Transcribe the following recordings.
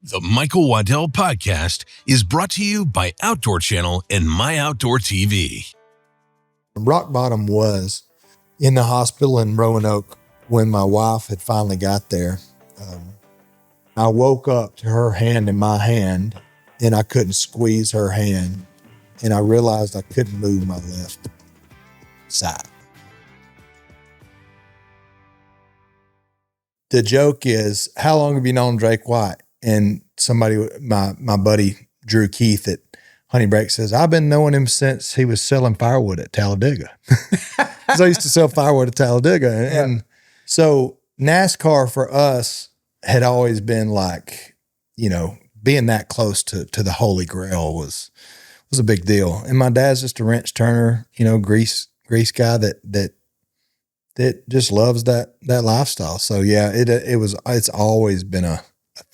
The Michael Waddell Podcast is brought to you by Outdoor Channel and My Outdoor TV. Rock bottom was in the hospital in Roanoke when my wife had finally got there. I woke up to her hand in my hand, and I couldn't squeeze her hand, and I realized I couldn't move my left side. The joke is, how long have you known Drake White? And somebody, my buddy Drew Keith at Honey Break says, I've been knowing him since he was selling firewood at Talladega. So I used to sell firewood at Talladega. And so NASCAR for us had always been like, being that close to the Holy Grail was a big deal. And my dad's just a wrench turner, grease guy that just loves that lifestyle. So yeah, it's always been a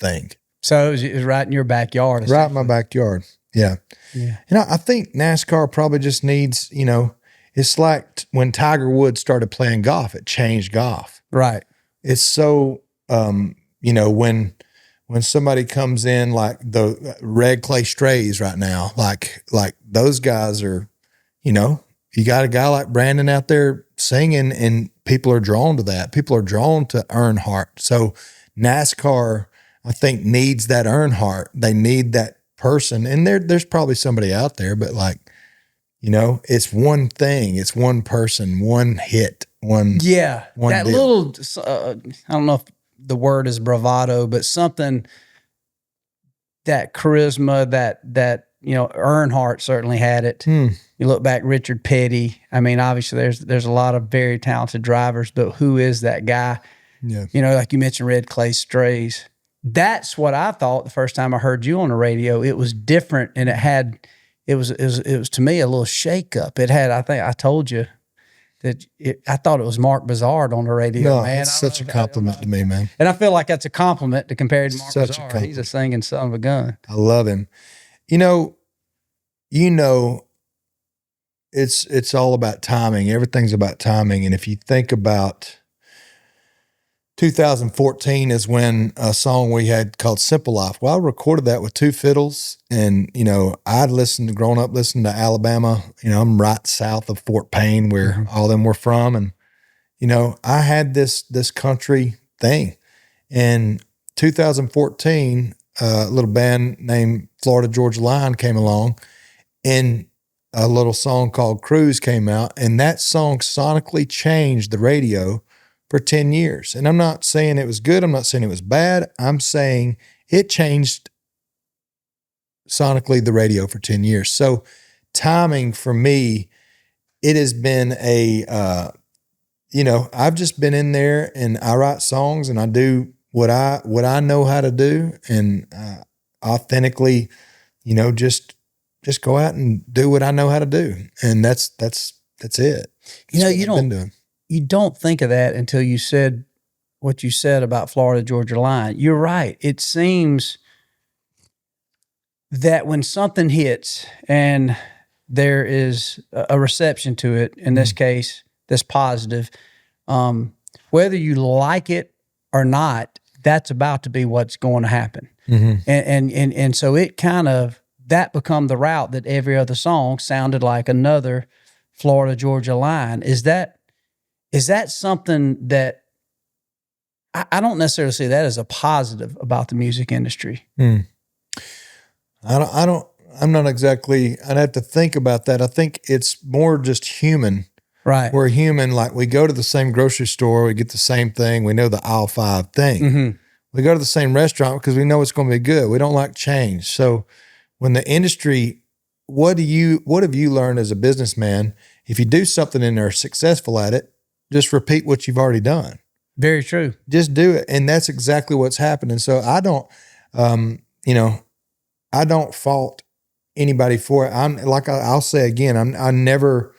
thing. So it was right in your backyard. Right in my backyard. Yeah. And I think NASCAR probably just needs, it's like when Tiger Woods started playing golf, it changed golf. Right. It's so, when somebody comes in like the Red Clay Strays right now, like those guys are, you got a guy like Brandon out there singing and people are drawn to that. People are drawn to Earnhardt. So NASCAR, I think, needs that Earnhardt. They need that person. And there's probably somebody out there, but it's one thing. It's one person, one hit, one that deal. Little, I don't know if the word is bravado, but something, that charisma that Earnhardt certainly had it. You look back, Richard Petty. I mean, obviously there's a lot of very talented drivers, but who is that guy? Yeah. Like you mentioned, Red Clay Strays. That's what I thought the first time I heard you on the radio. It was different, and it was to me a little shake up. It had, I think I told you that I thought it was Mark Bazard on the radio. No, man, it's such a compliment to me, man. And I feel like that's a compliment to compare to Mark such Bazard. He's a singing son of a gun. I love him. It's all about timing. Everything's about timing. And if you think about 2014 is when a song we had called Simple Life. Well, I recorded that with two fiddles, and, I'd grown up listening to Alabama. I'm right south of Fort Payne where all them were from. And, I had this country thing. In 2014, a little band named Florida Georgia Line came along, and a little song called Cruise came out, and that song sonically changed the radio for 10 years. And I'm not saying it was good. I'm not saying it was bad. I'm saying it changed sonically the radio for 10 years. So timing for me, it has been I've just been in there and I write songs and I do what I know how to do, and authentically, just go out and do what I know how to do. And that's it. You don't think of that until you said what you said about Florida Georgia Line. You're right. It seems that when something hits and there is a reception to it, in this case, that's positive, whether you like it or not, that's about to be what's going to happen. And so it kind of, that become the route that every other song sounded like another Florida Georgia Line. Is that something that I don't necessarily see that as a positive about the music industry? I'm not exactly, I'd have to think about that. I think it's more just human. Right. We're human. Like we go to the same grocery store, we get the same thing. We know the aisle 5 thing. We go to the same restaurant because we know it's going to be good. We don't like change. So when the industry, what have you learned as a businessman? If you do something and are successful at it, just repeat what you've already done. Very true. Just do it. And that's exactly what's happening. So I don't, I don't fault anybody for it. I'll say again, I never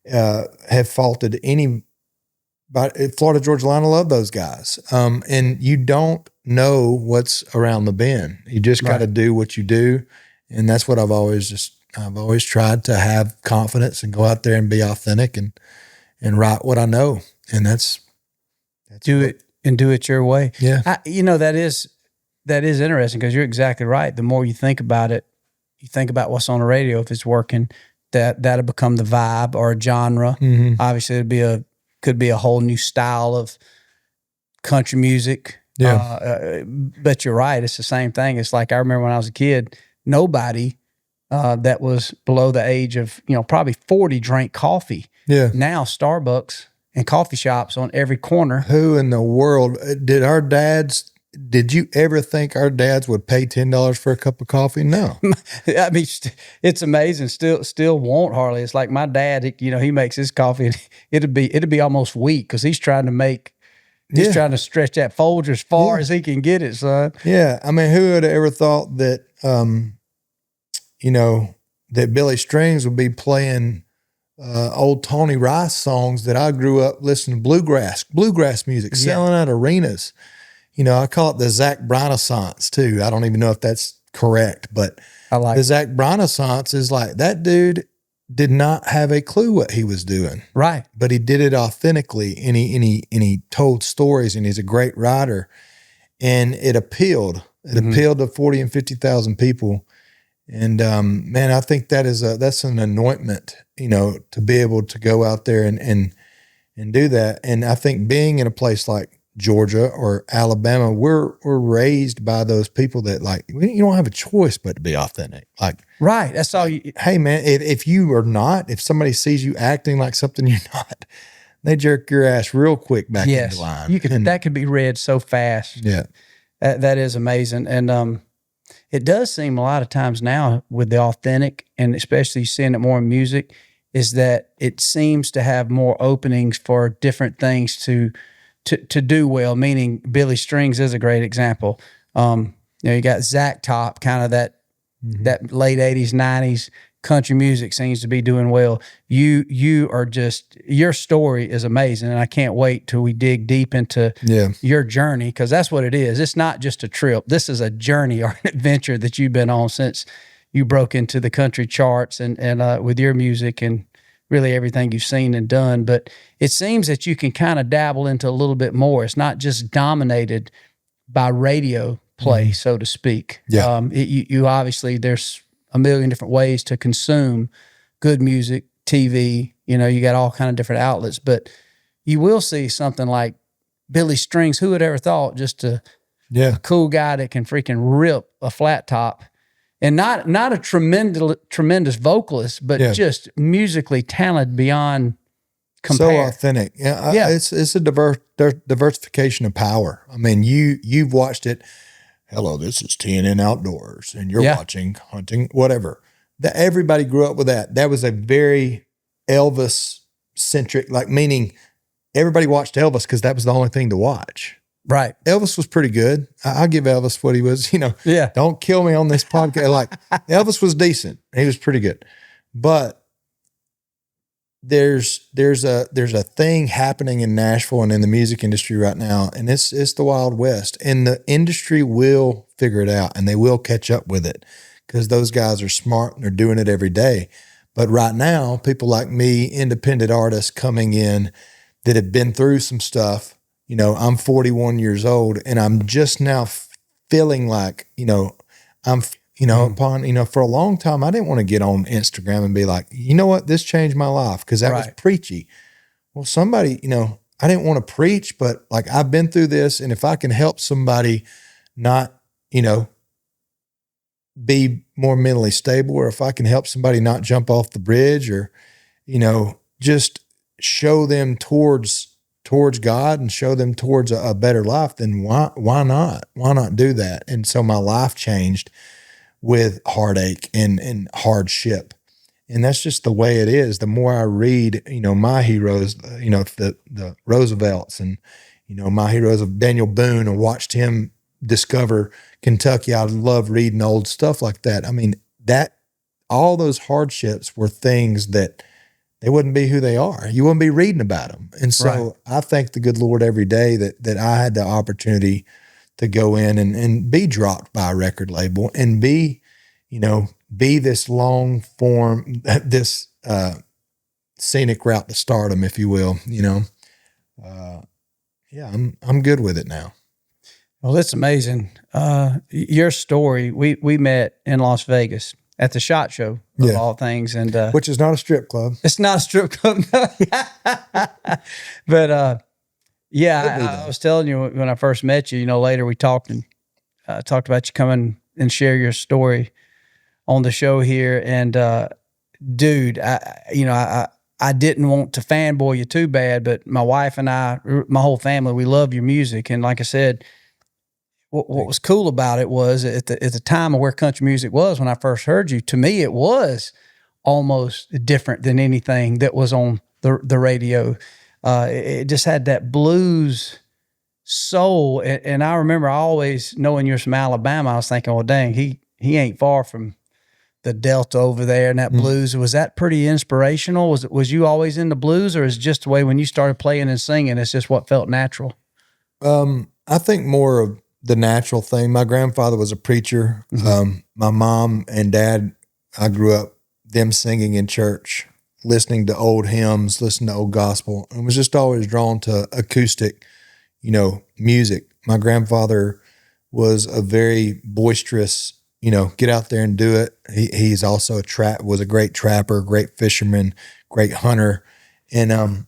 have faulted any, but Florida Georgia Line, I love those guys. And you don't know what's around the bend. You just got to do what you do. And that's what I've always tried to have confidence and go out there and be authentic and write what I know. And that's do it your way. Yeah. That is that is interesting because you're exactly right. The more you think about it, you think about what's on the radio. If it's working, that'll become the vibe or a genre. Mm-hmm. Obviously, could be a whole new style of country music. Yeah. But you're right. It's the same thing. It's like I remember when I was a kid, nobody that was below the age of, probably 40 drank coffee. Yeah. Now Starbucks and coffee shops on every corner. Who in the world did you ever think our dads would pay $10 for a cup of coffee? No. I mean, it's amazing. Still won't hardly. It's like my dad, he makes his coffee and it'd be almost weak because he's trying to stretch that Folger as far as he can get it, son. Yeah. I mean, who would have ever thought that, that Billy Strings would be playing old Tony Rice songs that I grew up listening to bluegrass music, selling out arenas. I call it the Zach Renaissance too. I don't even know if that's correct, but I like the Zach Renaissance is like that dude did not have a clue what he was doing. Right. But he did it authentically and he told stories and he's a great writer and it appealed. It appealed to 40 and 50,000 people. And man, I think that's an anointment, to be able to go out there and do that. And I think being in a place like Georgia or Alabama, we're raised by those people that you don't have a choice but to be authentic. Right. That's all you. Hey man, if somebody sees you acting like something you're not, they jerk your ass real quick back into line. That could be read so fast. Yeah. That is amazing. And it does seem a lot of times now with the authentic, and especially seeing it more in music, is that it seems to have more openings for different things to do well, meaning Billy Strings is a great example. You got Zach Top, kind of that late 80s, 90s country music seems to be doing well. You are your story is amazing, and I can't wait till we dig deep into your journey, because that's what it is. It's not just a trip. This is a journey or an adventure that you've been on since you broke into the country charts and with your music and really everything you've seen and done. But it seems that you can kind of dabble into a little bit more. It's not just dominated by radio play, so to speak. Yeah. You obviously, there's a million different ways to consume good music, TV, you got all kind of different outlets, but you will see something like Billy Strings. Who would ever thought just a cool guy that can freaking rip a flat top, and not a tremendous vocalist, but just musically talented beyond compare. So authentic. Yeah. It's a diversification of power. I mean, you've watched it. Hello, this is TNN Outdoors, and you're watching hunting, whatever. Everybody grew up with that. That was a very Elvis-centric, meaning everybody watched Elvis because that was the only thing to watch. Right. Elvis was pretty good. I'll give Elvis what he was, Don't kill me on this podcast. Elvis was decent. He was pretty good. But there's a thing happening in Nashville and in the music industry right now, and it's the Wild West, and the industry will figure it out and they will catch up with it because those guys are smart and they're doing it every day. But right now, people like me, independent artists coming in that have been through some stuff, I'm 41 years old and I'm just now feeling like, I'm for a long time, I didn't want to get on Instagram and be like, you know what, this changed my life because that was preachy. Well, somebody, I didn't want to preach, but I've been through this, and if I can help somebody not, be more mentally stable, or if I can help somebody not jump off the bridge, or, just show them towards God and show them towards a better life, then why not? Why not do that? And so my life changed with heartache and hardship. And that's just the way it is. The more I read, my heroes, the Roosevelts and, my heroes of Daniel Boone, and watched him discover Kentucky. I love reading old stuff like that. I mean, all those hardships were things that they wouldn't be who they are. You wouldn't be reading about them. And so I thank the good Lord every day that I had the opportunity to go in and be dropped by a record label and be this long form, this scenic route to stardom, if you will, I'm good with it now. Well, it's amazing. Your story, we met in Las Vegas at the SHOT Show of all things. And which is not a strip club. It's not a strip club. But I was telling you when I first met you, later we talked about you coming and share your story on the show here. And dude, I didn't want to fanboy you too bad, but my wife and I, my whole family, we love your music. And like I said, what was cool about it was at the time of where country music was when I first heard you, to me, it was almost different than anything that was on the radio. It just had that blues soul. And I remember always knowing you're from Alabama, I was thinking, well, dang, he ain't far from the Delta over there and that blues. Was that pretty inspirational? Was you always in the blues, or is it just the way when you started playing and singing, it's just what felt natural? I think more of the natural thing. My grandfather was a preacher. My mom and dad, I grew up them singing in church, listening to old hymns, listening to old gospel, and was just always drawn to acoustic, music. My grandfather was a very boisterous, get out there and do it. He's also was a great trapper, great fisherman, great hunter. And,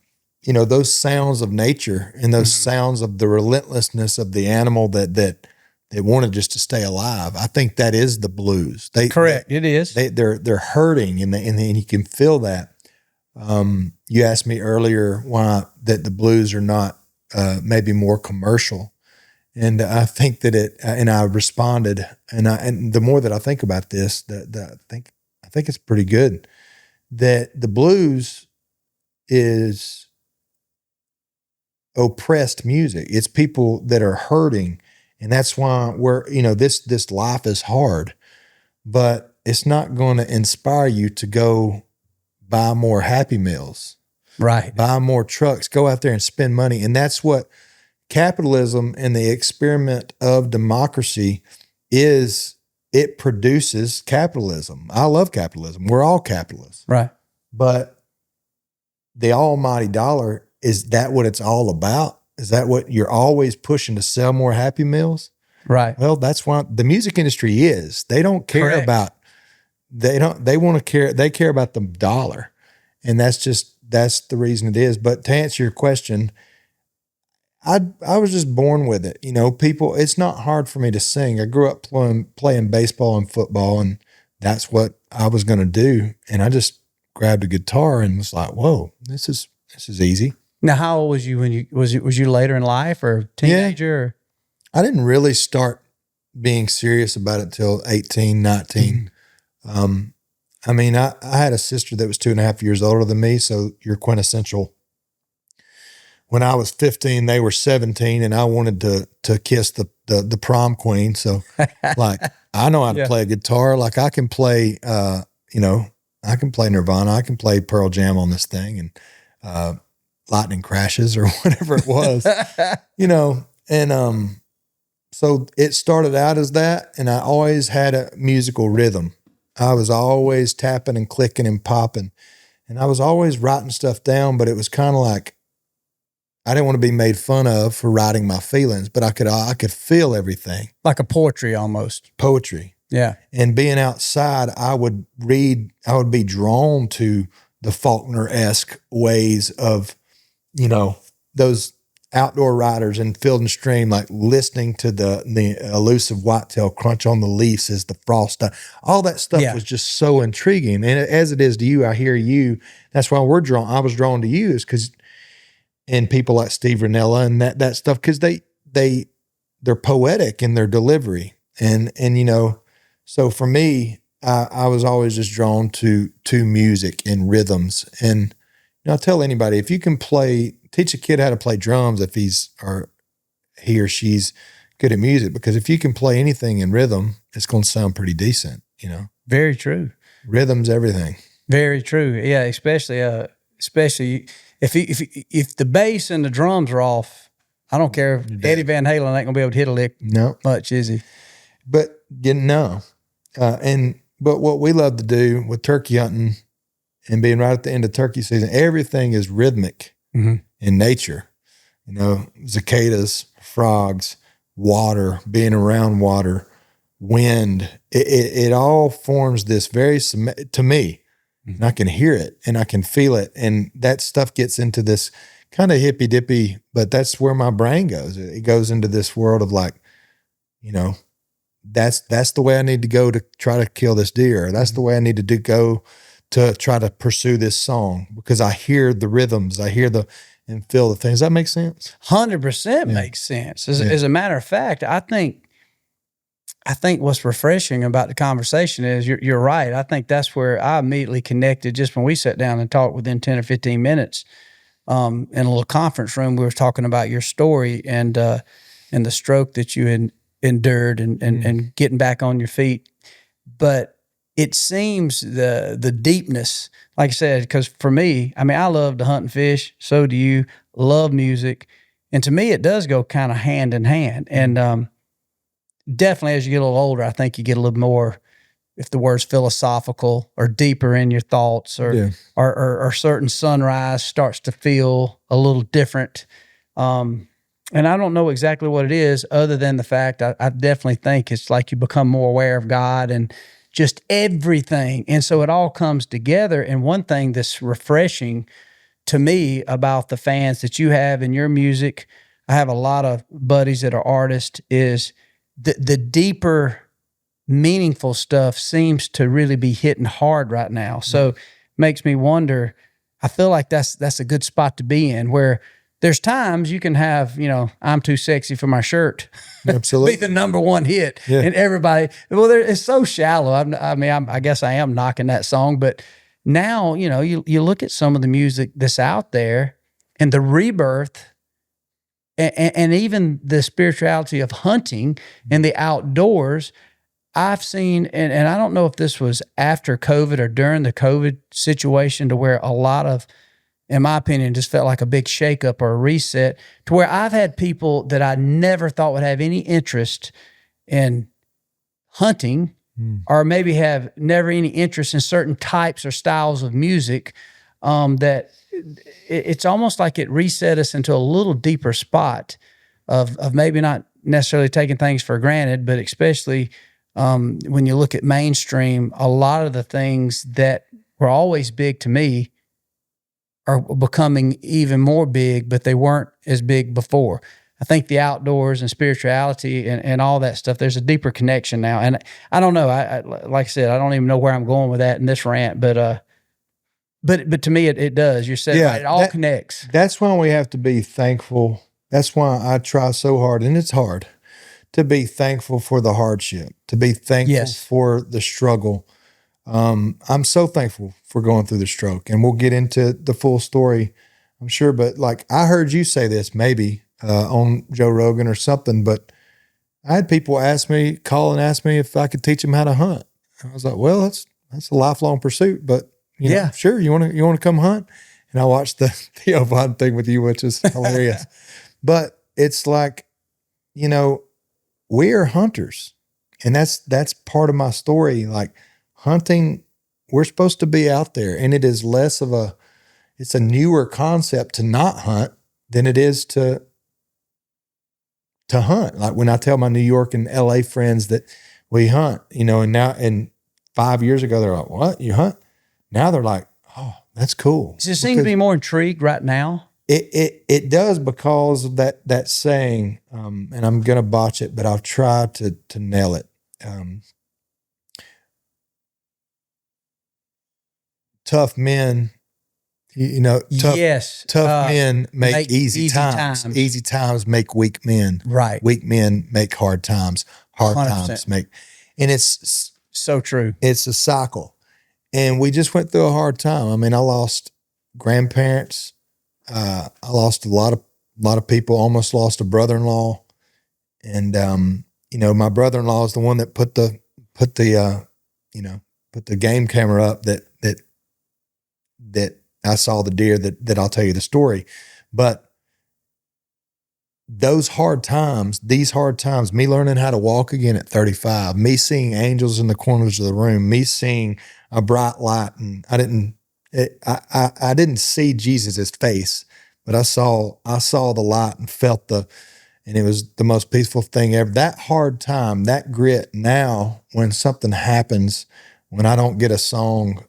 those sounds of nature and those sounds of the relentlessness of the animal that wanted just to stay alive. I think that is the blues. Correct. It is. They're hurting and you can feel that. You asked me earlier why that the blues are not maybe more commercial. And I think that and I responded, and the more that I think about this, I think it's pretty good that the blues is oppressed music. It's people that are hurting, and that's why this life is hard, but it's not going to inspire you to go buy more Happy Meals, right? Buy more trucks, go out there and spend money, and that's what capitalism and the experiment of democracy is. It produces capitalism. I love capitalism. We're all capitalists. Right. But the almighty dollar, is that what it's all about? Is that what you're always pushing to sell more Happy Meals? Right. Well, that's why the music industry is. They don't care they care about the dollar. And that's the reason it is. But to answer your question, I was just born with it. People, it's not hard for me to sing. I grew up playing baseball and football, and that's what I was going to do. And I just grabbed a guitar and was like, whoa, this is easy. Now, how old was you when was you later in life or teenager? Yeah. I didn't really start being serious about it till 18, 19. I had a sister that was 2.5 years older than me. So you're quintessential. When I was 15, they were 17, and I wanted to kiss the prom queen. So like, I know how to play a guitar. Like I can play, I can play Nirvana. I can play Pearl Jam on this thing, and Lightning Crashes or whatever it was, and so it started out as that, and I always had a musical rhythm. I was always tapping and clicking and popping, and I was always writing stuff down, but it was kind of like I didn't want to be made fun of for writing my feelings, but I could feel everything. Like a poetry almost. Poetry. Yeah. And being outside, I would be drawn to the Faulkner-esque ways of, those outdoor riders in Field and Stream, like listening to the elusive whitetail crunch on the leaves as the frost. All that stuff was just so intriguing. And as it is to you, I hear you. That's why I was drawn to you, is because, and people like Steve Ranella and that stuff, because they're poetic in their delivery. And so for me, I was always just drawn to music and rhythms. And I tell anybody, if you can teach a kid how to play drums if he or she's good at music, because if you can play anything in rhythm, it's going to sound pretty decent, Very true. Rhythm's everything. Very true. Yeah, especially if the bass and the drums are off, I don't care. Eddie Van Halen ain't going to be able to hit a lick much, is he? But but what we love to do with turkey hunting and being right at the end of turkey season, everything is rhythmic in nature. Cicadas, frogs, water, being around water, wind, it all forms this very, to me, and I can hear it and I can feel it. And that stuff gets into this kind of hippy dippy, but that's where my brain goes. It goes into this world of like, you know, that's the way I need to go to try to kill this deer. That's the way I need to go to try to pursue this song, because I hear the rhythms, I hear and feel the things. Does that make sense? 100% makes sense. As a matter of fact, I think what's refreshing about the conversation is you're right. I think that's where I immediately connected just when we sat down and talked within 10 or 15 minutes in a little conference room. We were talking about your story and the stroke that you had endured and getting back on your feet. But it seems the deepness, like I said, because for me, I mean, I love to hunt and fish. So do you. Love music. And to me, it does go kind of hand in hand. And definitely as you get a little older, I think you get a little more, if the word's philosophical or deeper in your thoughts, or certain sunrise starts to feel a little different. And I don't know exactly what it is, other than the fact I definitely think it's like you become more aware of God and just everything. And so it all comes together. And one thing that's refreshing to me about the fans that you have in your music, I have a lot of buddies that are artists, is the deeper, meaningful stuff seems to really be hitting hard right now. So makes me wonder, I feel like that's a good spot to be in, where there's times you can have, you know, I'm too sexy for my shirt. Absolutely. Be the number one hit. Yeah. And everybody, well, it's so shallow. I guess I am knocking that song, but now, you know, you look at some of the music that's out there and the rebirth and even the spirituality of hunting and the outdoors. I've seen, and I don't know if this was after COVID or during the COVID situation, to where a lot of, in my opinion, just felt like a big shakeup or a reset, to where I've had people that I never thought would have any interest in hunting, or maybe have never any interest in certain types or styles of music, that it's almost like it reset us into a little deeper spot of maybe not necessarily taking things for granted, but especially when you look at mainstream, a lot of the things that were always big to me are becoming even more big, but they weren't as big before. I think the outdoors and spirituality and all that stuff, there's a deeper connection now. And I don't know, I like I said, I don't even know where I'm going with that in this rant, but to me, it does. You said, right, it all connects. That's why we have to be thankful. That's why I try so hard, and it's hard, to be thankful for the hardship, to be thankful for the struggle. I'm so thankful for going through the stroke, and we'll get into the full story, I'm sure. But like, I heard you say this maybe on Joe Rogan or something, but I had people call and ask me if I could teach them how to hunt. I was like, well, that's a lifelong pursuit, but you know, sure. You want to come hunt? And I watched the Theo Von thing with you, which is hilarious. But it's like, you know, we are hunters, and that's part of my story. Like, hunting, we're supposed to be out there, and it is less of it's a newer concept to not hunt than it is to hunt. Like when I tell my New York and LA friends that we hunt, you know, and 5 years ago, they're like, what, you hunt? Now they're like, oh, that's cool. Does it seem to be more intrigued right now? It does, because of that saying, and I'm going to botch it, but I'll try to nail it. Tough men, tough men make easy times. Easy times make weak men. Right. Weak men make hard times. Hard 100%. Times make, and it's so true. It's a cycle. And we just went through a hard time. I mean, I lost grandparents. I lost a lot of people. Almost lost a brother-in-law, and you know, my brother-in-law is the one that put the game camera up that I saw the deer that I'll tell you the story. But these hard times, me learning how to walk again at 35, me seeing angels in the corners of the room, me seeing a bright light, and I didn't see Jesus' face, but I saw the light and felt And it was the most peaceful thing ever. That hard time, that grit. Now, when something happens, when I don't get a song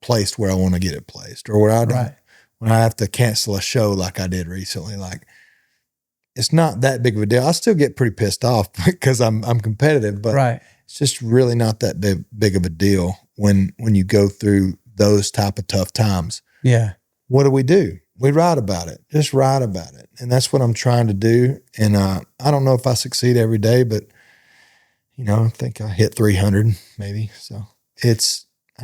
placed where I want to get it placed, or where I don't, when I have to cancel a show like I did recently, like it's not that big of a deal. I still get pretty pissed off because I'm competitive, but it's just really not that big of a deal when you go through those type of tough times. Yeah. What do? We write about it. Just write about it. And that's what I'm trying to do. And I don't know if I succeed every day, but, I think I hit 300 maybe. So I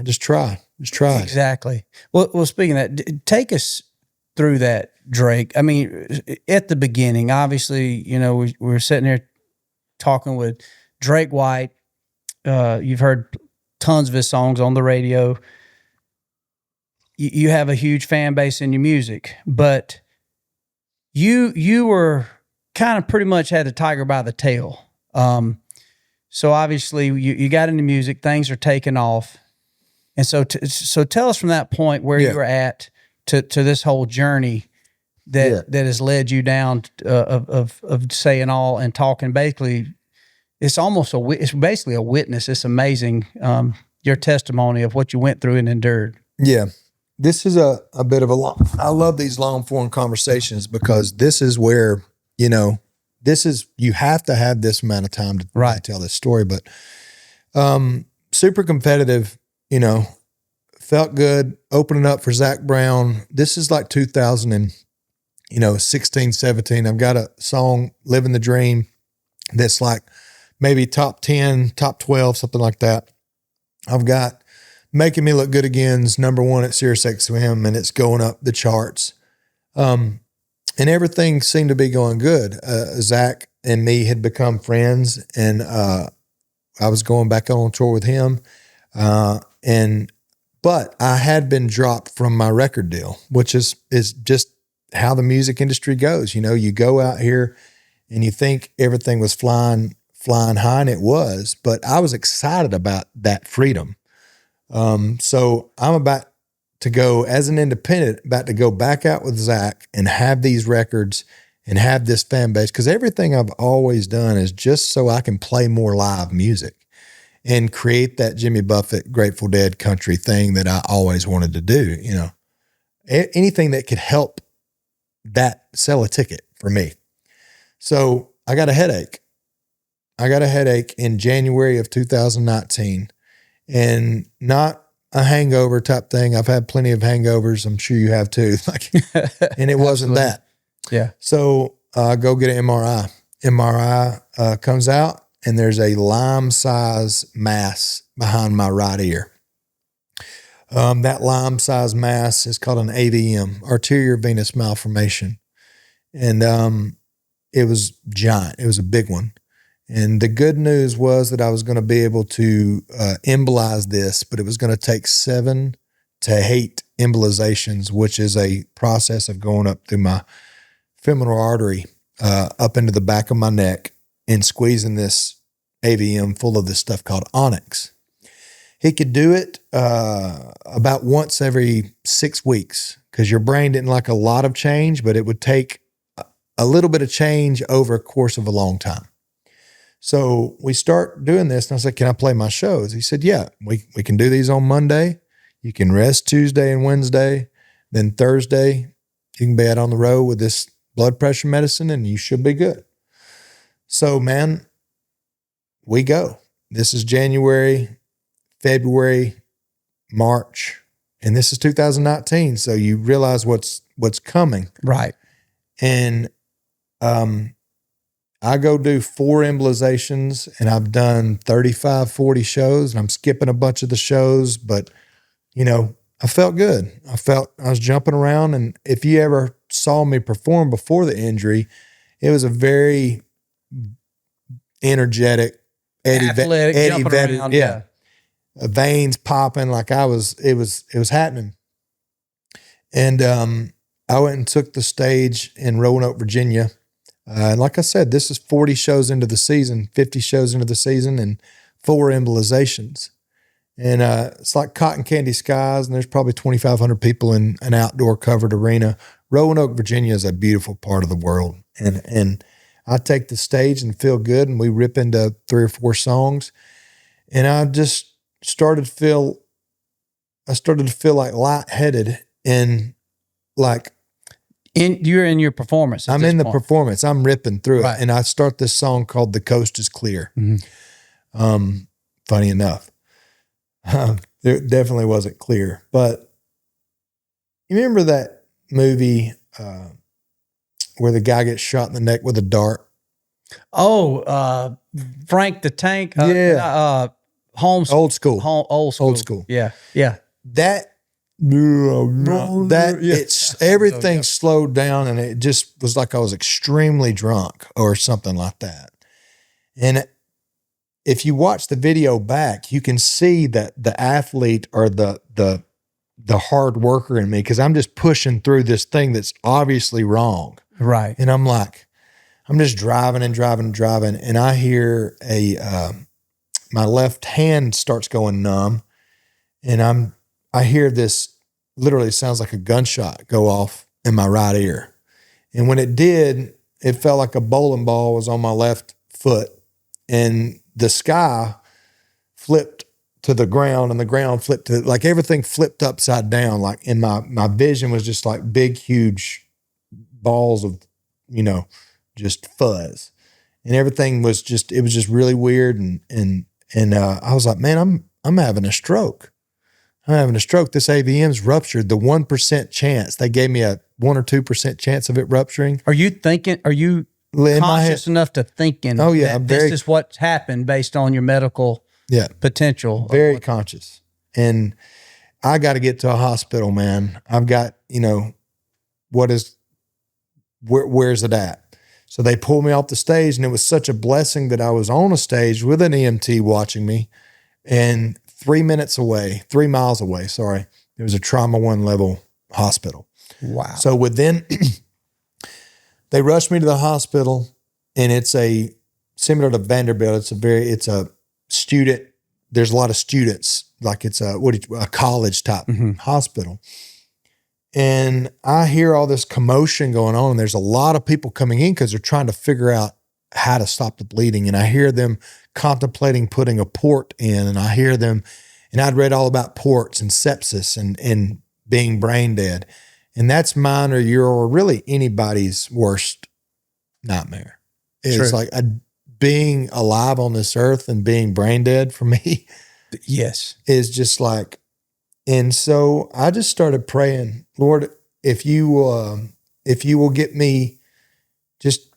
just try. Exactly. Well, speaking of that, take us through that, Drake. I mean, at the beginning, obviously, we were sitting there talking with Drake White. You've heard tons of his songs on the radio. You have a huge fan base in your music, but you were kind of pretty much had the tiger by the tail. So obviously you got into music, things are taking off. And so tell us from that point where you were at to this whole journey that has led you down of saying all and talking. Basically, it's basically a witness. It's amazing, your testimony of what you went through and endured. Yeah. This is a bit of I love these long form conversations because this is where, you have to have this amount of time to tell this story, but, super competitive, felt good opening up for Zach Brown. This is like 2016, 17. I've got a song, Living the Dream, that's like maybe top 10, top 12, something like that. I've got Making Me Look Good Again's #1 at SiriusXM, and it's going up the charts. And everything seemed to be going good. Zach and me had become friends, and I was going back on tour with him. But I had been dropped from my record deal, which is just how the music industry goes. You go out here and you think everything was flying high, and it was, but I was excited about that freedom. So I'm about to go as an independent, about to go back out with Zach and have these records and have this fan base. Cause everything I've always done is just so I can play more live music and create that Jimmy Buffett, Grateful Dead country thing that I always wanted to do. Anything that could help that sell a ticket for me. So I got a headache. In January of 2019. And not a hangover type thing. I've had plenty of hangovers. I'm sure you have too. And it wasn't that. Yeah. So I go get an MRI. MRI comes out, and there's a lime-size mass behind my right ear. That lime-size mass is called an AVM, arterial venous malformation. And it was giant. It was a big one. And the good news was that I was going to be able to embolize this, but it was going to take 7 to 8 embolizations, which is a process of going up through my femoral artery up into the back of my neck and squeezing this AVM full of this stuff called onyx. He could do it about once every 6 weeks because your brain didn't like a lot of change, but it would take a little bit of change over a course of a long time. So we start doing this, and I said, can I play my shows? He said, yeah, we can do these on Monday. You can rest Tuesday and Wednesday. Then Thursday, you can be out on the road with this blood pressure medicine, and you should be good. So, man, we go. This is January, February, March, and this is 2019. So you realize what's coming. Right. And I go do 4 embolizations, and I've done 35, 40 shows, and I'm skipping a bunch of the shows, but I felt good. I was jumping around, and if you ever saw me perform before the injury, it was a very energetic, athletic, jumping around, yeah. Veins popping like it was happening. And I went and took the stage in Roanoke, Virginia. And like I said, this is 40 shows into the season, 50 shows into the season, and 4 embolizations. And it's like cotton candy skies, and there's probably 2,500 people in an outdoor covered arena. Roanoke, Virginia is a beautiful part of the world. And I take the stage and feel good, and we rip into 3 or 4 songs. And I just started to feel like lightheaded and like you're in your performance. I'm in the performance. I'm ripping through it. And I start this song called The Coast is Clear. Funny enough. It definitely wasn't clear. But you remember that movie where the guy gets shot in the neck with a dart? Oh, Frank the Tank. Old School. Old School. Yeah. It's everything slowed down, and it just was like I was extremely drunk or something like that. And if you watch the video back, you can see that the athlete or the hard worker in me, because I'm just pushing through this thing that's obviously wrong. Right. And I'm just driving, and I hear my left hand starts going numb, and I hear this, literally sounds like a gunshot go off in my right ear. And when it did, it felt like a bowling ball was on my left foot, and the sky flipped to the ground, and the ground flipped to, like everything flipped upside down. Like, and my vision was just like big, huge balls of, just fuzz, and everything was just, it was just really weird. And I was like, man, I'm having a stroke. I'm having a stroke. This AVM's ruptured. The 1% chance, they gave me a 1 or 2% chance of it rupturing. Are you conscious enough to thinking, oh yeah, this is what's happened based on your medical potential? Very conscious. And I got to get to a hospital, man. I've got, where's it at? So they pulled me off the stage, and it was such a blessing that I was on a stage with an EMT watching me, and 3 miles away, there was a trauma 1 level hospital. Wow. So they rushed me to the hospital, and it's similar to Vanderbilt. It's a student. There's a lot of students, like it's a college type hospital. And I hear all this commotion going on, and there's a lot of people coming in because they're trying to figure out how to stop the bleeding. And I hear them contemplating putting a port in, and I hear them, and I'd read all about ports and sepsis and being brain dead. And that's mine or your, or really anybody's worst nightmare. It's like being alive on this earth and being brain dead for me. Yes. Is just like, and so I just started praying, Lord, if you will get me, just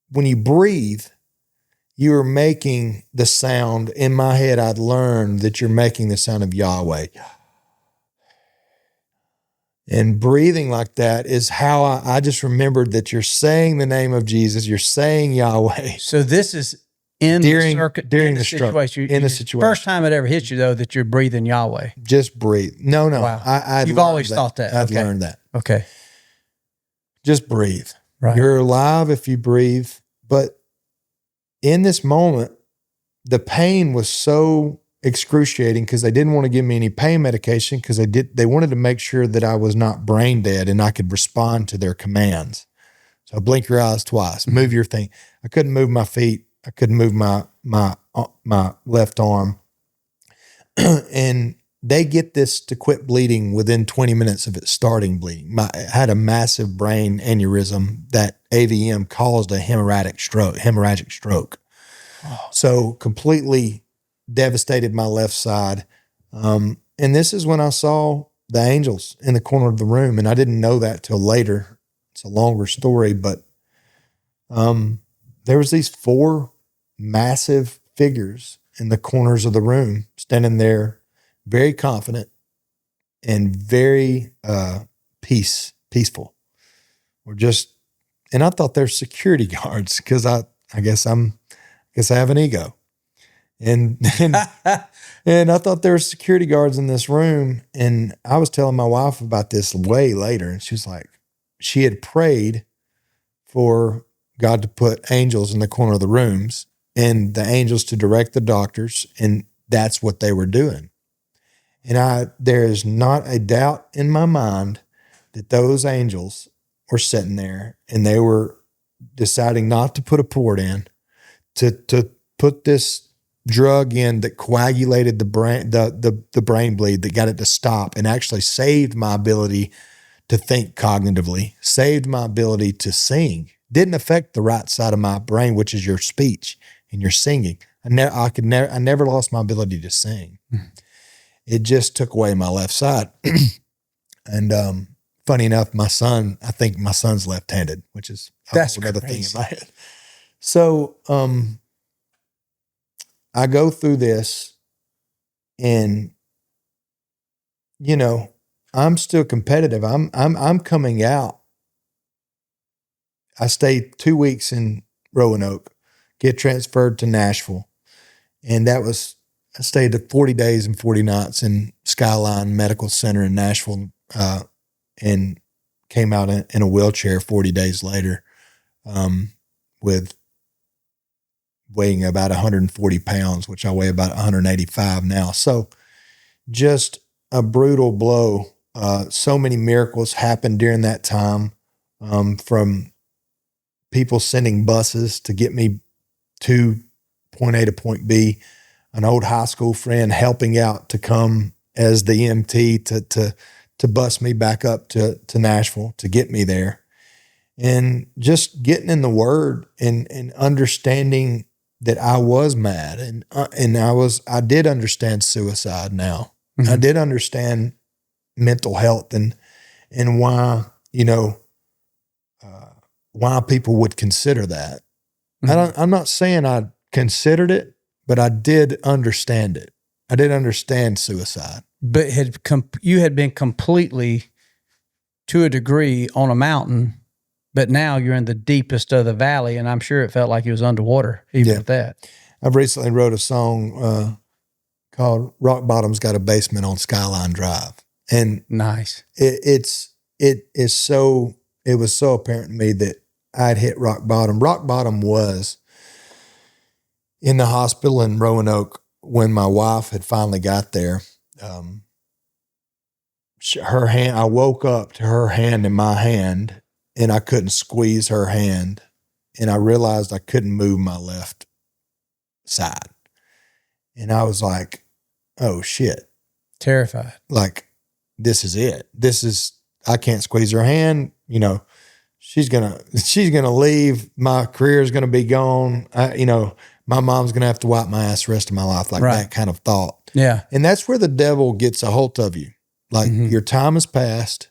when you breathe, you are making the sound. In my head, I'd learned that you're making the sound of Yahweh. And breathing like that is how I just remembered that you're saying the name of Jesus, you're saying Yahweh. So this is during the situation. In the situation. First time it ever hit you, though, that you're breathing Yahweh. Just breathe. No. Wow. You've always thought that. I've learned that. Okay. Just breathe. Right. You're alive if you breathe. But in this moment, the pain was so excruciating because they didn't want to give me any pain medication because they wanted to make sure that I was not brain dead and I could respond to their commands. So blink your eyes twice, move your thing. I couldn't move my feet. I couldn't move my left arm. And they get this to quit bleeding within 20 minutes of it starting bleeding. I had a massive brain aneurysm that AVM caused a hemorrhagic stroke. Oh. So completely devastated my left side. And this is when I saw the angels in the corner of the room. And I didn't know that till later. It's a longer story, but there was these 4 massive figures in the corners of the room, standing there, very confident and very peaceful. And I thought they're security guards because I guess I have an ego, and and I thought there were security guards in this room. And I was telling my wife about this way later, and she was like, she had prayed for God to put angels in the corner of the rooms and the angels to direct the doctors. And that's what they were doing. And there is not a doubt in my mind that those angels were sitting there and they were deciding not to put a port in, to put this drug in that coagulated the brain, the brain bleed that got it to stop and actually saved my ability to think cognitively, saved my ability to sing. Didn't affect the right side of my brain, which is your speech and your singing. I never lost my ability to sing. It just took away my left side. And funny enough, I think my son's left-handed, which is another thing in my head. So I go through this, and I'm still competitive. I'm coming out. I stayed 2 weeks in Roanoke, get transferred to Nashville, and I stayed 40 days and 40 nights in Skyline Medical Center in Nashville, and came out in a wheelchair 40 days later, with weighing about 140 pounds, which I weigh about 185 now. So just a brutal blow. So many miracles happened during that time, from people sending buses to get me to point A to point B, an old high school friend helping out to come as the EMT to bus me back up to Nashville to get me there. And just getting in the Word and understanding that I was mad, and I did understand suicide now. Mm-hmm. I did understand mental health and why, why people would consider that. Mm-hmm. I'm not saying I considered it, but I did understand it. I did understand suicide. But you had been completely, to a degree, on a mountain, but now you're in the deepest of the valley, and I'm sure it felt like you was underwater, even with that. I've recently wrote a song called "Rock Bottom's Got a Basement on Skyline Drive," and nice. It was so apparent to me that I'd hit rock bottom. Rock bottom was in the hospital in Roanoke when my wife had finally got there. Her hand, I woke up to her hand in my hand, and I couldn't squeeze her hand, and I realized I couldn't move my left side. And I was like, oh shit. Terrified. Like, this is it. I can't squeeze her hand. She's going to leave. My career is going to be gone. My mom's going to have to wipe my ass the rest of my life. Like that kind of thought. Yeah. And that's where the devil gets a hold of you. Like, your time has passed.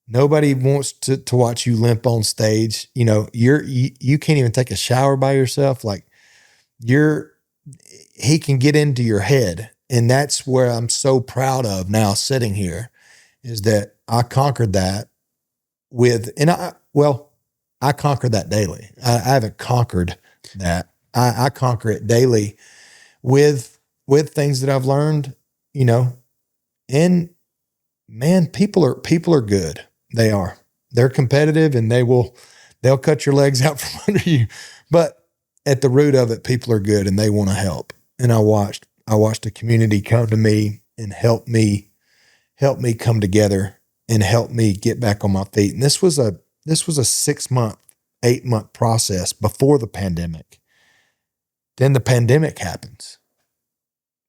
Nobody wants to watch you limp on stage. You can't even take a shower by yourself. Like, he can get into your head. And that's where I'm so proud of now sitting here, is that I conquered that I conquer that daily. I haven't conquered that. I conquer it daily with things that I've learned, and man, people are good. They are. They're competitive, and they'll cut your legs out from under you. But at the root of it, people are good and they want to help. And I watched the community come to me and help me come together and help me get back on my feet. And this was a 6-month, 8-month process before the pandemic. Then the pandemic happens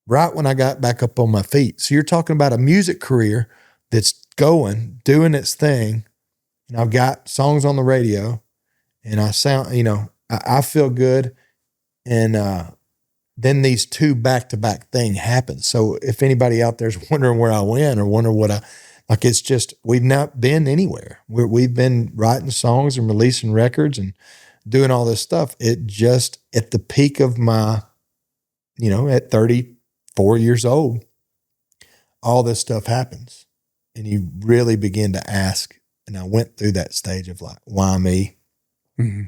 right when I got back up on my feet. So you're talking about a music career that's doing its thing. And I've got songs on the radio, and I sound, I feel good. And then these two back-to-back things happen. So if anybody out there's wondering where I went or wondering what it's just, we've not been anywhere. We've been writing songs and releasing records and doing all this stuff. It just, at the peak of my, at 34 years old, all this stuff happens. And you really begin to ask, and I went through that stage of like, why me? Mm-hmm.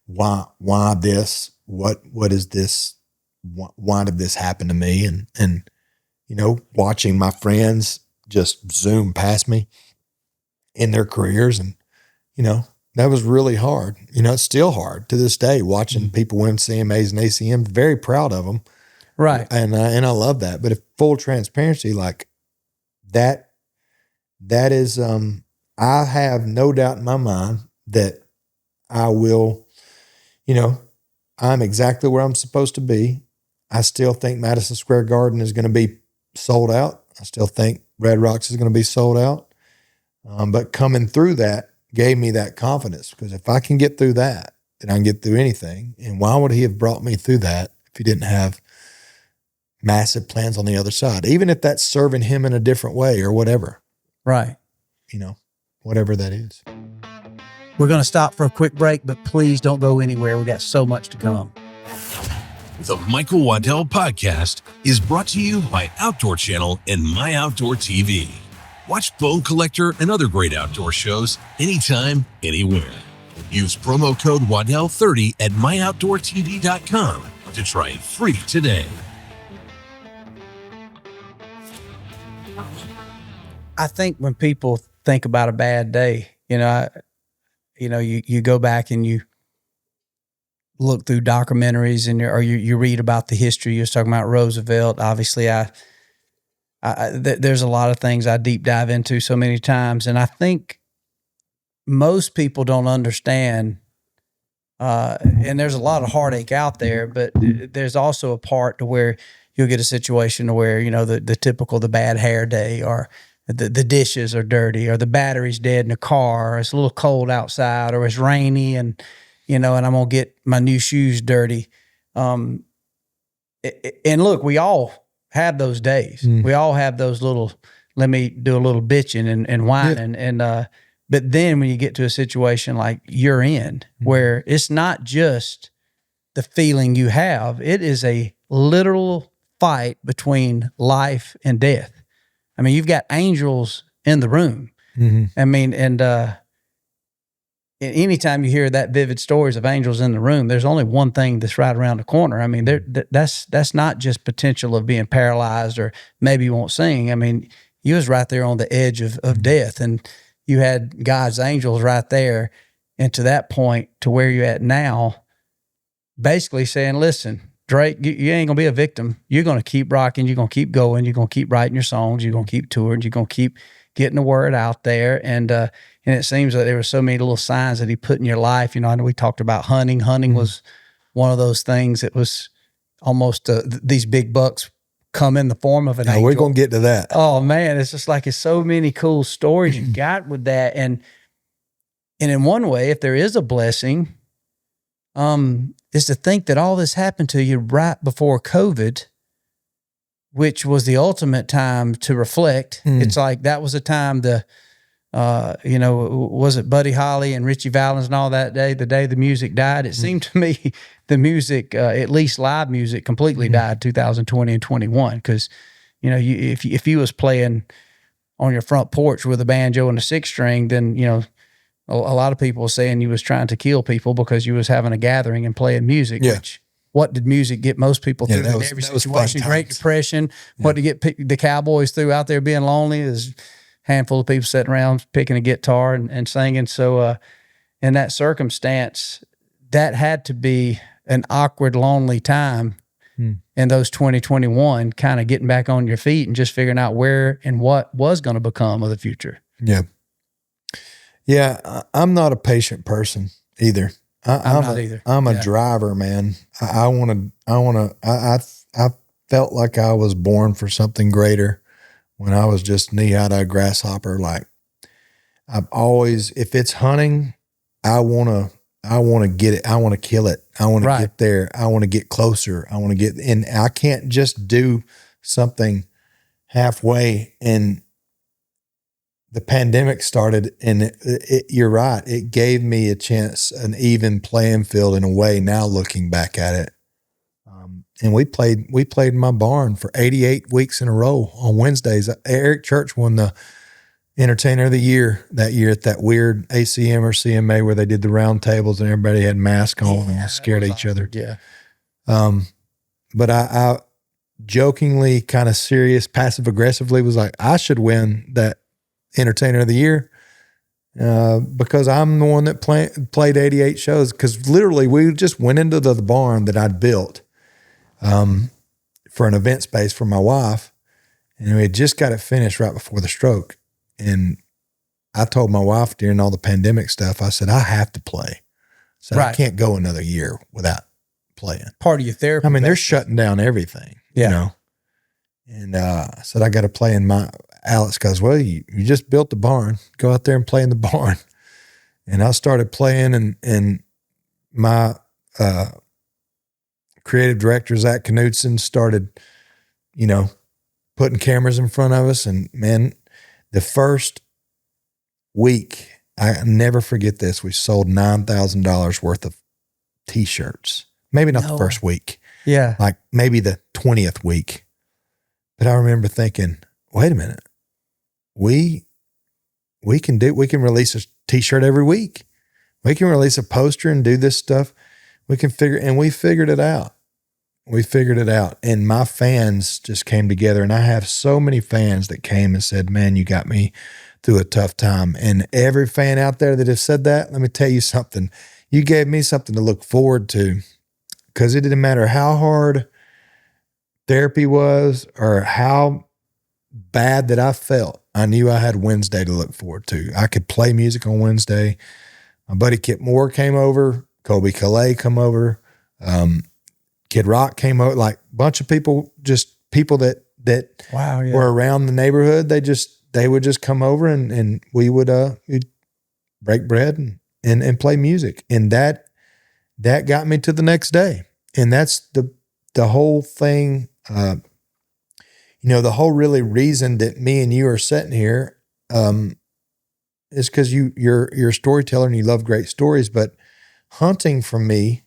Why this? What is this? Why did this happen to me? And watching my friends just zoom past me in their careers. And, that was really hard. It's still hard to this day, watching people win CMAs and ACMs. Very proud of them. Right. And I love that. But if full transparency, like that is, I have no doubt in my mind that I will, I'm exactly where I'm supposed to be. I still think Madison Square Garden is going to be sold out. I still think Red Rocks is going to be sold out. But coming through that gave me that confidence, because if I can get through that, then I can get through anything. And why would he have brought me through that if he didn't have massive plans on the other side, even if that's serving him in a different way or whatever. Right. Whatever that is. We're going to stop for a quick break, but please don't go anywhere. We got so much to come. The Michael Waddell Podcast is brought to you by Outdoor Channel and My Outdoor TV. Watch Bone Collector and other great outdoor shows anytime, anywhere. Use promo code Waddell30 at myoutdoortv.com to try it free today. I think when people think about a bad day, you go back and you look through documentaries or you read about the history. You're talking about Roosevelt. Obviously, there's a lot of things I deep dive into so many times, and I think most people don't understand. And there's a lot of heartache out there, but there's also a part to where you'll get a situation where the typical the bad hair day, or the dishes are dirty, or the battery's dead in the car, or it's a little cold outside, or it's rainy, and I'm gonna get my new shoes dirty. And look, we all have those days. We all have those little, let me do a little bitching and whining. Yeah. But then when you get to a situation like you're in, where it's not just the feeling you have, it is a literal fight between life and death. I mean, you've got angels in the room. Mm-hmm. I mean, and anytime you hear that vivid stories of angels in the room, there's only one thing that's right around the corner. I mean, that's not just potential of being paralyzed or maybe you won't sing. I mean, you was right there on the edge of death, and you had God's angels right there. And to that point, to where you're at now, basically saying, listen, Drake, you ain't going to be a victim. You're going to keep rocking. You're going to keep going. You're going to keep writing your songs. You're going to keep touring. You're going to keep getting the word out there. And it seems like there were so many little signs that he put in your life. I know we talked about hunting. Hunting was one of those things that was almost these big bucks come in the form of an angel. We're going to get to that. Oh, man. It's just like it's so many cool stories you got with that. And in one way, if there is a blessing, is to think that all this happened to you right before COVID, which was the ultimate time to reflect. It's like that was a time was it Buddy Holly and Richie Valens and all that day, the day the music died? It seemed to me the music, at least live music, completely died 2020 and 21. Because, if you was playing on your front porch with a banjo and a six string, then, a lot of people were saying you was trying to kill people because you was having a gathering and playing music, which what did music get most people through in every situation? Great Depression. Yeah. What to get the Cowboys through out there being lonely is a handful of people sitting around picking a guitar and singing. So in that circumstance, that had to be an awkward, lonely time in those 2021, kind of getting back on your feet and just figuring out where and what was going to become of the future. Yeah. Yeah, I'm not a patient person either. I'm not either. I'm a driver, man. I felt like I was born for something greater when I was just knee high to a grasshopper. Like I've always, if it's hunting, I want to get it. I want to kill it. I want to get there. I want to get closer. I want to get in. I can't just do something halfway. And the pandemic started, and you're right. It gave me a chance, an even playing field in a way. Now looking back at it, and we played in my barn for 88 weeks in a row on Wednesdays. Eric Church won the Entertainer of the Year that year at that weird ACM or CMA where they did the round tables and everybody had masks on and was scared of each other. Yeah. But I jokingly, kind of serious, passive aggressively was like, I should win that Entertainer of the Year because I'm the one that played 88 shows, because literally we just went into the barn that I'd built for an event space for my wife. And we had just got it finished right before the stroke. And I told my wife during all the pandemic stuff, I said, I have to play. So I can't go another year without playing. Part of your therapy. I mean, they're shutting down everything, you know? And I said, I got to play in Alex goes, well, you just built the barn. Go out there and play in the barn. And I started playing, and my creative director, Zach Knudsen, started, putting cameras in front of us. And man, the first week, I never forget this, we sold $9,000 worth of T-shirts. Maybe not the first week. Yeah. Like maybe the 20th week. But I remember thinking, wait a minute, we can release a T-shirt every week. We can release a poster and do this stuff. We figured it out. And my fans just came together, and I have so many fans that came and said, man, you got me through a tough time. And every fan out there that has said that, let me tell you something. You gave me something to look forward to, because it didn't matter how hard therapy was or how bad that I felt. I knew I had Wednesday to look forward to. I could play music on Wednesday. My buddy Kip Moore came over. Colby Calais come over. Kid Rock came over. Like a bunch of people, just people that were around the neighborhood. They would just come over, and we would we'd break bread and play music. And that got me to the next day. And that's the whole thing. The whole really reason that me and you are sitting here is because you're a storyteller and you love great stories. But hunting for me,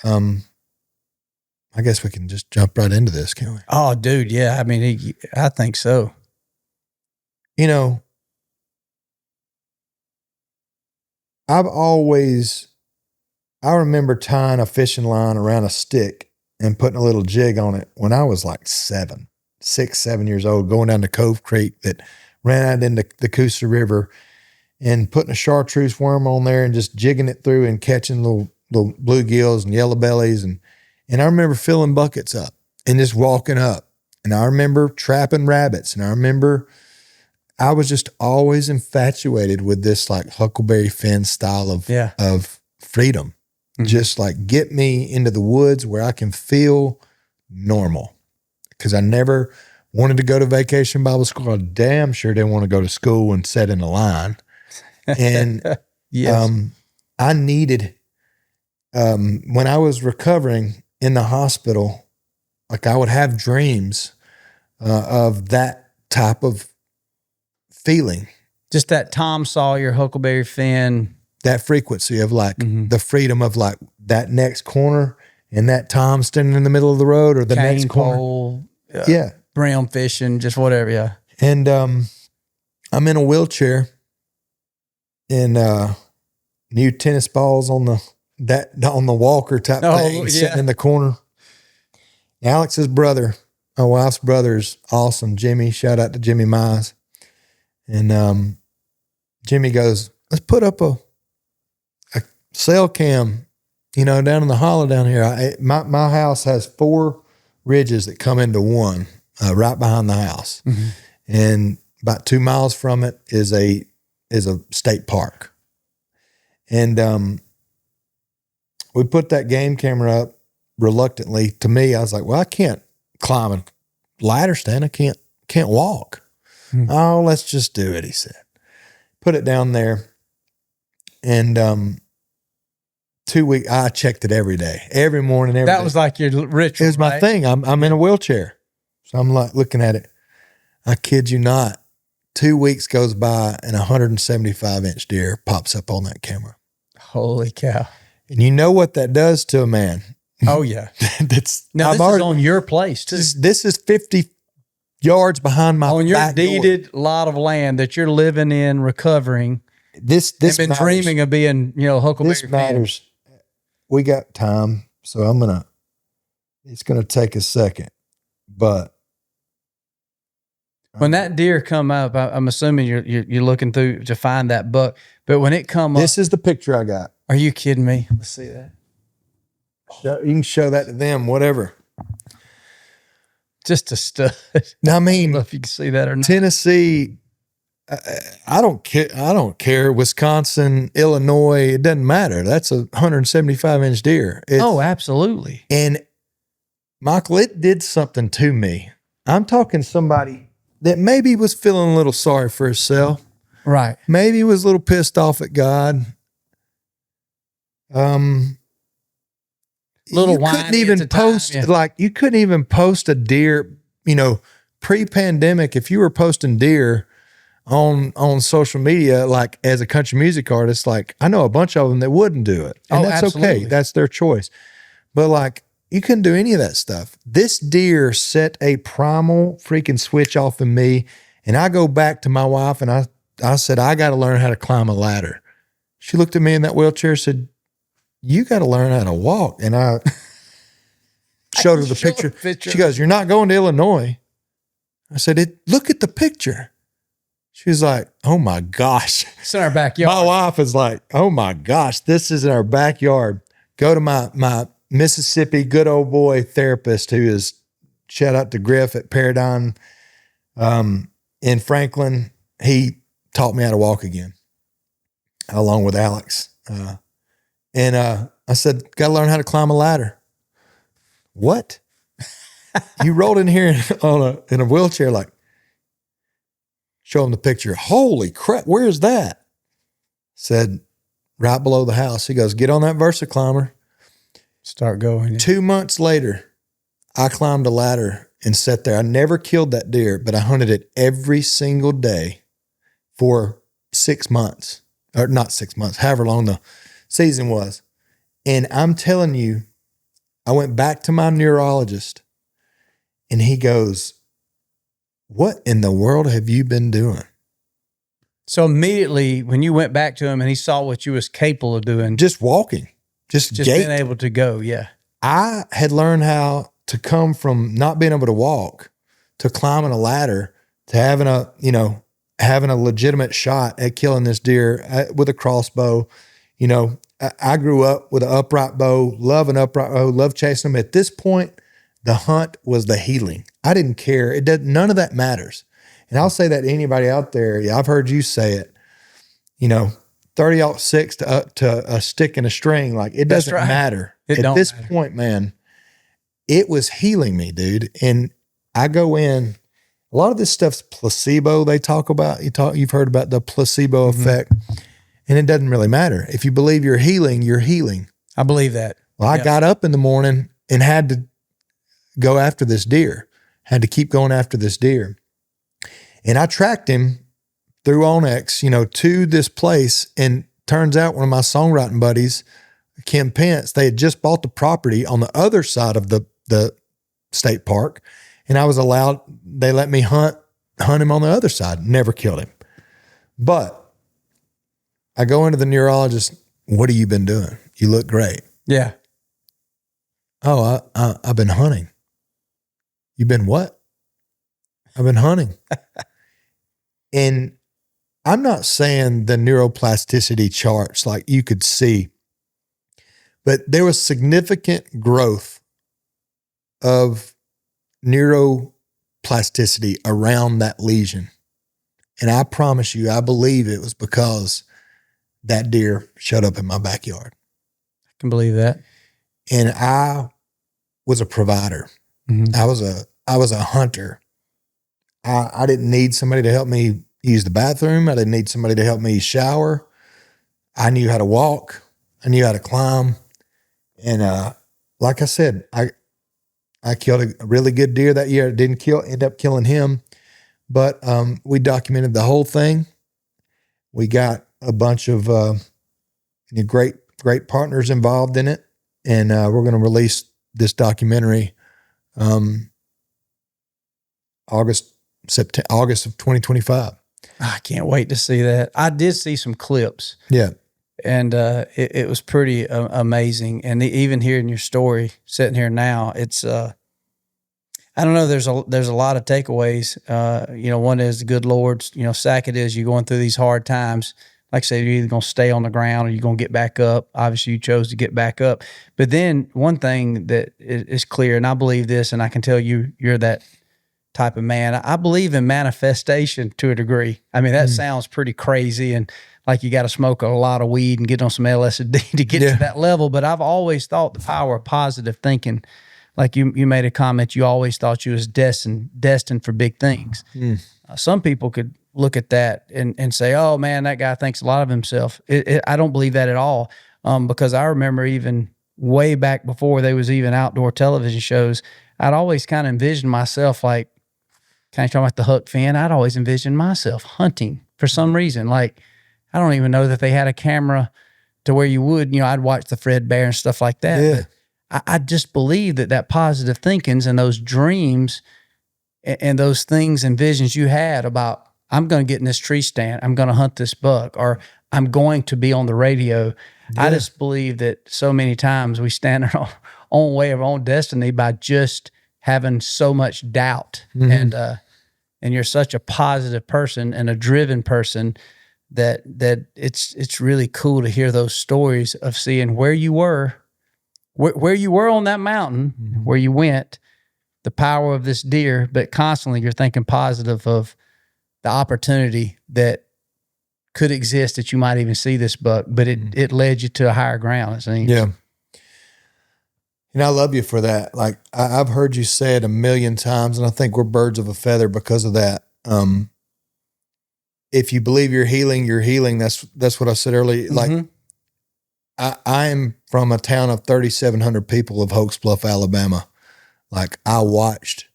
I guess we can just jump right into this, can't we? Oh, dude, yeah. I mean, I think so. I remember tying a fishing line around a stick and putting a little jig on it when I was like 6, 7 years old, going down to Cove Creek that ran out into the Coosa River, and putting a chartreuse worm on there and just jigging it through and catching little bluegills and yellow bellies. And I remember filling buckets up and just walking up. And I remember trapping rabbits. And I remember I was just always infatuated with this like Huckleberry Finn style of freedom. Mm-hmm. Just like get me into the woods where I can feel normal. Because I never wanted to go to Vacation Bible School. I damn sure didn't want to go to school and sit in a line. And I needed, when I was recovering in the hospital, like I would have dreams of that type of feeling. Just that Tom Sawyer, Huckleberry Finn. That frequency of like the freedom of like that next corner and that Tom standing in the middle of the road, or the cane next pole, corner. Brown fishing, just whatever. Yeah. And I'm in a wheelchair and new tennis balls on the walker type thing, sitting in the corner. Alex's brother, my wife's brother, is awesome. Jimmy, shout out to Jimmy Mize. And Jimmy goes, let's put up a cell cam, down in the hollow down here. My house has 4 ridges that come into one right behind the house. Mm-hmm. And about 2 miles from it is a state park. And we put that game camera up reluctantly. To me, I was like, well, I can't climb a ladder stand. I can't walk. Mm-hmm. Oh, let's just do it, he said. Put it down there. And 2 weeks, I checked it every day, every morning, every day. That was like your ritual. It was my thing. I'm in a wheelchair. So I'm like looking at it. I kid you not. 2 weeks goes by and a 175-inch deer pops up on that camera. Holy cow. And you know what that does to a man. Oh, yeah. This is on your place, too. This is 50 yards behind my on your back deeded door. lot of land that you're living in, recovering. This I've been dreaming of being, Huckleberry This matters. We got time, so it's going to take a second. But when that deer come up, I'm assuming you're looking through to find that buck. But when it come up, this is the picture I got. Are you kidding me? Let's see that. You can show that to them, whatever. Just a stud. I I don't mean, know if you can see that or not. Tennessee, I don't care. I don't care. Wisconsin, Illinois, it doesn't matter. That's a 175-inch deer. Oh, absolutely. And Michael, it did something to me. I'm talking somebody that maybe was feeling a little sorry for himself. Right. Maybe was a little pissed off at God. Little you couldn't even post you couldn't even post a deer, pre-pandemic. If you were posting deer on social media, like as a country music artist, like I know a bunch of them that wouldn't do it. And that's absolutely. okay. That's their choice. But like you couldn't do any of that stuff. This deer set a primal freaking switch off in me. And I go back to my wife and I said, I got to learn how to climb a ladder. She looked at me in that wheelchair and said, you got to learn how to walk. And I showed her the picture. She goes, you're not going to Illinois. I said, look at the picture. She was like, oh my gosh. It's in our backyard. My wife is like, oh my gosh, this is in our backyard. Go to my Mississippi good old boy therapist who is, shout out to Griff at Paradigm in Franklin. He taught me how to walk again, along with Alex. And I said, got to learn how to climb a ladder. What? You rolled in here in a wheelchair, like, show him the picture. Holy crap, where's that? Said, right below the house. He goes, get on that VersaClimber. Start going. 2 months later, I climbed a ladder and sat there. I never killed that deer, but I hunted it every single day for 6 months. Or not 6 months, however long the season was. And I'm telling you, I went back to my neurologist and he goes, what in the world have you been doing? So immediately when you went back to him and he saw what you was capable of doing. Just walking, just being able to go. Yeah. I had learned how to come from not being able to walk to climbing a ladder to having a legitimate shot at killing this deer with a crossbow. I grew up with an upright bow, love an upright bow, love chasing them. At this point, the hunt was the healing. I didn't care. None of that matters. And I'll say that to anybody out there. Yeah, I've heard you say it. 30-06 to a stick and a string, like it doesn't matter. At this point, man, it was healing me, dude. And I go in. A lot of this stuff's placebo. They talk about. You've heard about the placebo effect. And it doesn't really matter. If you believe you're healing, you're healing. I believe that. Well, I got up in the morning and had to go after this deer, had to keep going after this deer. And I tracked him through OnX, to this place. And turns out one of my songwriting buddies, Kim Pence, they had just bought the property on the other side of the state park. And I was allowed, they let me hunt him on the other side. Never killed him. But I go into the neurologist. What have you been doing? You look great. Yeah. Oh, I've been hunting. You've been what? I've been hunting. And I'm not saying the neuroplasticity charts like you could see, but there was significant growth of neuroplasticity around that lesion. And I promise you, I believe it was because that deer showed up in my backyard. I can believe that. And I was a provider. Mm-hmm. I was a hunter. I didn't need somebody to help me use the bathroom. I didn't need somebody to help me shower. I knew how to walk. I knew how to climb. And like I said, I killed a really good deer that year. Didn't end up killing him. But we documented the whole thing. We got a bunch of great partners involved in it. And we're going to release this documentary August of 2025. I can't wait to see that. I did see some clips. Yeah. And it was pretty amazing. And even hearing your story, sitting here now, it's I don't know. There's a lot of takeaways. One is the good Lord's, Sackett is you going through these hard times, like I said, you're either going to stay on the ground or you're going to get back up. Obviously, you chose to get back up. But then one thing that is clear, and I believe this, and I can tell you're that type of man. I believe in manifestation to a degree. I mean, that sounds pretty crazy and like you got to smoke a lot of weed and get on some LSD to get to that level. But I've always thought the power of positive thinking. Like you made a comment, you always thought you was destined for big things. Some people could look at that and say, oh man, that guy thinks a lot of himself. I don't believe that at all. Because I remember even way back before there was even outdoor television shows, I'd always kind of envisioned myself like, kind of talking about the Huck Finn, I'd always envisioned myself hunting for some reason. Like, I don't even know that they had a camera to where you would, I'd watch the Fred Bear and stuff like that. Yeah. But I just believe that positive thinkings and those dreams and those things and visions you had about, I'm going to get in this tree stand, I'm going to hunt this buck, or I'm going to be on the radio. Yeah. I just believe that so many times we stand in our own way of our own destiny by just having so much doubt. And you're such a positive person and a driven person that it's really cool to hear those stories of seeing where you were on that mountain, where you went, the power of this deer, but constantly you're thinking positive of the opportunity that could exist that you might even see this buck, but it led you to a higher ground, it seems. Yeah. And I love you for that. Like I've heard you say it a million times, and I think we're birds of a feather because of that. If you believe you're healing, you're healing. That's what I said earlier. Like I am from a town of 3,700 people of Hoax Bluff, Alabama. Like I watched,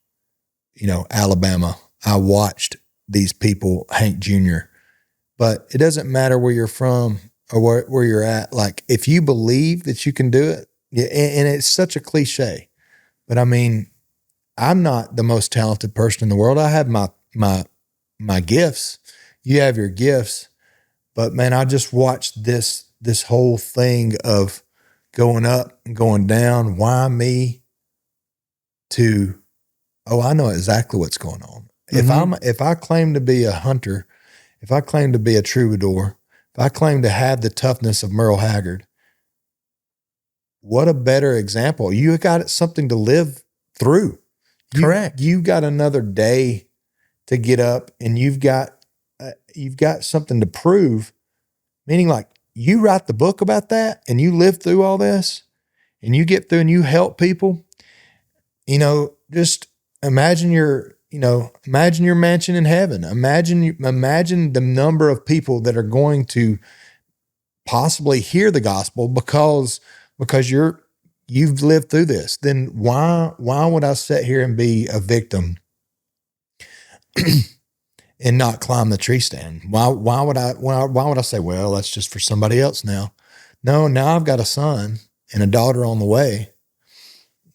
Alabama. I watched these people, Hank Jr. But it doesn't matter where you're from or where you're at. Like if you believe that you can do it, yeah, and it's such a cliche, but I mean, I'm not the most talented person in the world. I have my gifts. You have your gifts, but man, I just watched this whole thing of going up and going down. Why me? I know exactly what's going on. If I claim to be a hunter, if I claim to be a troubadour, if I claim to have the toughness of Merle Haggard, what a better example. You got something to live through. Correct. You got another day to get up, and you've got something to prove, meaning like you write the book about that and you live through all this and you get through and you help people. Just imagine your mansion in heaven. Imagine the number of people that are going to possibly hear the gospel because you've lived through this. Then why would I sit here and be a victim and not climb the tree stand? Why would I say, well, that's just for somebody else now? No, now I've got a son and a daughter on the way.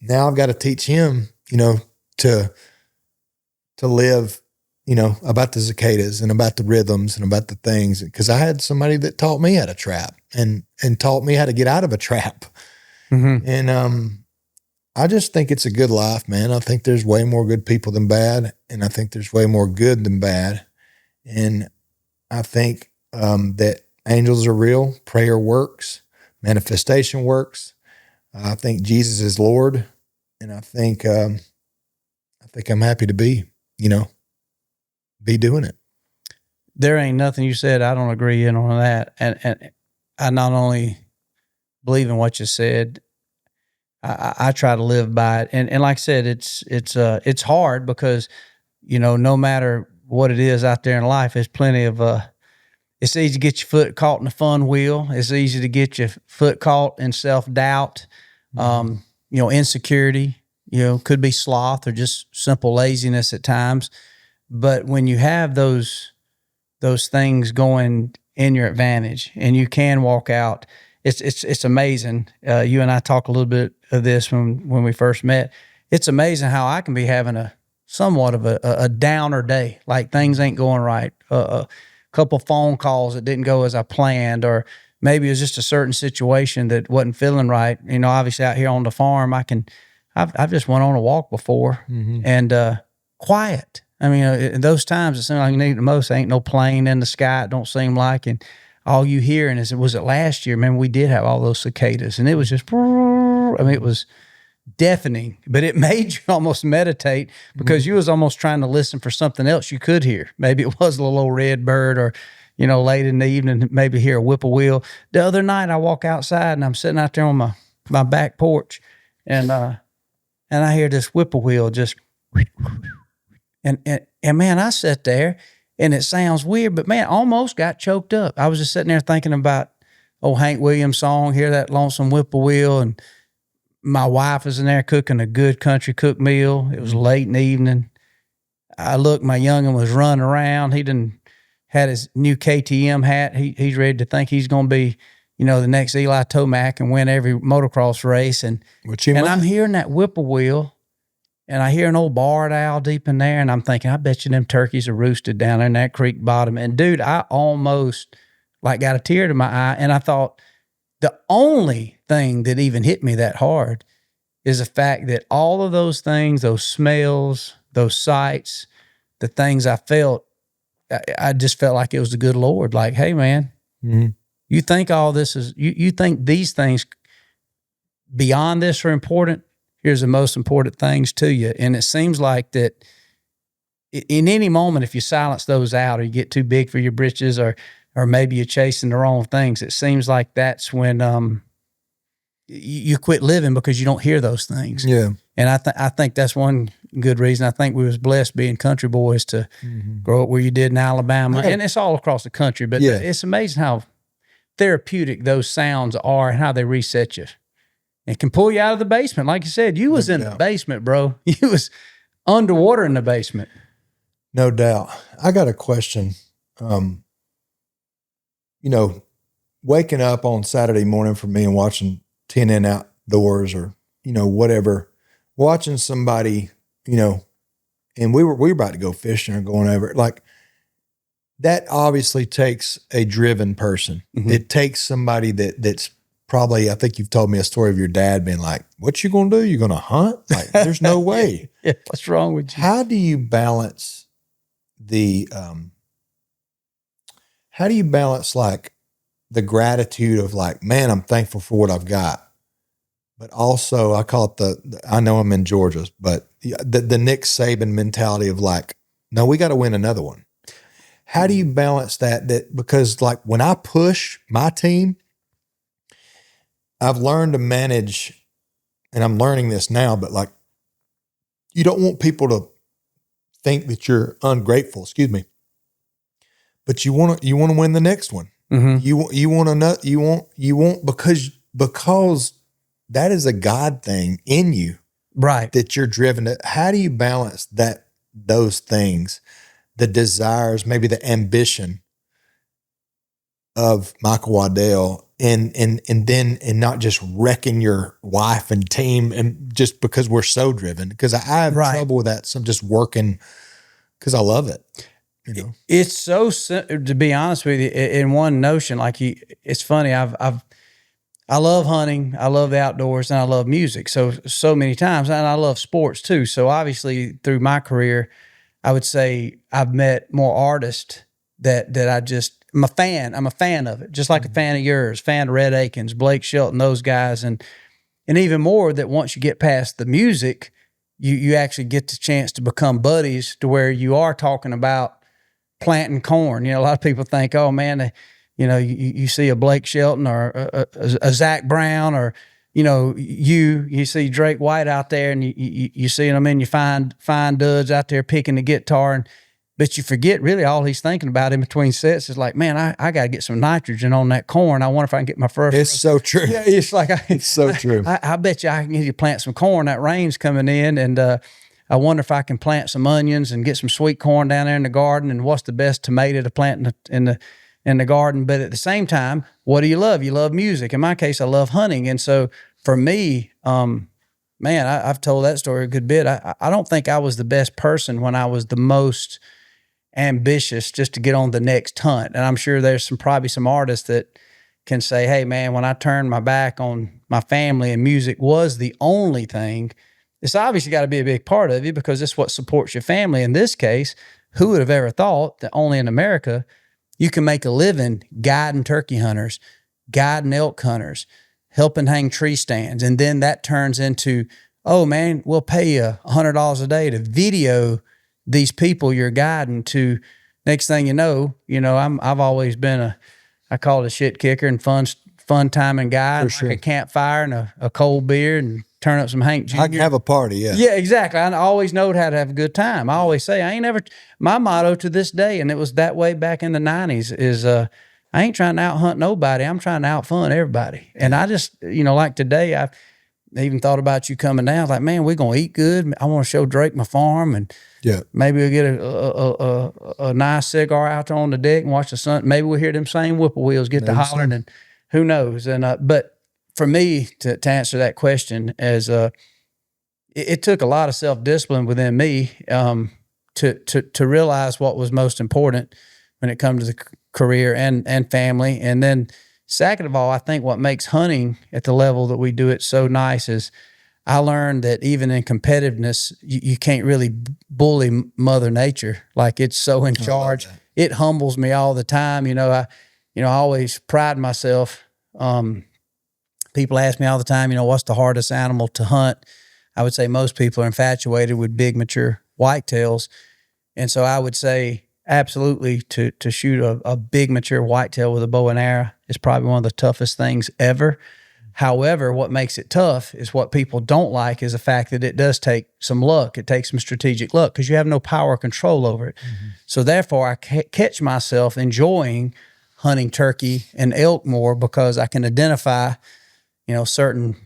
Now I've got to teach him, to live, about the cicadas and about the rhythms and about the things. Because I had somebody that taught me how to trap and taught me how to get out of a trap. And I just think it's a good life, man. I think there's way more good people than bad, and I think there's way more good than bad. And I think that angels are real, prayer works, manifestation works. I think Jesus is Lord, and I think I'm happy to be doing it. There ain't nothing you said I don't agree in on that, and I not only believe in what you said, I try to live by it. And like I said, it's hard because, no matter what it is out there in life, there's plenty of, it's easy to get your foot caught in the fun wheel. It's easy to get your foot caught in self-doubt, insecurity, could be sloth or just simple laziness at times. But when you have those things going in your advantage and you can walk out, it's amazing. You and I talked a little bit of this when we first met. It's amazing how I can be having somewhat of a downer day, like things ain't going right. A couple phone calls that didn't go as I planned, or maybe it was just a certain situation that wasn't feeling right. Obviously out here on the farm, I've just went on a walk before and quiet. I mean, in those times, it seems like you need the most. There ain't no plane in the sky. It don't seem like, and all you hear, and was it last year? Remember, we did have all those cicadas, and it was just, it was deafening, but it made you almost meditate because you was almost trying to listen for something else you could hear. Maybe it was a little old red bird, or, late in the evening, maybe hear a whippoorwill. The other night I walk outside and I'm sitting out there on my back porch, and I hear this whippoorwill just, and man, I sat there, and it sounds weird, but man, almost got choked up. I was just sitting there thinking about old Hank Williams song, hear that lonesome whippoorwill, and my wife was in there cooking a good country cooked meal. It was late in the evening. I looked, my young'un was running around. He had his new KTM hat. He's ready to think he's going to be, the next Eli Tomac and win every motocross race. And I'm hearing that whippoorwill, and I hear an old barred owl deep in there, and I'm thinking, I bet you them turkeys are roosted down there in that creek bottom. And dude, I almost got a tear to my eye, and I thought the only thing that even hit me that hard is the fact that all of those things, those smells, those sights, the things I felt, I just felt like it was the good Lord. Like, hey man, you think all this is, you think these things beyond this are important? Here's the most important things to you. And it seems like that in any moment, if you silence those out, or you get too big for your britches, or maybe you're chasing the wrong things, it seems like that's when you quit living, because you don't hear those things. Yeah. And I think that's one good reason. I think we was blessed being country boys to grow up where you did in Alabama. And it's all across the country, but it's amazing how therapeutic those sounds are and how they reset you. It can pull you out of the basement. Like you said, you was in the basement, bro. You was underwater in the basement. No doubt. I got a question. Waking up on Saturday morning for me and watching 10 in outdoors, or, whatever, watching somebody, and we were about to go fishing or going over it. Like, that obviously takes a driven person. Mm-hmm. It takes somebody that's probably, I think you've told me a story of your dad being like, what you going to do? You going to hunt? Like, there's no way. Yeah, what's wrong with you? How do you balance like the gratitude of like, man, I'm thankful for what I've got, but also I call it I know I'm in Georgia, but the Nick Saban mentality of like, no, we got to win another one. How do you balance that? Because like when I push my team, I've learned to manage, and I'm learning this now, but like, you don't want people to think that you're ungrateful, but you want to win the next one. Mm-hmm. You want because that is a God thing in you, right? That you're driven to. How do you balance those things, the desires, maybe the ambition of Michael Waddell, and not just wrecking your wife and team, and just because we're so driven? Because I have trouble with that. So I'm just working because I love it. It's so, to be honest with you, in one notion, like it's funny. I love hunting. I love the outdoors, and I love music. So many times, and I love sports too. So obviously through my career, I would say I've met more artists that I'm a fan. I'm a fan of it. Just like a fan of yours, fan of Red Akins, Blake Shelton, those guys. And even more that once you get past the music, you actually get the chance to become buddies, to where you are talking about planting corn. A lot of people think, oh man, you see a Blake Shelton or a Zach Brown, or, you see Drake White out there, and you see them, and you find duds out there picking the guitar, but you forget really all he's thinking about in between sets is like, man, I got to get some nitrogen on that corn. I wonder if I can get my first. It's so true. Yeah, it's like, it's so true. I bet you I can get you plant some corn. That rain's coming in, and I wonder if I can plant some onions and get some sweet corn down there in the garden. And what's the best tomato to plant in the garden? But at the same time, what do you love? You love music. In my case, I love hunting. And so for me, man, I've told that story a good bit. I don't think I was the best person when I was the most ambitious just to get on the next hunt. And I'm sure there's probably some artists that can say, hey man, when I turned my back on my family and music was the only thing, it's obviously got to be a big part of you, because it's what supports your family. In this case, who would have ever thought that only in America you can make a living guiding turkey hunters, guiding elk hunters, helping hang tree stands. And then that turns into, oh man, we'll pay you $100 a day to video these people you're guiding. To next thing you know, I've always been I call it a shit kicker and fun timing guy. For sure. Like a campfire and a cold beer and turn up some Hank Jr. I can have a party, yeah. Yeah, exactly. I always knowed how to have a good time. I always say, my motto to this day, and it was that way back in the 90s, is I ain't trying to out hunt nobody. I'm trying to out fun everybody. And I just, like today, I even thought about you coming down. Like, man, we're going to eat good. I want to show Drake my farm, and maybe we'll get a nice cigar out there on the deck and watch the sun. Maybe we'll hear them same whippoorwills get to hollering, and who knows. And but for me to answer that question, as it took a lot of self-discipline within me to realize what was most important when it comes to the career and family. And then second of all, I think what makes hunting at the level that we do it so nice is I learned that even in competitiveness, you can't really bully Mother Nature. Like, it's so in charge. It humbles me all the time. I always pride myself. People ask me all the time, what's the hardest animal to hunt? I would say most people are infatuated with big, mature whitetails. And so I would say absolutely to shoot a big, mature whitetail with a bow and arrow is probably one of the toughest things ever. However, what makes it tough is what people don't like is the fact that it does take some luck. It takes some strategic luck because you have no power or control over it. Mm-hmm. So therefore, I catch myself enjoying hunting turkey and elk more because I can identify certain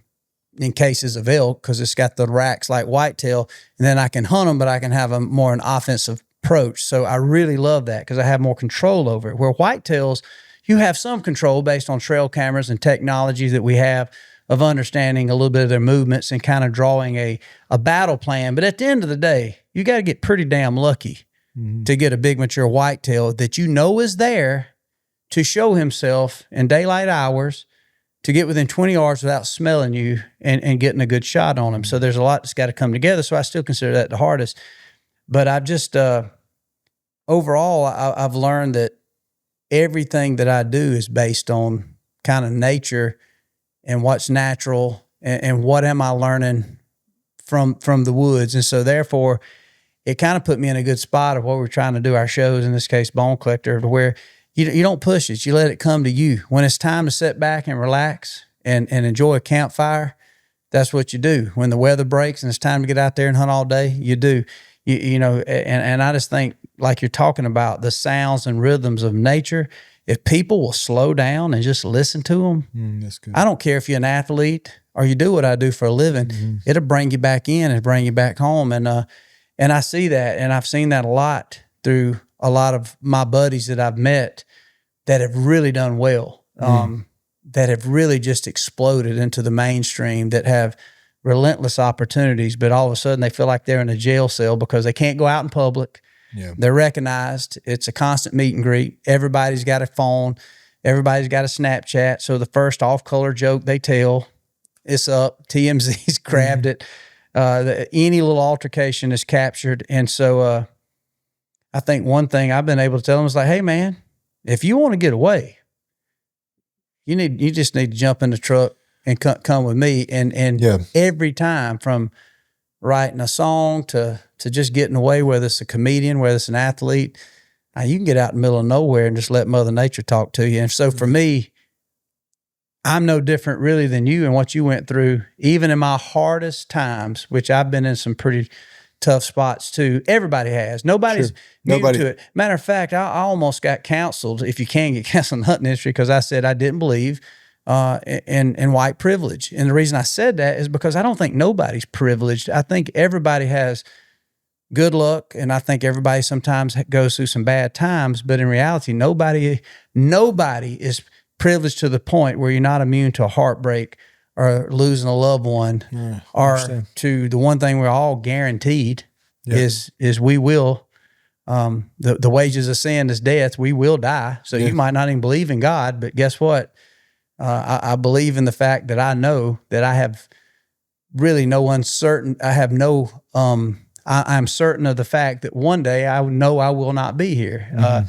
in cases of elk, because it's got the racks like whitetail, and then I can hunt them, but I can have an offensive approach. So I really love that because I have more control over it. Where whitetails, you have some control based on trail cameras and technology that we have of understanding a little bit of their movements and kind of drawing a battle plan. But at the end of the day, you got to get pretty damn lucky to get a big mature whitetail that is there to show himself in daylight hours, to get within 20 yards without smelling you and getting a good shot on him. So there's a lot that's got to come together. So I still consider that the hardest. But I've just, overall, I've learned that everything that I do is based on kind of nature and what's natural and what am I learning from the woods. And so therefore, it kind of put me in a good spot of what we're trying to do our shows, in this case, Bone Collector, where you don't push it. You let it come to you. When it's time to sit back and relax and enjoy a campfire, that's what you do. When the weather breaks and it's time to get out there and hunt all day, you do. And I just think, like you're talking about, the sounds and rhythms of nature, if people will slow down and just listen to them, that's good. I don't care if you're an athlete or you do what I do for a living, it'll bring you back in and bring you back home. And I see that, and I've seen that a lot through a lot of my buddies that I've met that have really done well, that have really just exploded into the mainstream, that have relentless opportunities, but all of a sudden they feel like they're in a jail cell because they can't go out in public. Yeah. They're recognized. It's a constant meet and greet. Everybody's got a phone. Everybody's got a Snapchat. So the first off-color joke they tell, it's up. TMZ's grabbed it. Any little altercation is captured. And so I think one thing I've been able to tell them is like, hey, man, if you want to get away, you just need to jump in the truck and come with me. And every time, from writing a song to just getting away, whether it's a comedian, whether it's an athlete, you can get out in the middle of nowhere and just let Mother Nature talk to you. And so for me, I'm no different really than you and what you went through, even in my hardest times, which I've been in some pretty tough spots too. Everybody has. Nobody's new to it. Matter of fact, I almost got canceled, if you can get canceled in the hunting industry, because I said I didn't believe in white privilege. And the reason I said that is because I don't think nobody's privileged. I think everybody has good luck, and I think everybody sometimes goes through some bad times. But in reality, nobody is privileged to the point where you're not immune to a heartbreak or losing a loved one, or to the one thing we're all guaranteed is we will. The wages of sin is death. We will die. So you might not even believe in God, but guess what? I believe in the fact that I know that I have really no uncertain. I have no. I'm certain of the fact that one day I know I will not be here.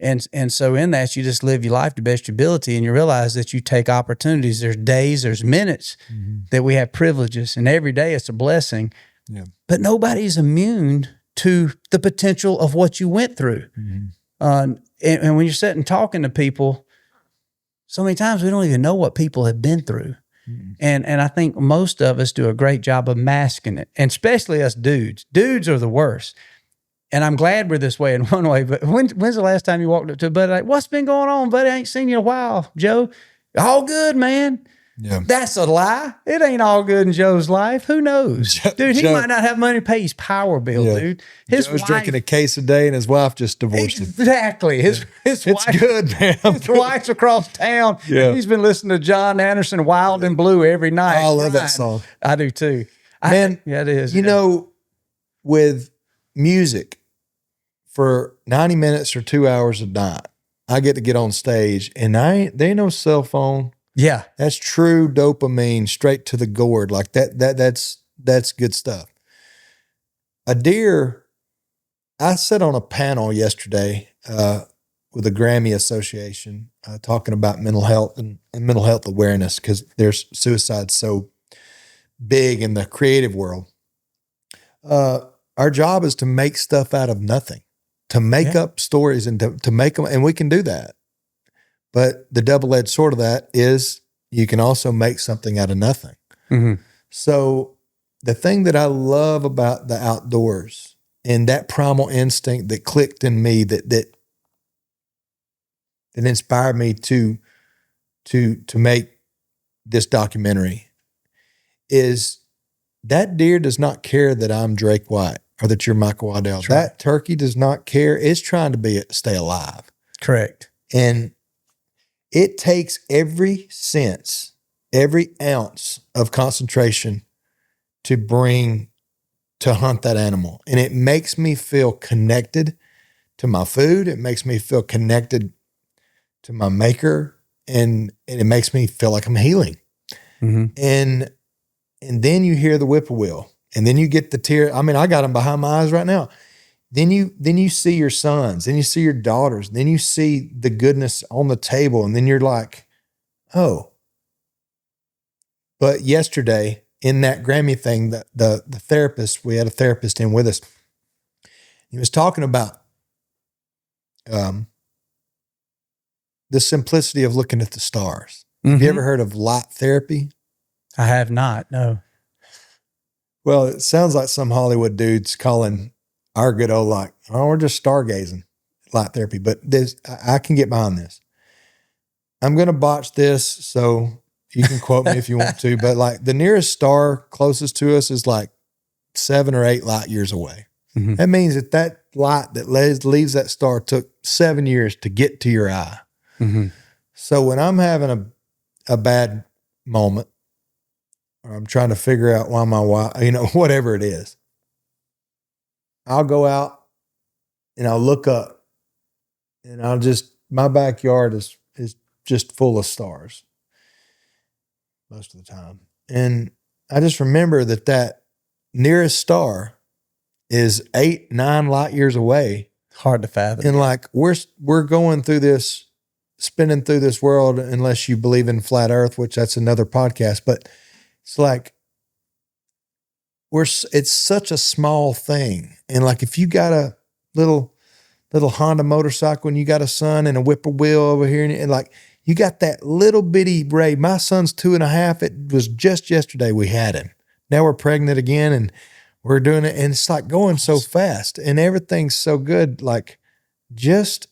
And so in that, you just live your life to best your ability, and you realize that you take opportunities. There's days, there's minutes that we have privileges, and every day it's a blessing. Yeah. But nobody's immune to the potential of what you went through. And when you're sitting talking to people, so many times we don't even know what people have been through. And I think most of us do a great job of masking it, and especially us dudes. Dudes are the worst. And I'm glad we're this way in one way, but when's the last time you walked up to a buddy like, what's been going on, buddy? I ain't seen you in a while, Joe. All good, man. Yeah. That's a lie. It ain't all good in Joe's life. Who knows? Dude, he might not have money to pay his power bill, dude. His Joe's wife, drinking a case a day and his wife just divorced him. Exactly. His It's wife, good, man. his wife's across town. Yeah. He's been listening to John Anderson, Wild and Blue every night. I love that song. I do too. Man, yeah, it is. You know, with music for 90 minutes or 2 hours a night, I get to get on stage and there ain't no cell phone. Yeah. That's true dopamine straight to the gourd. Like that's good stuff. A deer, I sat on a panel yesterday with the Grammy Association talking about mental health and mental health awareness, because there's suicide so big in the creative world. Our job is to make stuff out of nothing, to make up stories and to make them, and we can do that. But the double-edged sword of that is you can also make something out of nothing. So the thing that I love about the outdoors and that primal instinct that clicked in me that inspired me to make this documentary is that deer does not care that I'm Drake White or that you're Michael Waddell. That turkey does not care. It's trying to stay alive. Correct. And it takes every sense, every ounce of concentration to hunt that animal. And it makes me feel connected to my food. It makes me feel connected to my maker. And it makes me feel like I'm healing. And then you hear the whippoorwill, and then you get the tear. I mean, I got them behind my eyes right now. Then you see your sons, then you see your daughters, then you see the goodness on the table, and then you're like, oh. But yesterday in that Grammy thing, the therapist, we had a therapist in with us. He was talking about the simplicity of looking at the stars. Have you ever heard of light therapy? I have not, no. Well, it sounds like some Hollywood dudes calling our good old we're just stargazing, light therapy. But I can get behind this. I'm going to botch this, so you can quote me if you want to. But like the nearest star closest to us is like 7 or 8 light years away. That means that light that leaves that star took 7 years to get to your eye. So when I'm having a bad moment, or I'm trying to figure out why my wife, whatever it is, I'll go out and I'll look up, and my backyard is just full of stars most of the time. And I just remember that nearest star is 8, 9 light years away. Hard to fathom. And like, we're going through this, spinning through this world, unless you believe in flat earth, which that's another podcast, but it's like, it's such a small thing. And like, if you got a little Honda motorcycle and you got a son and a whippoorwill over here, and like, you got that little bitty ray. My son's 2.5. It was just yesterday we had him. Now we're pregnant again and we're doing it. And it's like going so fast and everything's so good. Like, just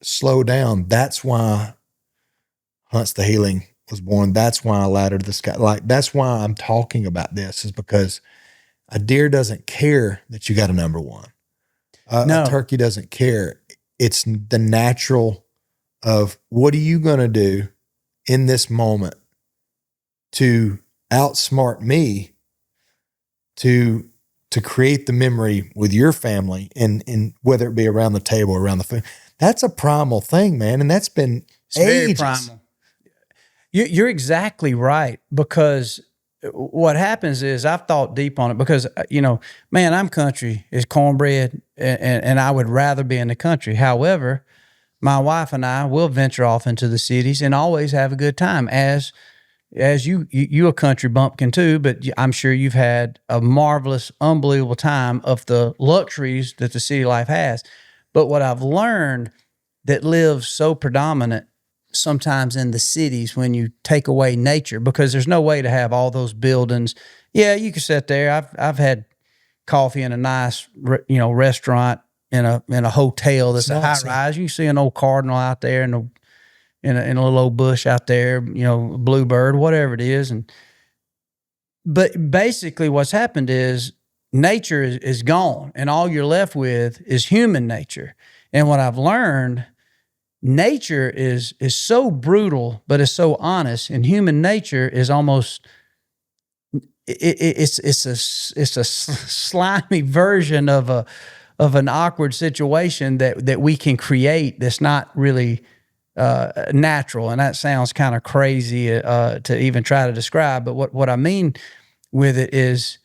slow down. That's why Hunts the Healing was born. That's why I Ladder to the Sky. Like, that's why I'm talking about this, is because a deer doesn't care that you got a number one. No. A turkey doesn't care. It's the natural of, what are you going to do in this moment to outsmart me to create the memory with your family, and whether it be around the table or around the food. That's a primal thing, man. And that's been It's very ages. primal. You're exactly right, because what happens is I've thought deep on it because, man, I'm country, is cornbread, and I would rather be in the country. However, my wife and I will venture off into the cities and always have a good time. As you a country bumpkin too, but I'm sure you've had a marvelous, unbelievable time of the luxuries that the city life has. But what I've learned that lives so predominant sometimes in the cities when you take away nature, because there's no way to have all those buildings. Yeah, you can sit there. I've had coffee in a nice, restaurant in a hotel that's a high rise. You can see an old cardinal out there in a little old bush out there, bluebird, whatever it is. But basically what's happened is nature is gone, and all you're left with is human nature. And what I've learned, nature is so brutal, but it's so honest, and human nature is almost it's a slimy version of an awkward situation that we can create that's not really natural. And that sounds kind of crazy to even try to describe, but what I mean with it is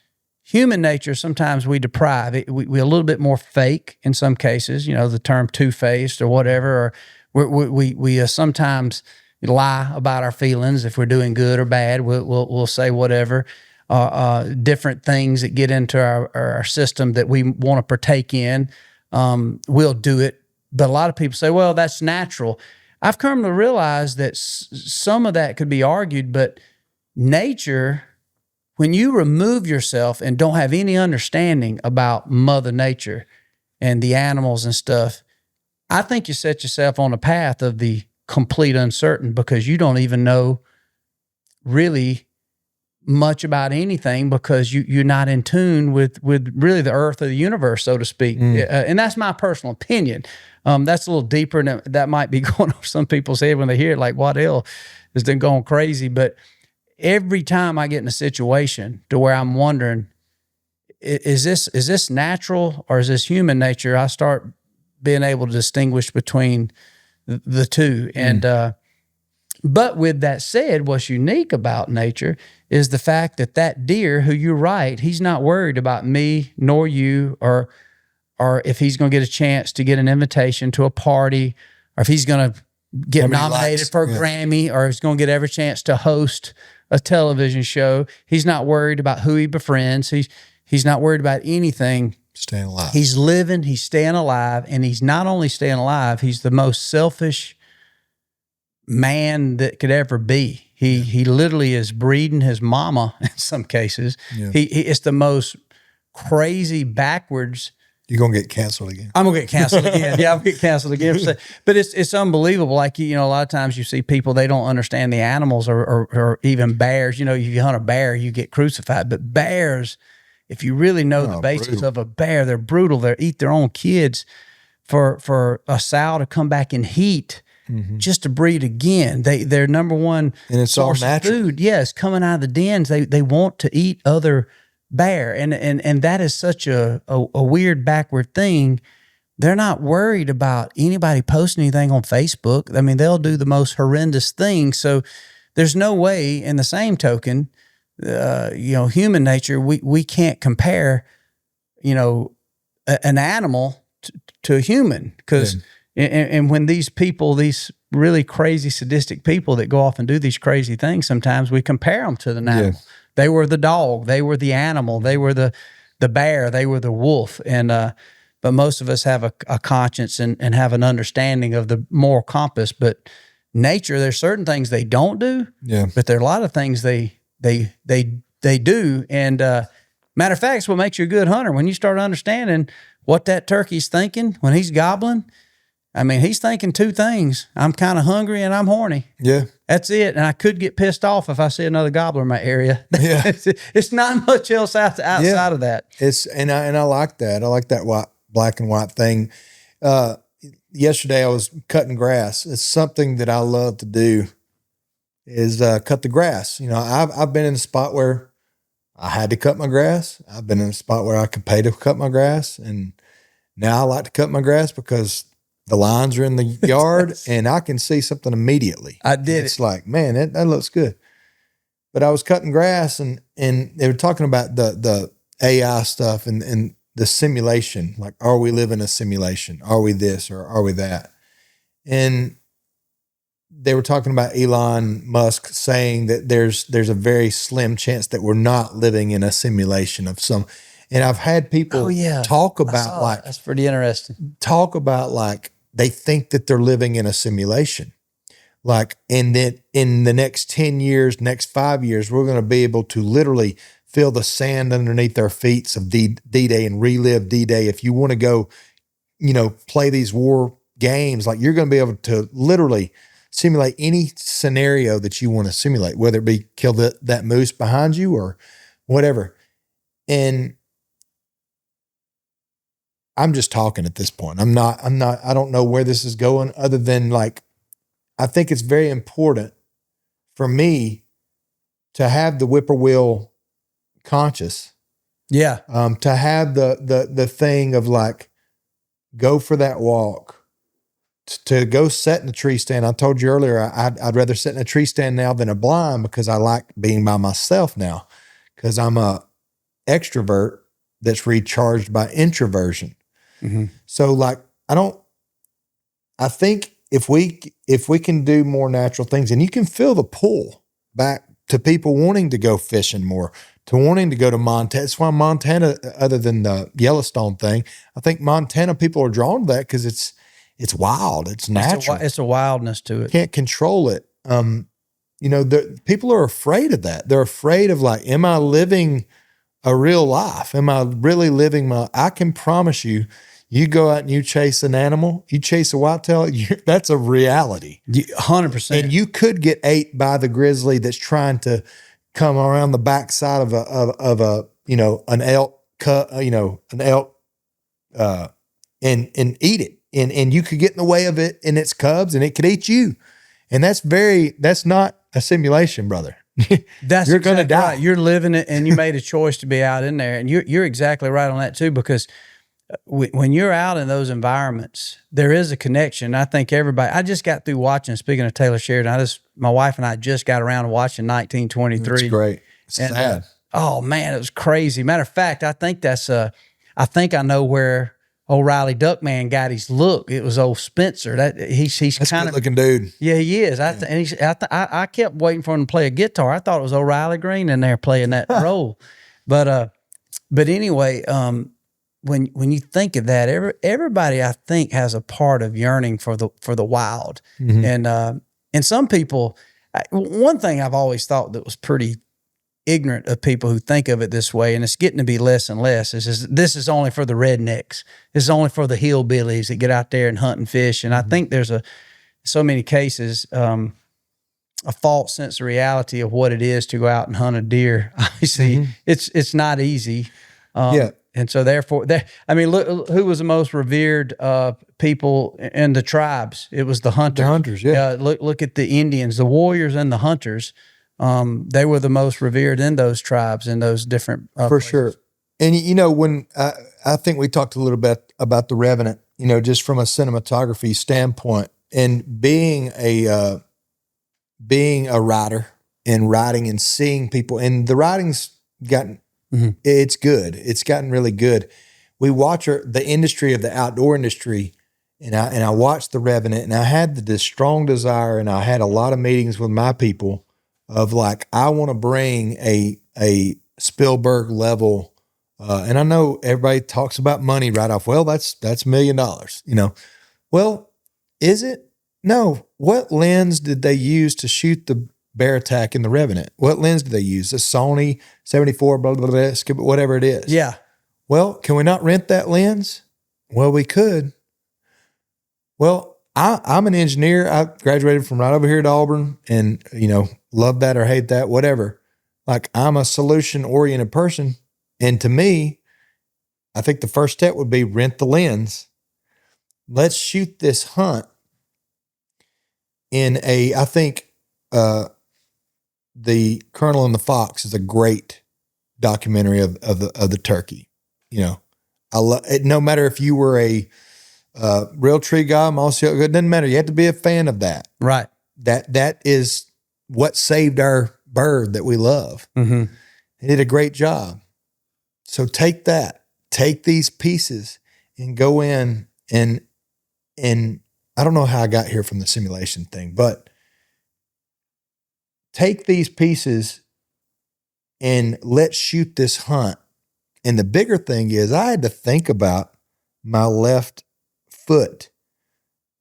human nature, sometimes we deprive it. We're a little bit more fake in some cases, the term two-faced or whatever, or we sometimes lie about our feelings. If we're doing good or bad, we'll say whatever, different things that get into our system that we want to partake in. We'll do it. But a lot of people say, well, that's natural. I've come to realize that some of that could be argued, but nature, when you remove yourself and don't have any understanding about Mother Nature and the animals and stuff, I think you set yourself on a path of the complete uncertain, because you don't even know really much about anything, because you're not in tune with really the earth or the universe, so to speak. And that's my personal opinion. That's a little deeper, and that might be going over some people's head when they hear it, like Waddell has been going crazy. But every time I get in a situation to where I'm wondering, is this natural or is this human nature? I start being able to distinguish between the two. And but with that said, what's unique about nature is the fact that deer, who you're right, he's not worried about me nor you, or if he's going to get a chance to get an invitation to a party, or if he's going to get nominated for a Grammy, or he's going to get every chance to host a television show. He's not worried about who he befriends. He's not worried about anything. Staying alive. He's living, he's staying alive, and he's not only staying alive, he's the most selfish man that could ever be. He literally is breeding his mama in some cases. Yeah. It's the most crazy backwards. You're going to get canceled again. I'm going to get canceled again. Yeah, I'm going to get canceled again. But it's unbelievable. Like, a lot of times you see people, they don't understand the animals or even bears. If you hunt a bear, you get crucified. But bears, if you really know the basics of a bear, they're brutal. They eat their own kids for a sow to come back in heat just to breed again. Their number one and it's source all natural. Of food, yes, coming out of the dens. They want to eat other bear, and that is such a weird backward thing. They're not worried about anybody posting anything on Facebook. I mean, they'll do the most horrendous things. So there's no way, in the same token, human nature, we can't compare, an animal to a human, because and when these people, these really crazy sadistic people that go off and do these crazy things, sometimes we compare them to the animal. Yeah. They were the dog, they were the animal, they were the bear, they were the wolf. And but most of us have a conscience and have an understanding of the moral compass. But nature, there's certain things they don't do, but there are a lot of things they do. And matter of fact, it's what makes you a good hunter. When you start understanding what that turkey's thinking when he's gobbling, I mean, he's thinking two things. I'm kind of hungry and I'm horny. Yeah. That's it. And I could get pissed off if I see another gobbler in my area. Yeah. It's not much else outside of that. And I like that. I like that black and white thing. Yesterday I was cutting grass. It's something that I love to do is cut the grass. I've been in a spot where I had to cut my grass. I've been in a spot where I could pay to cut my grass. And now I like to cut my grass because the lines are in the yard and I can see something immediately. I did. It's like, man, that looks good. but I was cutting grass and they were talking about the AI stuff and the simulation. Like, are we living a simulation? Are we this or are we that? And they were talking about Elon Musk saying that there's a very slim chance that we're not living in a simulation of some. And I've had people talk about like, that's pretty interesting. Talk about like they think that they're living in a simulation. Like, and that in the next 10 years, next 5 years, we're going to be able to literally feel the sand underneath our feet of D-Day and relive D-Day. If you want to go, play these war games, like you're going to be able to literally simulate any scenario that you want to simulate, whether it be kill that moose behind you or whatever. And I'm just talking at this point. I don't know where this is going other than like, I think it's very important for me to have the whippoorwill conscious. Yeah. To have the thing of like, go for that walk, to go sit in a tree stand. I told you earlier, I'd rather sit in a tree stand now than a blind because I like being by myself now because I'm a extrovert that's recharged by introversion. Mm-hmm. So like, I think if we can do more natural things, and you can feel the pull back to people wanting to go fishing more, to wanting to go to Montana. That's why Montana, other than the Yellowstone thing, I think Montana people are drawn to that because it's wild, it's natural, it's a wildness to it. Can't control it. People are afraid of that. They're afraid of like, am I living a real life? Am I really living I can promise you. You go out and you chase an animal, you chase a whitetail, that's a reality. 100%. And you could get ate by the grizzly that's trying to come around the backside of an elk and eat it. And you could get in the way of it and its cubs and it could eat you. And that's not a simulation, brother. You're going to die. Right. You're living it and you made a choice to be out in there. And you're exactly right on that too, because when you're out in those environments, there is a connection. I think I just got through watching, speaking of Taylor Sheridan, my wife and I just got around to watching 1923. It's great. It's sad. Oh man, it was crazy. Matter of fact, I think I know where old Riley Duckman got his look. It was old Spencer. He's kind of looking dude. Yeah, he is. I kept waiting for him to play a guitar. I thought it was O'Reilly Green in there playing that role. But anyway, when you think of that, everybody I think has a part of yearning for the wild, mm-hmm. And some people. One thing I've always thought that was pretty ignorant of people who think of it this way, and it's getting to be less and less. Is this is only for the rednecks. This is only for the hillbillies that get out there and hunt and fish. And mm-hmm. I think there's so many cases a false sense of reality of what it is to go out and hunt a deer. Obviously, mm-hmm. it's not easy. Yeah. And so therefore, look, who was the most revered people in the tribes? It was the hunters. The hunters, yeah. Look at the Indians, the warriors and the hunters. They were the most revered in those tribes, in those different For places. sure. And, when I think we talked a little bit about The Revenant, just from a cinematography standpoint, and being a writer and writing and seeing people, and the writing's gotten, mm-hmm. it's good. It's gotten really good. We watch the industry of the outdoor industry, and I watched The Revenant, and I had this strong desire, and I had a lot of meetings with my people of like, I want to bring a Spielberg level, and I know everybody talks about money right off. Well, that's $1 million, Well, is it? No. What lens did they use to shoot the bear attack in The Revenant? What lens did they use? A Sony 74, blah, blah, blah, skip it, whatever it is. Yeah. Well, can we not rent that lens? Well, we could. Well, I'm an engineer. I graduated from right over here at Auburn and, love that or hate that, whatever. Like, I'm a solution-oriented person. And to me, I think the first step would be rent the lens. Let's shoot this hunt in I think The Colonel and the Fox is a great documentary of the turkey. I love it. No matter if you were a real tree guy, mossy oak, it doesn't matter. You have to be a fan of that. Right. That is what saved our bird that we love. Mm-hmm. He did a great job. So take these pieces and go in and I don't know how I got here from the simulation thing, but take these pieces and let's shoot this hunt. And the bigger thing is I had to think about my left foot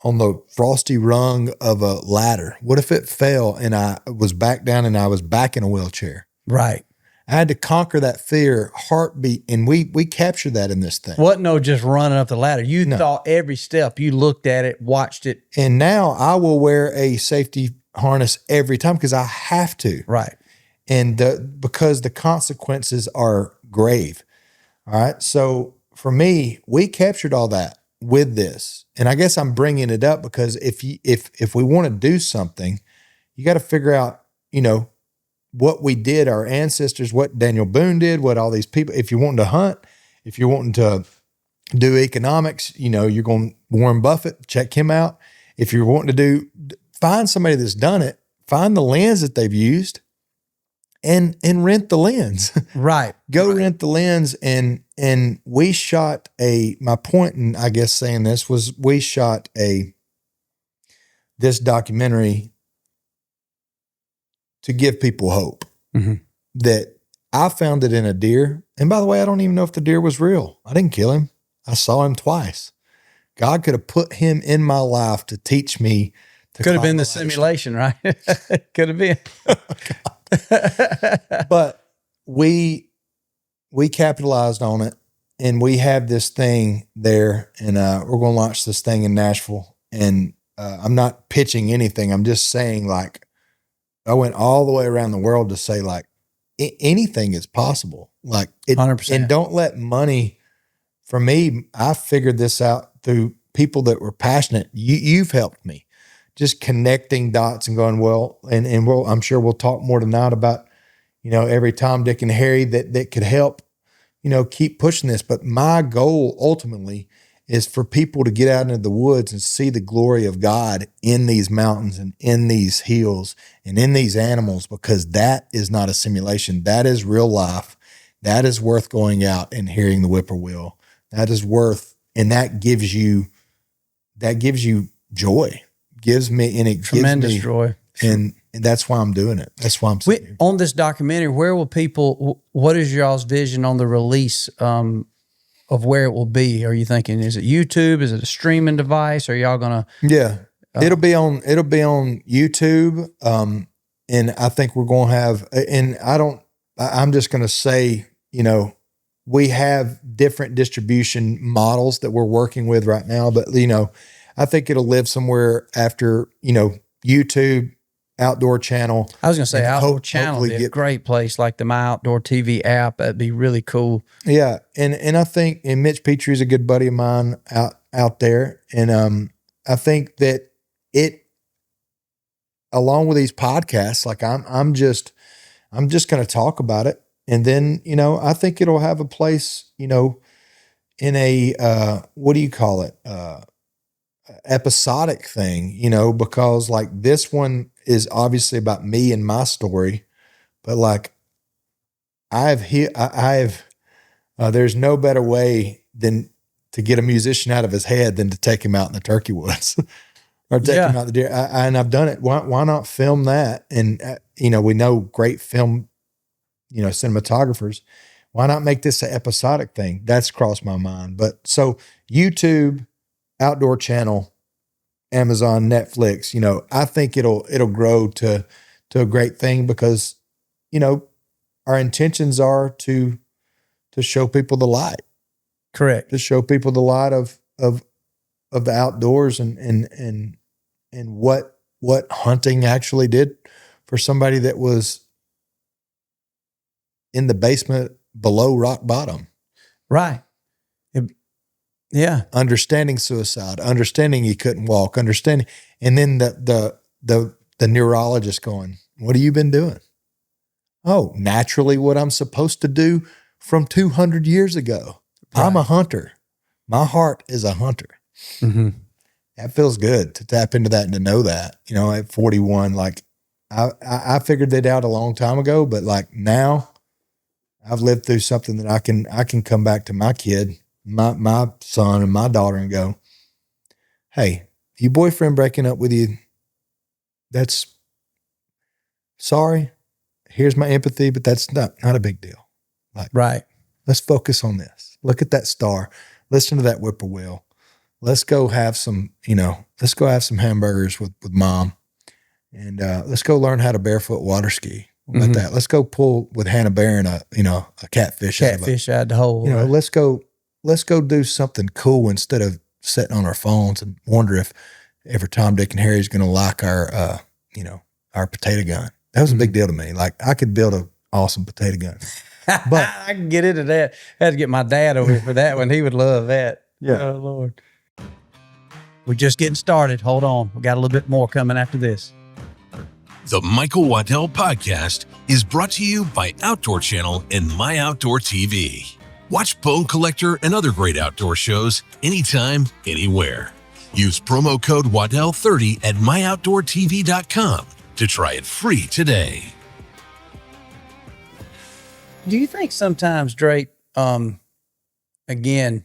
on the frosty rung of a ladder. What if it fell and I was back down and I was back in a wheelchair? Right. I had to conquer that fear, heartbeat, and we captured that in this thing. Wasn't no just running up the ladder. You thought every step. You looked at it, watched it. And now I will wear a safety harness every time because I have to. Right. And because the consequences are grave. All right. So for me, we captured all that with this. And I guess I'm bringing it up because if we want to do something, you got to figure out, what we did, our ancestors, what Daniel Boone did, what all these people, if you're wanting to hunt, if you're wanting to do economics, you're going Warren Buffett, check him out. If you're wanting to find somebody that's done it, find the lens that they've used and rent the lens. Right. Go rent the lens. And we shot my point in, I guess, saying this was we shot this documentary to give people hope that I found it in a deer. And by the way, I don't even know if the deer was real. I didn't kill him. I saw him twice. God could have put him in my life to teach me. Could have been the simulation, right? Could have been. But we capitalized on it, and we have this thing there, and we're going to launch this thing in Nashville. And I'm not pitching anything. I'm just saying, like, I went all the way around the world to say, like, anything is possible. Like, 100%. And don't let money. For me, I figured this out through people that were passionate. You've helped me. Just connecting dots and going, well, and I'm sure we'll talk more tonight about, every Tom, Dick, and Harry that could help, keep pushing this. But my goal ultimately is for people to get out into the woods and see the glory of God in these mountains and in these hills and in these animals, because that is not a simulation. That is real life. That is worth going out and hearing the whippoorwill. That is worth, and that gives you joy. Gives me, and it tremendous gives me joy. And that's why I'm doing it. That's why I'm saying here. On this documentary, where will people, what is y'all's vision on the release of where it will be? Are you thinking, is it YouTube? Is it a streaming device? Are y'all going to? Yeah, it'll be on YouTube. And I think we're going to have, and I'm just going to say, we have different distribution models that we're working with right now, but I think it'll live somewhere after, YouTube, Outdoor Channel. I was going to say Outdoor Channel would be a great place, like the My Outdoor TV app. That'd be really cool. Yeah. And I think, and Mitch Petrie's a good buddy of mine out there. And I think that along with these podcasts, like I'm just going to talk about it. And then, I think it'll have a place, in a, what do you call it? Episodic thing, because like this one is obviously about me and my story, but like there's no better way than to get a musician out of his head than to take him out in the turkey woods or take him out the deer. And I've done it. Why not film that? And, we know great film, cinematographers. Why not make this an episodic thing? That's crossed my mind. But so YouTube, Outdoor Channel, Amazon, Netflix, I think it'll grow to a great thing because, our intentions are to show people the light. Correct. To show people the light of the outdoors and what hunting actually did for somebody that was in the basement below rock bottom. Right. Yeah. Understanding suicide, understanding he couldn't walk, understanding. And then the neurologist going, what have you been doing? Oh, naturally what I'm supposed to do from 200 years ago. Right. I'm a hunter. My heart is a hunter. Mm-hmm. That feels good to tap into that and to know that, at 41, like I figured that out a long time ago, but like now I've lived through something that I can come back to my kid, my son and my daughter and go, hey, your boyfriend breaking up with you, that's sorry. Here's my empathy, but that's not a big deal. Like, right. Let's focus on this. Look at that star. Listen to that whippoorwill. Let's go have some, let's go have some hamburgers with mom. And let's go learn how to barefoot water ski. What about that? Let's go pull with Hannah Barron a catfish out of the hole. Right? Let's go do something cool instead of sitting on our phones and wonder if every Tom, Dick, and Harry is going to like our potato gun. That was a big deal to me. Like I could build an awesome potato gun. But I can get into that. I had to get my dad over here for that one. He would love that. Yeah. Oh, Lord. We're just getting started. Hold on. We got a little bit more coming after this. The Michael Waddell Podcast is brought to you by Outdoor Channel and My Outdoor TV. Watch Bone Collector and other great outdoor shows anytime, anywhere. Use promo code Waddell30 at myoutdoortv.com to try it free today. Do you think sometimes, Drake, again,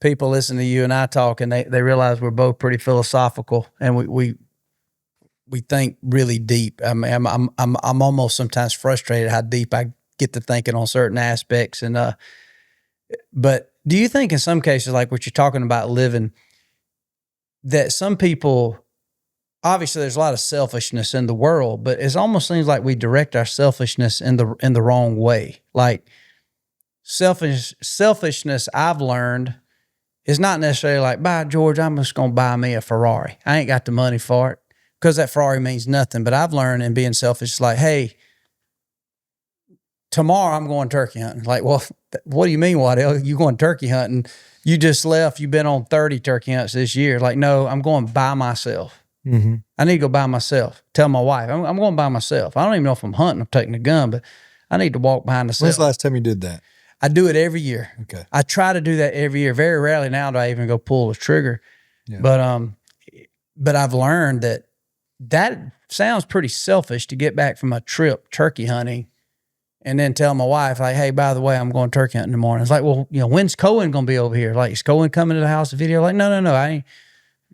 people listen to you and I talk and they realize we're both pretty philosophical and we think really deep. I mean, I'm almost sometimes frustrated how deep I get to thinking on certain aspects. And but do you think in some cases, like what you're talking about living, that some people, obviously there's a lot of selfishness in the world, but it almost seems like we direct our selfishness in the wrong way. Like selfishness, I've learned, is not necessarily like, by George, I'm just going to buy me a Ferrari. I ain't got the money for it because that Ferrari means nothing. But I've learned in being selfish, like, hey, tomorrow I'm going turkey hunting. Like, well, what do you mean, Waddell? You going turkey hunting? You just left. You've been on 30 turkey hunts this year. Like, no, I'm going by myself. mm-hmm. I need to go by myself. Tell my wife, I'm going by myself. I don't even know if I'm hunting, I'm taking a gun, but I need to walk behind the When's the last time you did that? I do it every year. Okay. I try to do that every year. Very rarely now do I even go pull the trigger. Yeah. But I've learned that sounds pretty selfish to get back from a trip turkey hunting and then tell my wife, like, hey, by the way, I'm going turkey hunting in the morning. It's like, well, when's Cohen going to be over here? Like, is Cohen coming to the house to video? Like, no, I ain't.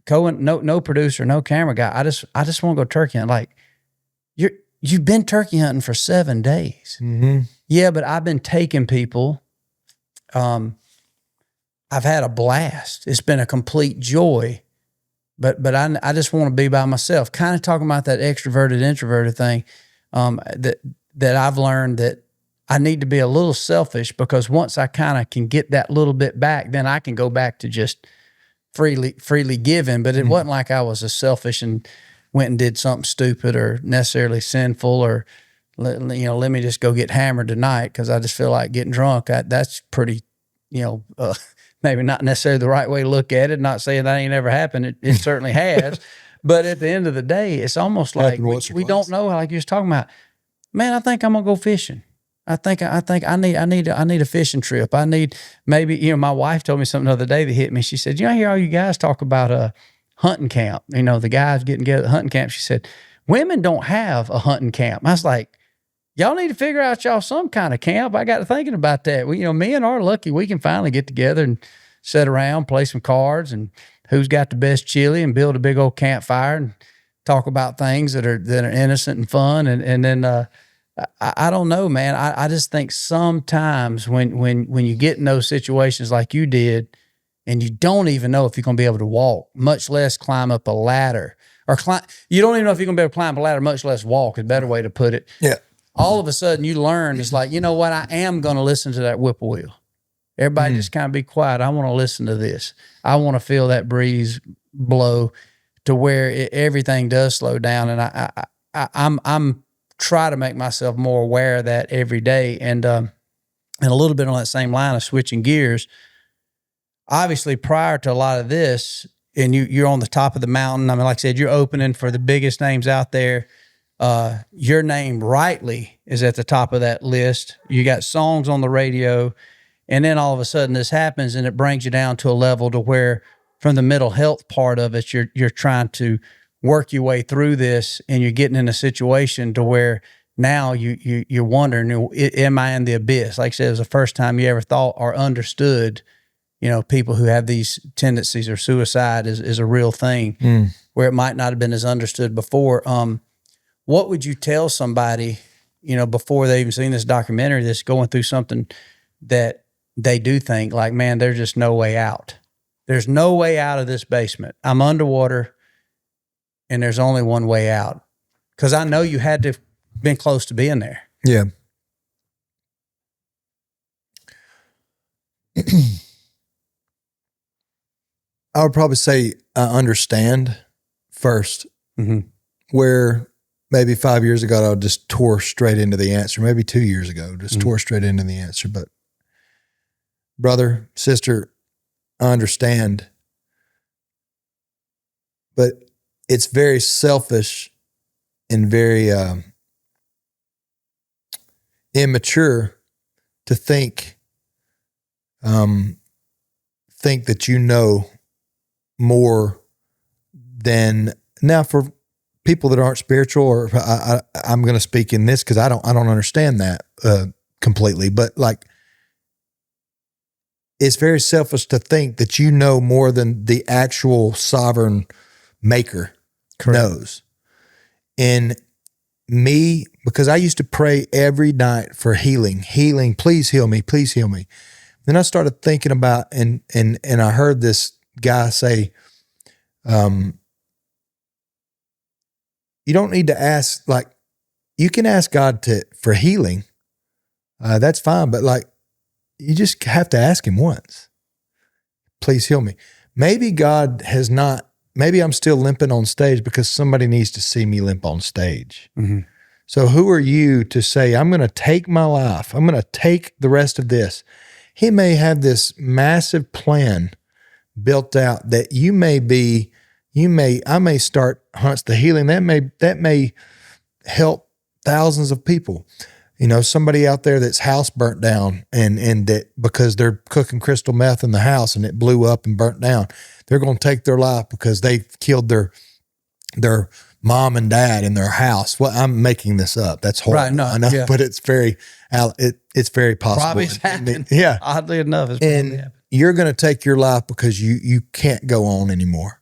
Cohen, no producer, no camera guy. I just want to go turkey hunting. Like, you've been turkey hunting for 7 days. Mm-hmm. Yeah, but I've been taking people. I've had a blast. It's been a complete joy. But I just want to be by myself. Kind of talking about that extroverted, introverted thing. That I've learned that I need to be a little selfish because once I kind of can get that little bit back, then I can go back to just freely giving. But it wasn't like I was a selfish and went and did something stupid or necessarily sinful or, let me just go get hammered tonight because I just feel like getting drunk. That's pretty, maybe not necessarily the right way to look at it. Not saying that ain't ever happened. It certainly has. But at the end of the day, it's almost like we don't know, like you was talking about. Man, I think I'm gonna go fishing. I think I need a fishing trip. I need maybe, my wife told me something the other day that hit me. She said, I hear all you guys talk about a hunting camp. The guys getting together at hunting camp. She said, women don't have a hunting camp. I was like, y'all need to figure out y'all some kind of camp. I got to thinking about that. We, men are lucky we can finally get together and sit around, play some cards, and who's got the best chili, and build a big old campfire and talk about things that are innocent and fun. And then I don't know, man. I just think sometimes when you get in those situations like you did, and you don't even know if you're going to be able to walk, much less climb up a ladder, you don't even know if you're going to be able to climb a ladder, much less walk is a better way to put it. Yeah. All of a sudden you learn, it's like, you know what? I am going to listen to that whippoorwill. Everybody just kind of be quiet. I want to listen to this. I want to feel that breeze blow to where everything does slow down. And I'm try to make myself more aware of that every day. And a little bit on that same line of switching gears, obviously prior to a lot of this, and you're on the top of the mountain. I mean, like I said, you're opening for the biggest names out there. Your name rightly is at the top of that list. You got songs on the radio, and then all of a sudden this happens and it brings you down to a level to where from the mental health part of it, you're trying to work your way through this, and you're getting in a situation to where now you're wondering, am I in the abyss? Like I said, it was the first time you ever thought or understood, people who have these tendencies or suicide is a real thing, where it might not have been as understood before. What would you tell somebody, before they even seen this documentary, that's going through something that they do think like, man, there's just no way out. There's no way out of this basement. I'm underwater and there's only one way out. Because I know you had to have been close to being there. Yeah. I would probably say I understand first, where maybe 5 years ago I just tore straight into the answer. Maybe 2 years ago, just tore straight into the answer. But brother, sister, I understand. But it's very selfish and very immature to think that you know more than, now for people that aren't spiritual, or I'm going to speak in this because I don't understand that completely, but like, it's very selfish to think that you know more than the actual sovereign maker knows. And me, because I used to pray every night for healing, please heal me, please heal me. Then I started thinking about, and I heard this guy say, you don't need to ask, like, you can ask God for healing. That's fine. But like, you just have to ask him once, please heal me. Maybe God has not, maybe I'm still limping on stage because somebody needs to see me limp on stage. So who are you to say, I'm going to take my life, I'm going to take the rest of this? He may have this massive plan built out that I may start Hunts the Healing. That may help thousands of people. Somebody out there that's house burnt down and that because they're cooking crystal meth in the house and it blew up and burnt down, they're going to take their life because they killed their mom and dad in their house. Well, I'm making this up. That's horrible. Right, no, I know, but it's very possible. Probably happened. Yeah. Oddly enough, it's probably happened. You're going to take your life because you can't go on anymore.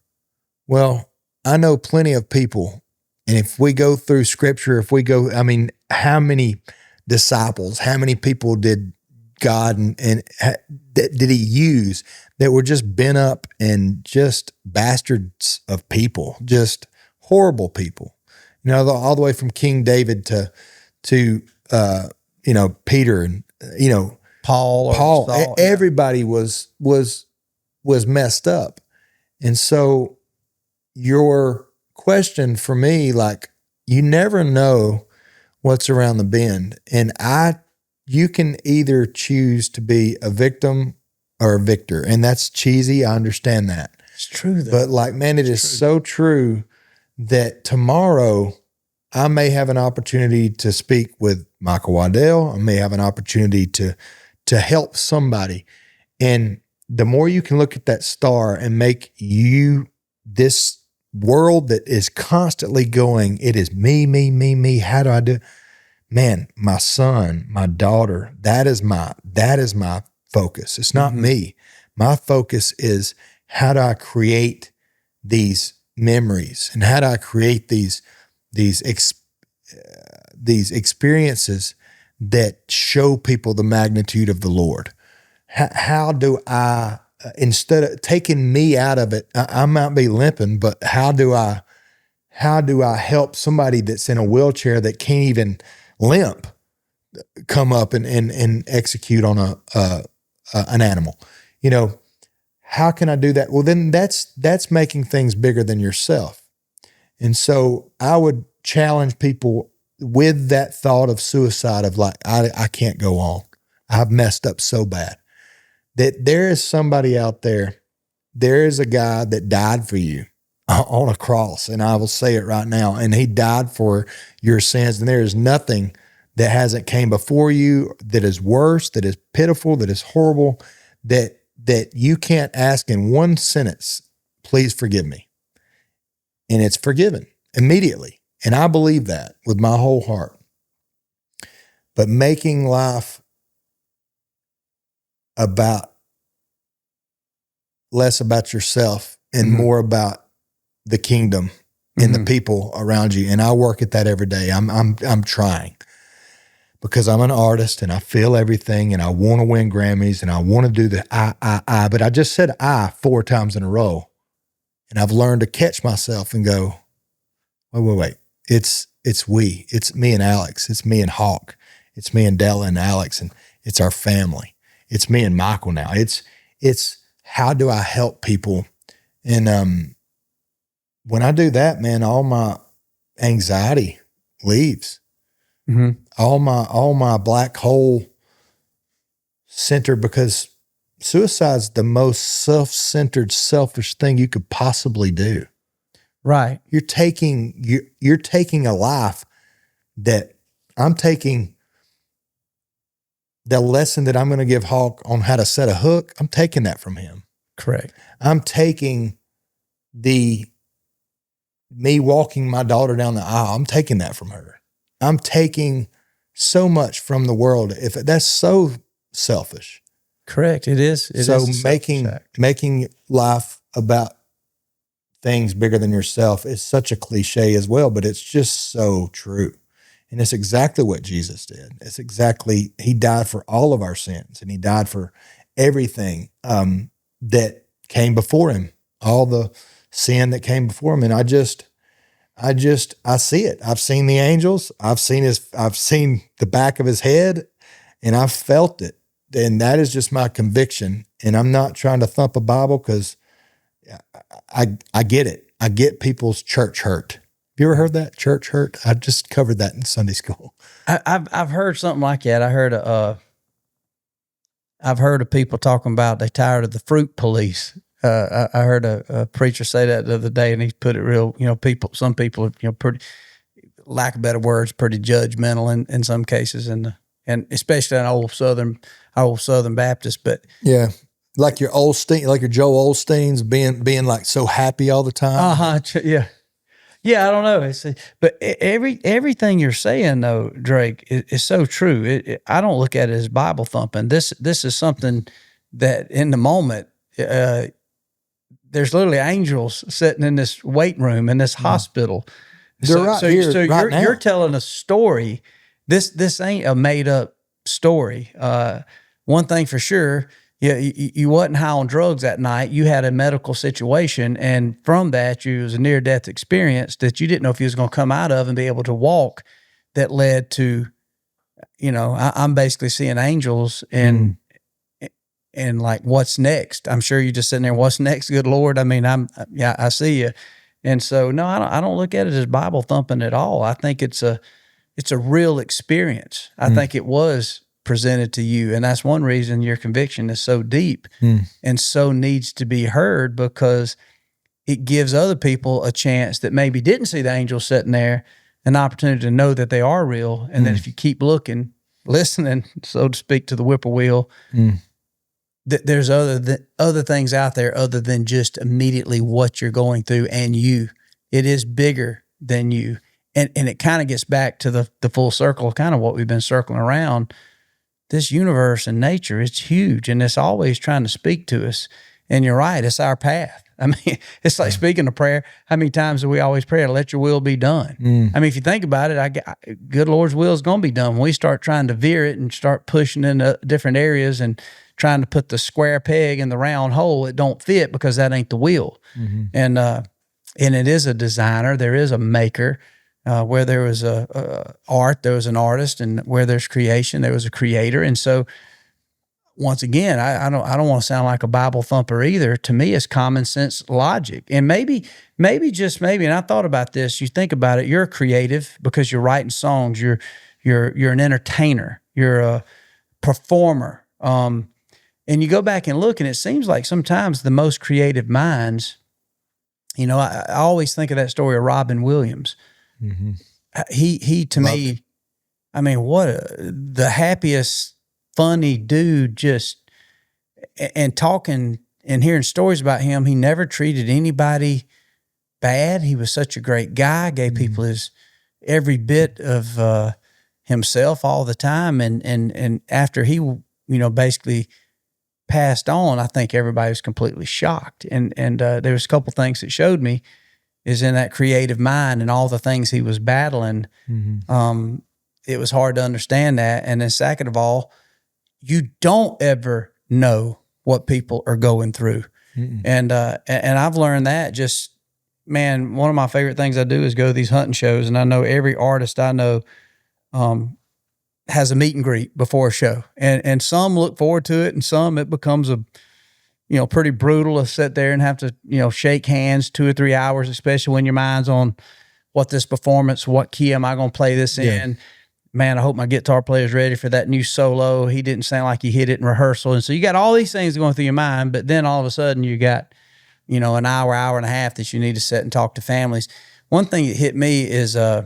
Well, I know plenty of people, and if we go through scripture, how many disciples, how many people did God and did he use that were just bent up and just bastards of people, just horrible people, all the way from King David to Peter and, Paul, Saul, everybody was messed up. And so your question for me, like, you never know what's around the bend. And you can either choose to be a victim or a victor. And that's cheesy. I understand that. It's true though. But like, man, it is so true that tomorrow I may have an opportunity to speak with Michael Waddell. I may have an opportunity to help somebody. And the more you can look at that star and make you this world that is constantly going, it is me, me, me, me. How do I do? Man, my son, my daughter, that is my focus. It's not me. My focus is, how do I create these memories, and how do I create these experiences that show people the magnitude of the Lord? How do I, instead of taking me out of it, I might be limping, but how do I help somebody that's in a wheelchair that can't even limp come up and execute on an animal? How can I do that? Well, then that's making things bigger than yourself. And so I would challenge people with that thought of suicide, of like, I can't go on. I've messed up so bad. That there is somebody out there, there is a guy that died for you on a cross, and I will say it right now, and he died for your sins, and there is nothing that hasn't came before you that is worse, that is pitiful, that is horrible, that you can't ask in one sentence, please forgive me. and it's forgiven immediately. And I believe that with my whole heart. But making life less about yourself and more about the kingdom and the people around you. And I work at that every day. I'm trying, because I'm an artist and I feel everything and I want to win Grammys and I want to do the I, but I just said I 4 times in a row. And I've learned to catch myself and go, wait. It's we. It's me and Alex. It's me and Hawk. It's me and Della and Alex, and it's our family. It's me and Michael now. It's how do I help people? And when I do that, man, all my anxiety leaves. All my black hole centered, because suicide's the most self-centered, selfish thing you could possibly do. Right. You're taking a life that I'm taking. The lesson that I'm going to give Hawk on how to set a hook, I'm taking that from him. Correct. I'm taking me walking my daughter down the aisle, I'm taking that from her. I'm taking so much from the world. If that's so selfish. Correct. It is. So making life about things bigger than yourself is such a cliche as well, but it's just so true. And it's exactly what Jesus did. It's exactly, he died for all of our sins, and he died for everything that came before him, all the sin that came before him. And I see it. I've seen the angels. I've seen the back of his head, and I've felt it. And that is just my conviction. And I'm not trying to thump a Bible, because I get it. I get people's church hurt. Have you ever heard that, church hurt? I just covered that in Sunday school. I've heard something like that. I've heard of people talking about they tired of the fruit police. I heard a preacher say that the other day, and he put it real. Some people, pretty, lack of better words, pretty judgmental in some cases, and especially an old Southern Baptist. But yeah, like your Joel Osteen's being like so happy all the time. Yeah. Yeah, I don't know. But everything you're saying, though, Drake, is so true. I don't look at it as Bible thumping. This is something that in the moment, there's literally angels sitting in this waiting room in this hospital. You're telling a story. This ain't a made up story. One thing for sure. Yeah, you wasn't high on drugs that night. You had a medical situation, and from that, it was a near-death experience that you didn't know if you was going to come out of and be able to walk. That led to, I'm basically seeing angels and like, what's next? I'm sure you're just sitting there. What's next? Good Lord. I mean, I see you, and so no, I don't look at it as Bible thumping at all. I think it's a real experience. I think it was presented to you. And that's one reason your conviction is so deep and so needs to be heard, because it gives other people a chance that maybe didn't see the angels sitting there, an opportunity to know that they are real. And that if you keep looking, listening, so to speak, to the whippoorwill, that there's other things out there other than just immediately what you're going through and you. It is bigger than you. And it kind of gets back to the full circle of kind of what we've been circling around. This universe and nature, it's huge, and it's always trying to speak to us. And you're right, it's our path. I mean, it's like speaking of prayer. How many times do we always pray, let your will be done? I mean, if you think about it, good Lord's will is going to be done. When we start trying to veer it and start pushing into different areas and trying to put the square peg in the round hole, it don't fit, because that ain't the will. And it is a designer. There is a maker. Where there was art, there was an artist, and where there's creation, there was a creator. And so, once again, I don't want to sound like a Bible thumper either. To me, it's common sense logic, and maybe, and I thought about this. You think about it. You're a creative because you're writing songs. You're an entertainer. You're a performer. And you go back and look, and it seems like sometimes the most creative minds. I always think of that story of Robin Williams. He to me, I mean, the happiest, funny dude, just, and talking and hearing stories about him. He never treated anybody bad. He was such a great guy, gave people his every bit of himself all the time. And after he, basically passed on, I think everybody was completely shocked. And there was a couple things that showed me is in that creative mind and all the things he was battling. It was hard to understand that. And then second of all, you don't ever know what people are going through. And I've learned that just, man, one of my favorite things I do is go to these hunting shows, and I know every artist I know has a meet and greet before a show, and some look forward to it, and some it becomes pretty brutal to sit there and have to, shake hands 2 or 3 hours, especially when your mind's on what this performance, what key am I going to play this in? Man, I hope my guitar player's ready for that new solo. He didn't sound like he hit it in rehearsal. And so you got all these things going through your mind, but then all of a sudden you got, an hour and a half that you need to sit and talk to families. One thing that hit me is, I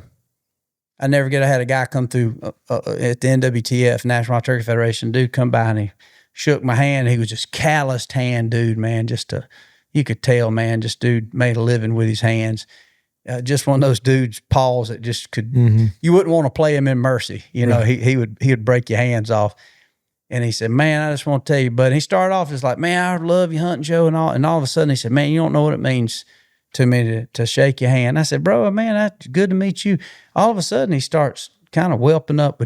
had a guy come through at the NWTF, National Wild Turkey Federation, dude come by and he shook my hand. He was just calloused hand dude, man. You could tell, man, just dude made a living with his hands. Just one of those dudes, paws that just could, you wouldn't want to play him in mercy. Right. He would break your hands off. And he said, man, I just want to tell you, bud. He started off as like, man, I love you hunting, Joe, and all. And all of a sudden he said, man, you don't know what it means to me to shake your hand. I said, bro, man, that's good to meet you. All of a sudden he starts kind of whelping up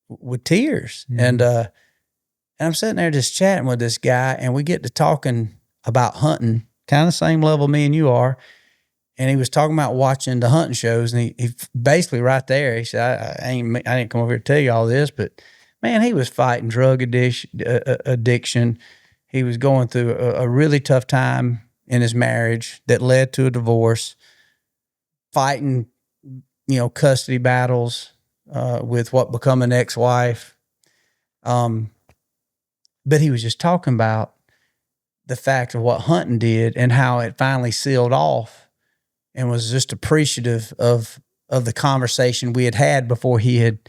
with tears. And I'm sitting there just chatting with this guy, and we get to talking about hunting, kind of the same level me and you are. And he was talking about watching the hunting shows, and he basically right there, he said, I didn't come over here to tell you all this, but man, he was fighting drug addiction. He was going through a really tough time in his marriage that led to a divorce, fighting, custody battles with what become an ex-wife. But he was just talking about the fact of what hunting did and how it finally sealed off, and was just appreciative of the conversation we had before he had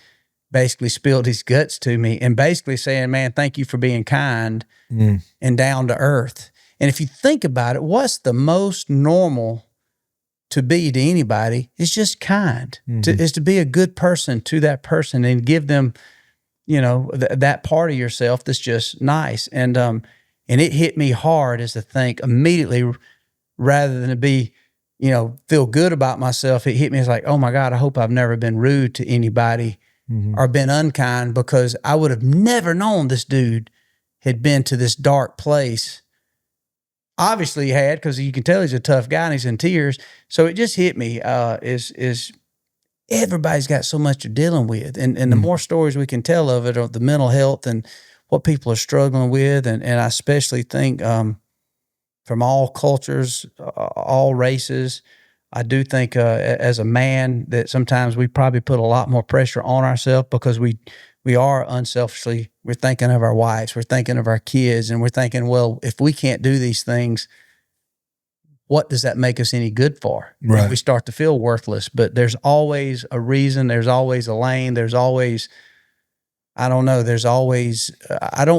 basically spilled his guts to me, and basically saying, man, thank you for being kind and down to earth. And if you think about it, what's the most normal to be to anybody is just kind, is to be a good person to that person and give them, that part of yourself that's just nice. And it hit me hard as to think immediately, rather than to be, feel good about myself, it hit me as like, oh my God, I hope I've never been rude to anybody or been unkind, because I would have never known this dude had been to this dark place. Obviously he had, because you can tell he's a tough guy and he's in tears. So it just hit me, is everybody's got so much they're dealing with. And the more stories we can tell of it, of the mental health and what people are struggling with. And I especially think, from all cultures, all races, I do think as a man that sometimes we probably put a lot more pressure on ourselves, because we are unselfishly, we're thinking of our wives, we're thinking of our kids, and we're thinking, well, if we can't do these things, what does that make us any good for? Right. And we start to feel worthless. But there's always a reason, there's always a lane, there's always, I don't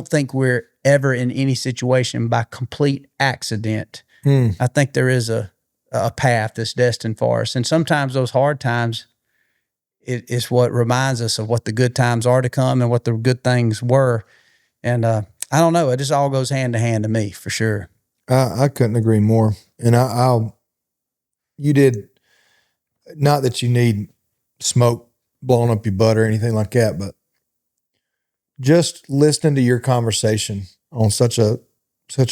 think we're ever in any situation by complete accident. I think there is a path that's destined for us. And sometimes those hard times is what reminds us of what the good times are to come and what the good things were. And I don't know, it just all goes hand to hand to me, for sure. I couldn't agree more. And you did, not that you need smoke blowing up your butt or anything like that, but just listening to your conversation on such a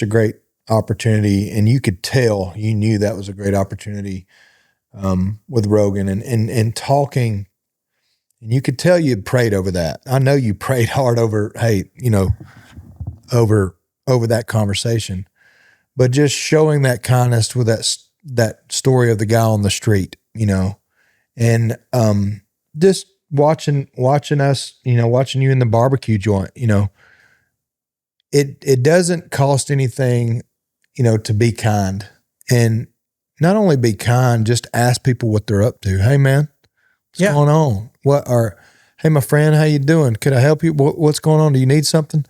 great opportunity, and you could tell you knew that was a great opportunity with Rogan and talking, and you could tell you'd prayed over that. I know you prayed hard over, over that conversation, but just showing that kindness with that story of the guy on the street, and just watching us, watching you in the barbecue joint, it doesn't cost anything, to be kind, and not only be kind, just ask people what they're up to. Hey man, what's going on? Hey, my friend, how you doing? Could I help you? What's going on? Do you need something?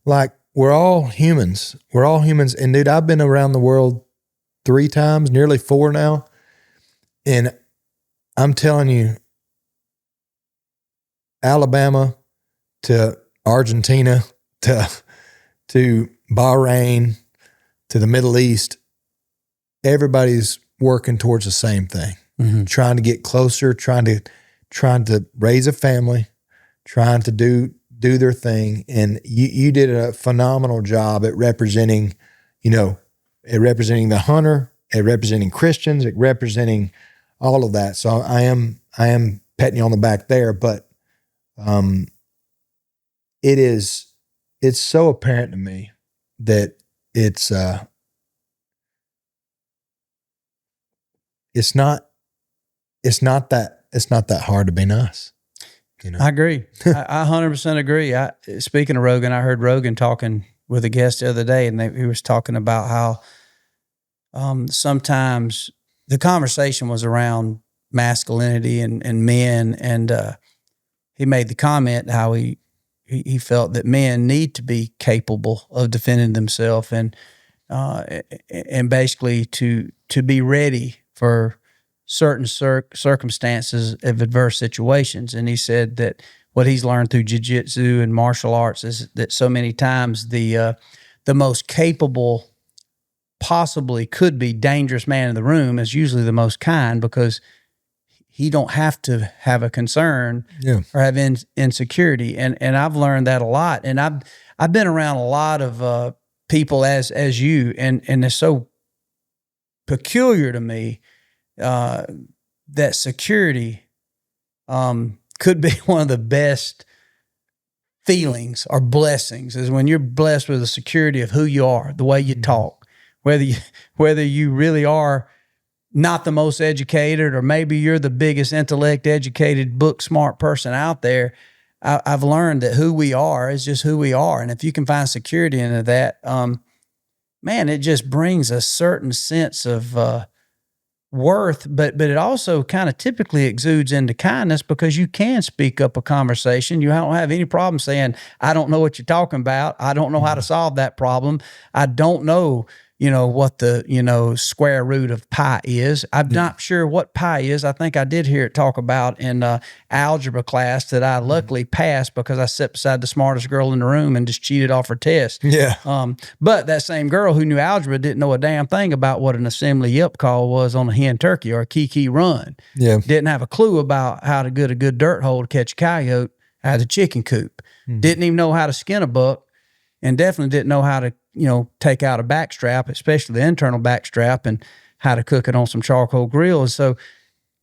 Like, we're all humans. And dude, I've been around the world 3 times, nearly 4 now. And I'm telling you, Alabama to Argentina to Bahrain to the Middle East, everybody's working towards the same thing, trying to get closer, trying to raise a family, trying to do their thing. And you did a phenomenal job at representing, at representing the hunter, at representing Christians, at representing all of that. So I am patting you on the back there, but it's so apparent to me that it's not that hard to be nice. I agree. I 100% agree. Speaking of Rogan, I heard Rogan talking with a guest the other day, and he was talking about how sometimes the conversation was around masculinity and men, and he made the comment how he felt that men need to be capable of defending themselves and basically to be ready for certain circumstances of adverse situations. And he said that what he's learned through jiu-jitsu and martial arts is that so many times the most capable possibly could be dangerous man in the room is usually the most kind, because he don't have to have a concern or have insecurity. And I've learned that a lot. And I've been around a lot of people as you, and it's so peculiar to me that security could be one of the best feelings or blessings, is when you're blessed with the security of who you are, the way you talk, whether you really are not the most educated, or maybe you're the biggest intellect educated, book smart person out there. I've learned that who we are is just who we are. And if you can find security into that, man, it just brings a certain sense of worth, but it also kind of typically exudes into kindness, because you can speak up a conversation. You don't have any problem saying, I don't know what you're talking about. I don't know how to solve that problem. I don't know, what the, square root of pi is. I'm not sure what pi is. I think I did hear it talk about in algebra class that I luckily passed because I sat beside the smartest girl in the room and just cheated off her test. Yeah. But that same girl who knew algebra didn't know a damn thing about what an assembly yip call was on a hen turkey or a kiki run. Yeah. Didn't have a clue about how to get a good dirt hole to catch a coyote out of the chicken coop. Didn't even know how to skin a buck, and definitely didn't know how to, take out a backstrap, especially the internal backstrap, and how to cook it on some charcoal grills. So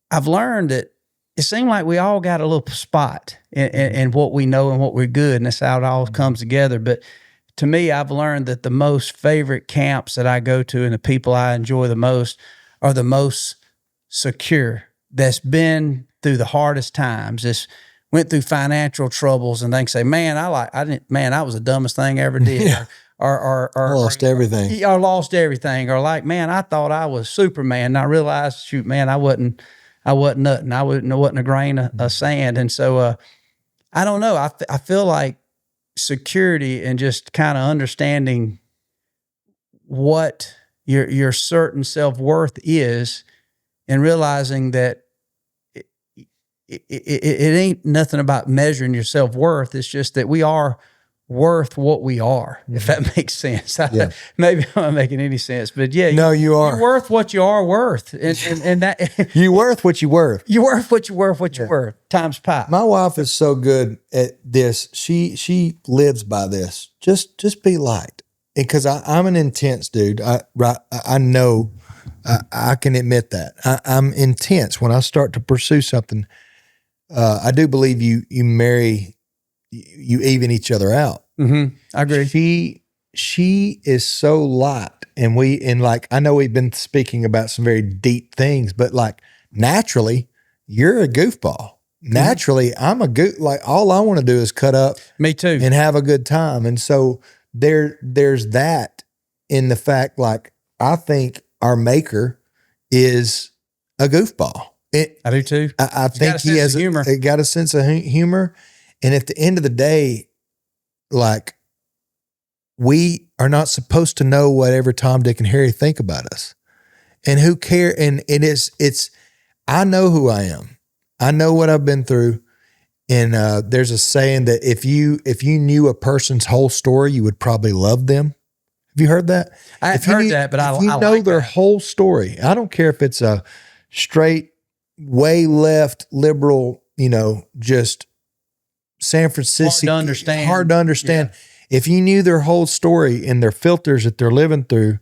I've learned that it seemed like we all got a little spot in what we know and what we're good, and that's how it all comes together. But to me, I've learned that the most favorite camps that I go to and the people I enjoy the most are the most secure, that's been through the hardest times, that's went through financial troubles, and they can say, man, that was the dumbest thing I ever did. Yeah. Or lost everything. I lost everything. Or like, man, I thought I was Superman, and I realized, shoot, man, I wasn't nothing. I wasn't a grain of sand. And so I don't know. I feel like security and just kind of understanding what your certain self-worth is, and realizing that it ain't nothing about measuring your self-worth. It's just that we are worth what we are, if that makes sense. Yeah. Maybe I'm not making any sense, but yeah. No, you are. You're worth what you are worth. And that You worth what you worth. you're worth what you're worth, times pi. My wife is so good at this. She lives by this. Just be liked. Because I'm an intense dude. I know, I can admit that. I'm intense. When I start to pursue something, I do believe you even each other out. Mm-hmm. I agree. She is so light, and like, I know we've been speaking about some very deep things, but like, naturally, you're a goofball. Naturally, I'm a goof. Like, all I want to do is cut up. Me too. And have a good time. And so there's that in the fact, like, I think our maker is a goofball. I do too. I think he has got a sense of humor. And at the end of the day, like, we are not supposed to know whatever Tom, Dick, and Harry think about us. And who care? And I know who I am. I know what I've been through. And there's a saying that if you knew a person's whole story, you would probably love them. Have you heard that? I've heard that, but if you know like their that. whole story, I don't care if it's a straight, way left, liberal, just San Francisco. Hard to understand. Yeah. If you knew their whole story and their filters that they're living through,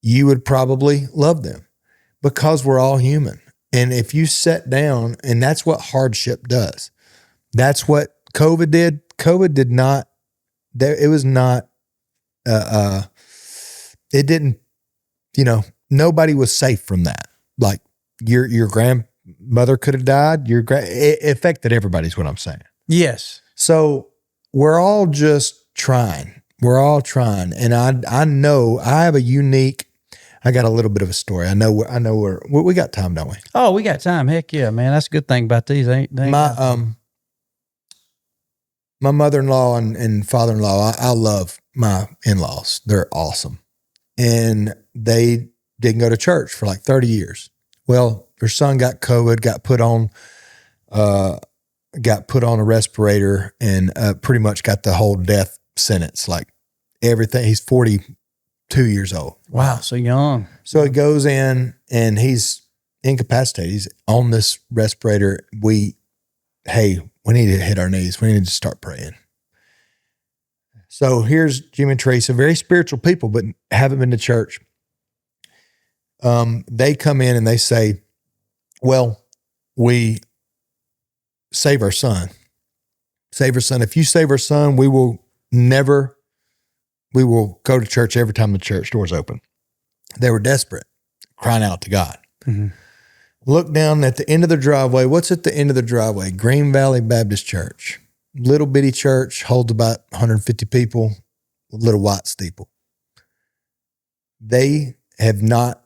you would probably love them because we're all human. And if you sat down, and that's what hardship does. That's what COVID did. COVID did not, it was not, it didn't, nobody was safe from that. Like your grandmother could have died. It affected everybody is what I'm saying. Yes. So we're all just trying. We're all trying. And I know I have I got a little bit of a story. I know we got time, don't we? Oh, we got time. Heck yeah, man. That's a good thing about these. My mother-in-law and father-in-law, I love my in-laws. They're awesome. And they didn't go to church for like 30 years. Well, their son got COVID, got put on a respirator and pretty much got the whole death sentence, like everything. He's 42 years old. Wow, so young. So he goes in and he's incapacitated. He's on this respirator. We need to hit our knees. We need to start praying. So here's Jimmy and Teresa, very spiritual people, but haven't been to church. They come in and they say, well, we save our son. Save our son. If you save our son, we will go to church every time the church doors open. They were desperate, crying out to God. Mm-hmm. Look down at the end of the driveway. What's at the end of the driveway? Green Valley Baptist Church. Little bitty church, holds about 150 people, little white steeple. They have not,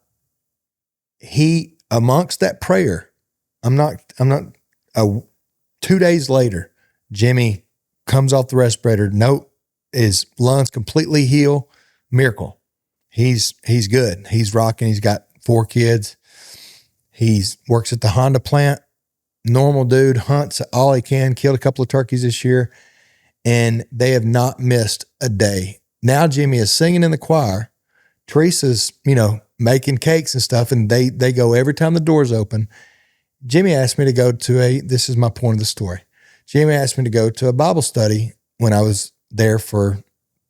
amongst that prayer, 2 days later, Jimmy comes off the respirator. His lungs completely heal. Miracle. He's good. He's rocking. He's got 4 kids. He works at the Honda plant. Normal dude, hunts all he can, killed a couple of turkeys this year, and they have not missed a day. Now Jimmy is singing in the choir. Teresa's, making cakes and stuff, and they go every time the doors open. Jimmy asked me to go to this is my point of the story. Jimmy asked me to go to a Bible study when I was there for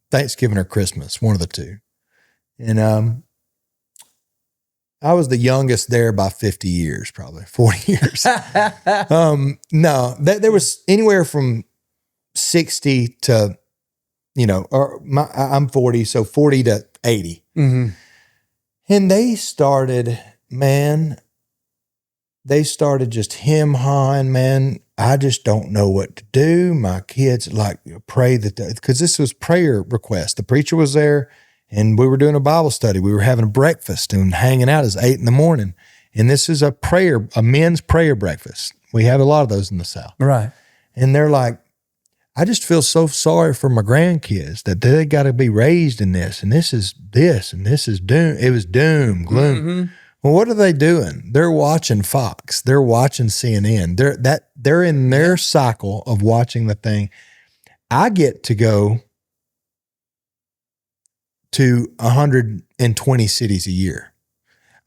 Thanksgiving or Christmas, one of the two. And I was the youngest there by 50 years, probably 40 years. No, there was anywhere from 60 to, I'm 40, so 40 to 80. Mm-hmm. And they started just him-hawing, man. I just don't know what to do. My kids pray because this was prayer request. The preacher was there. And we were doing a Bible study. We were having breakfast and hanging out. It's 8 a.m. And this is a men's prayer breakfast. We have a lot of those in the South. Right. And they're like, I just feel so sorry for my grandkids that they got to be raised in this. And this is doom. It was doom, gloom. Mm-hmm. Well, what are they doing? They're watching Fox. They're watching CNN. They're in their cycle of watching the thing. I get to go to 120 cities a year.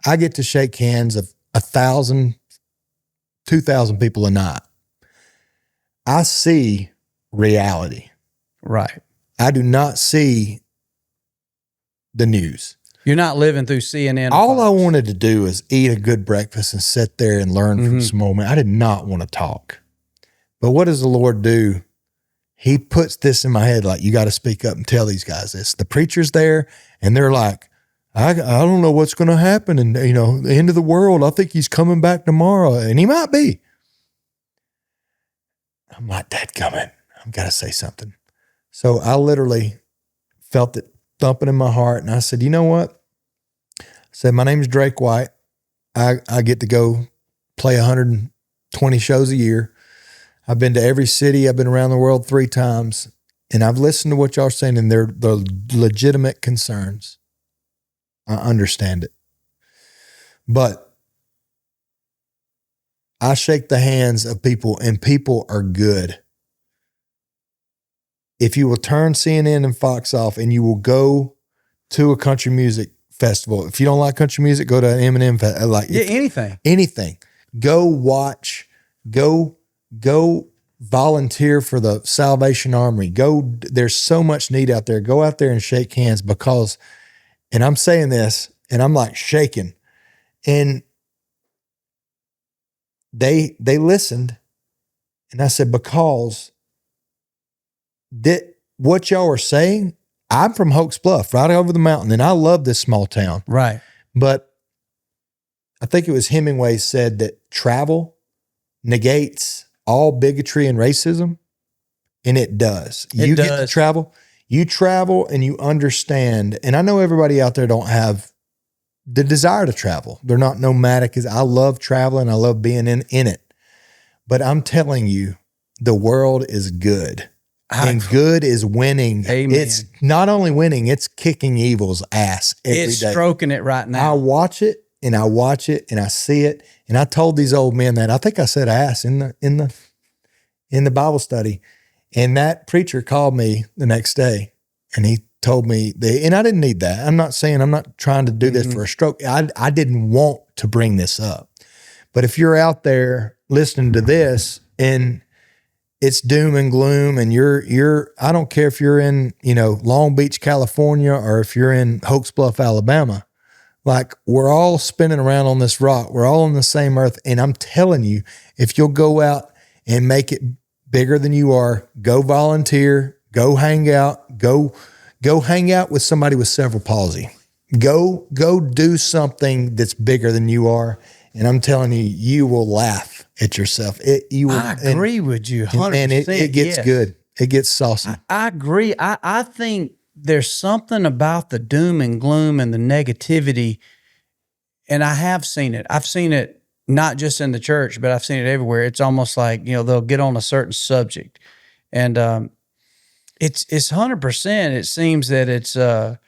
I get to shake hands of 1,000, 2,000 people a night. I see reality. Right. I do not see the news. You're not living through CNN. All I wanted to do is eat a good breakfast and sit there and learn from some moment. I did not want to talk. But what does the Lord do? He puts this in my head, like, you got to speak up and tell these guys this. The preacher's there, and they're like, I don't know what's going to happen. And, the end of the world, I think he's coming back tomorrow. And he might be. I'm like, dadgummit, I've got to say something. So I literally felt it thumping in my heart. And I said, you know what? I said, my name is Drake White. I get to go play 120 shows a year. I've been to every city. I've been around the world 3 times, and I've listened to what y'all are saying, and they're the legitimate concerns. I understand it. But I shake the hands of people, and people are good. If you will turn CNN and Fox off and you will go to a country music festival, if you don't like country music, go to an Eminem festival. Anything. Go watch, go volunteer for the Salvation Army. There's so much need out there. Go out there and shake hands because, and I'm saying this and I'm like shaking, and they listened, and I said, because what y'all are saying, I'm from Hoax Bluff, right over the mountain, and I love this small town. Right. But I think it was Hemingway said that travel negates all bigotry and racism, and it does. You get to travel. You travel and you understand, and I know everybody out there don't have the desire to travel. They're not nomadic. I love traveling. I love being in it. But I'm telling you, the world is good. And good is winning. Amen. It's not only winning, it's kicking evil's ass every day. It's stroking it right now. I watch it and I see it. And I told these old men that. I think I said ass in the Bible study. And that preacher called me the next day and he told me, and I didn't need that. I'm not trying to do this for a stroke. I didn't want to bring this up. But if you're out there listening to this and it's doom and gloom, and I don't care if you're in, Long Beach, California, or if you're in Hoax Bluff, Alabama, like we're all spinning around on this rock. We're all on the same earth. And I'm telling you, if you'll go out and make it bigger than you are, go volunteer, go hang out, go hang out with somebody with cerebral palsy, go do something that's bigger than you are. And I'm telling you, you will laugh at yourself. I agree with you 100%. And it gets good. It gets saucy. I agree. I think there's something about the doom and gloom and the negativity, and I have seen it. I've seen it not just in the church, but I've seen it everywhere. It's almost like, they'll get on a certain subject, and it's 100%. It seems that it's the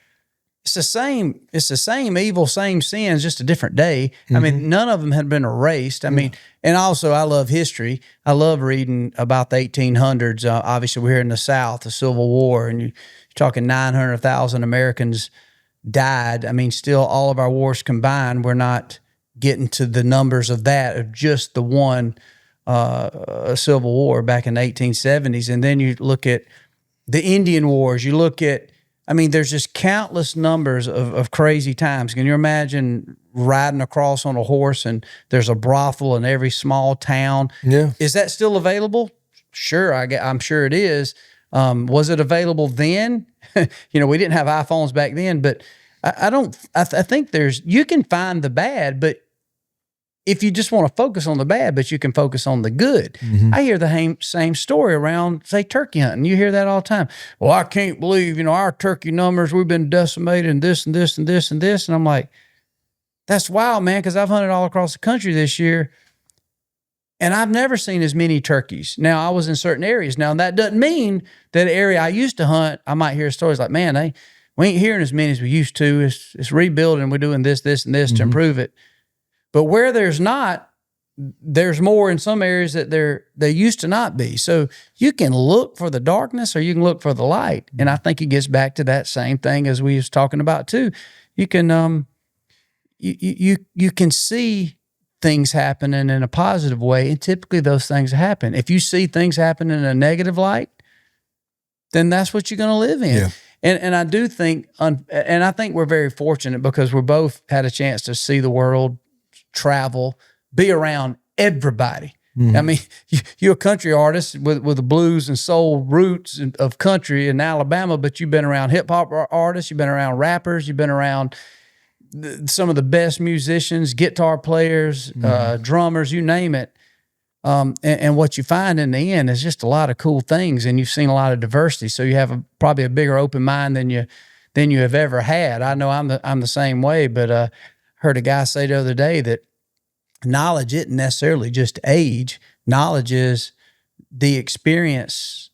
same evil, same sins, just a different day. Mm-hmm. I mean, none of them had been erased. I mean, and also I love history. I love reading about the 1800s. Obviously, we're here in the South, the Civil War, and you're talking 900,000 Americans died. I mean, still all of our wars combined, we're not getting to the numbers of that, of just the one Civil War back in the 1870s. And then you look at the Indian Wars, you look at, there's just countless numbers of crazy times. Can you imagine riding across on a horse and there's a brothel in every small town? Yeah. Is that still available? Sure. I'm sure it is. Was it available then? We didn't have iPhones back then, but I think you can find the bad, but if you just want to focus on the bad, but you can focus on the good. Mm-hmm. I hear the same story around, say, turkey hunting. You hear that all the time. Well, I can't believe, our turkey numbers, we've been decimated and this and this and this and this. And I'm like, that's wild, man, because I've hunted all across the country this year, and I've never seen as many turkeys. Now, I was in certain areas. Now, that doesn't mean that area I used to hunt, I might hear stories like, man, we ain't hearing as many as we used to. It's rebuilding. We're doing this, and this to improve it. But where there's not, there's more in some areas that they used to not be. So you can look for the darkness or you can look for the light. And I think it gets back to that same thing as we was talking about too. You can you can see things happening in a positive way, and typically those things happen. If you see things happen in a negative light, then that's what you're going to live in. Yeah. And I do think, and I think we're very fortunate because we both had a chance to see the world, travel, be around everybody. Mm-hmm. You're a country artist with the blues and soul roots of country in Alabama, but you've been around hip hop artists, you've been around rappers, you've been around some of the best musicians, guitar players, drummers, you name it. And what you find in the end is just a lot of cool things, and you've seen a lot of diversity. So you have probably a bigger open mind than you have ever had. I know I'm the same way, but heard a guy say the other day that knowledge isn't necessarily just age. Knowledge is the experiences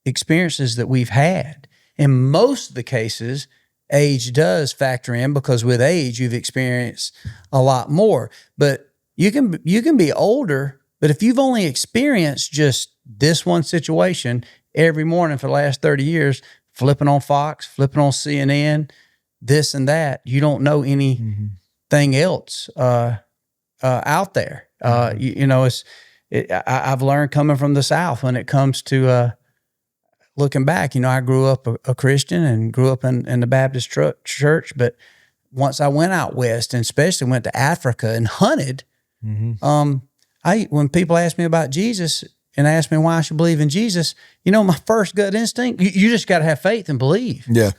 that we've had. In most of the cases, age does factor in because with age, you've experienced a lot more. But you can be older But if you've only experienced just this one situation every morning for the last 30 years, flipping on Fox, flipping on CNN, this and that, you don't know anything else out there. I've learned coming from the South when it comes to looking back. I grew up a Christian and grew up in the Baptist church, but once I went out west and especially went to Africa and hunted, when people ask me about Jesus and ask me why I should believe in Jesus, my first gut instinct, you just got to have faith and believe. Yeah.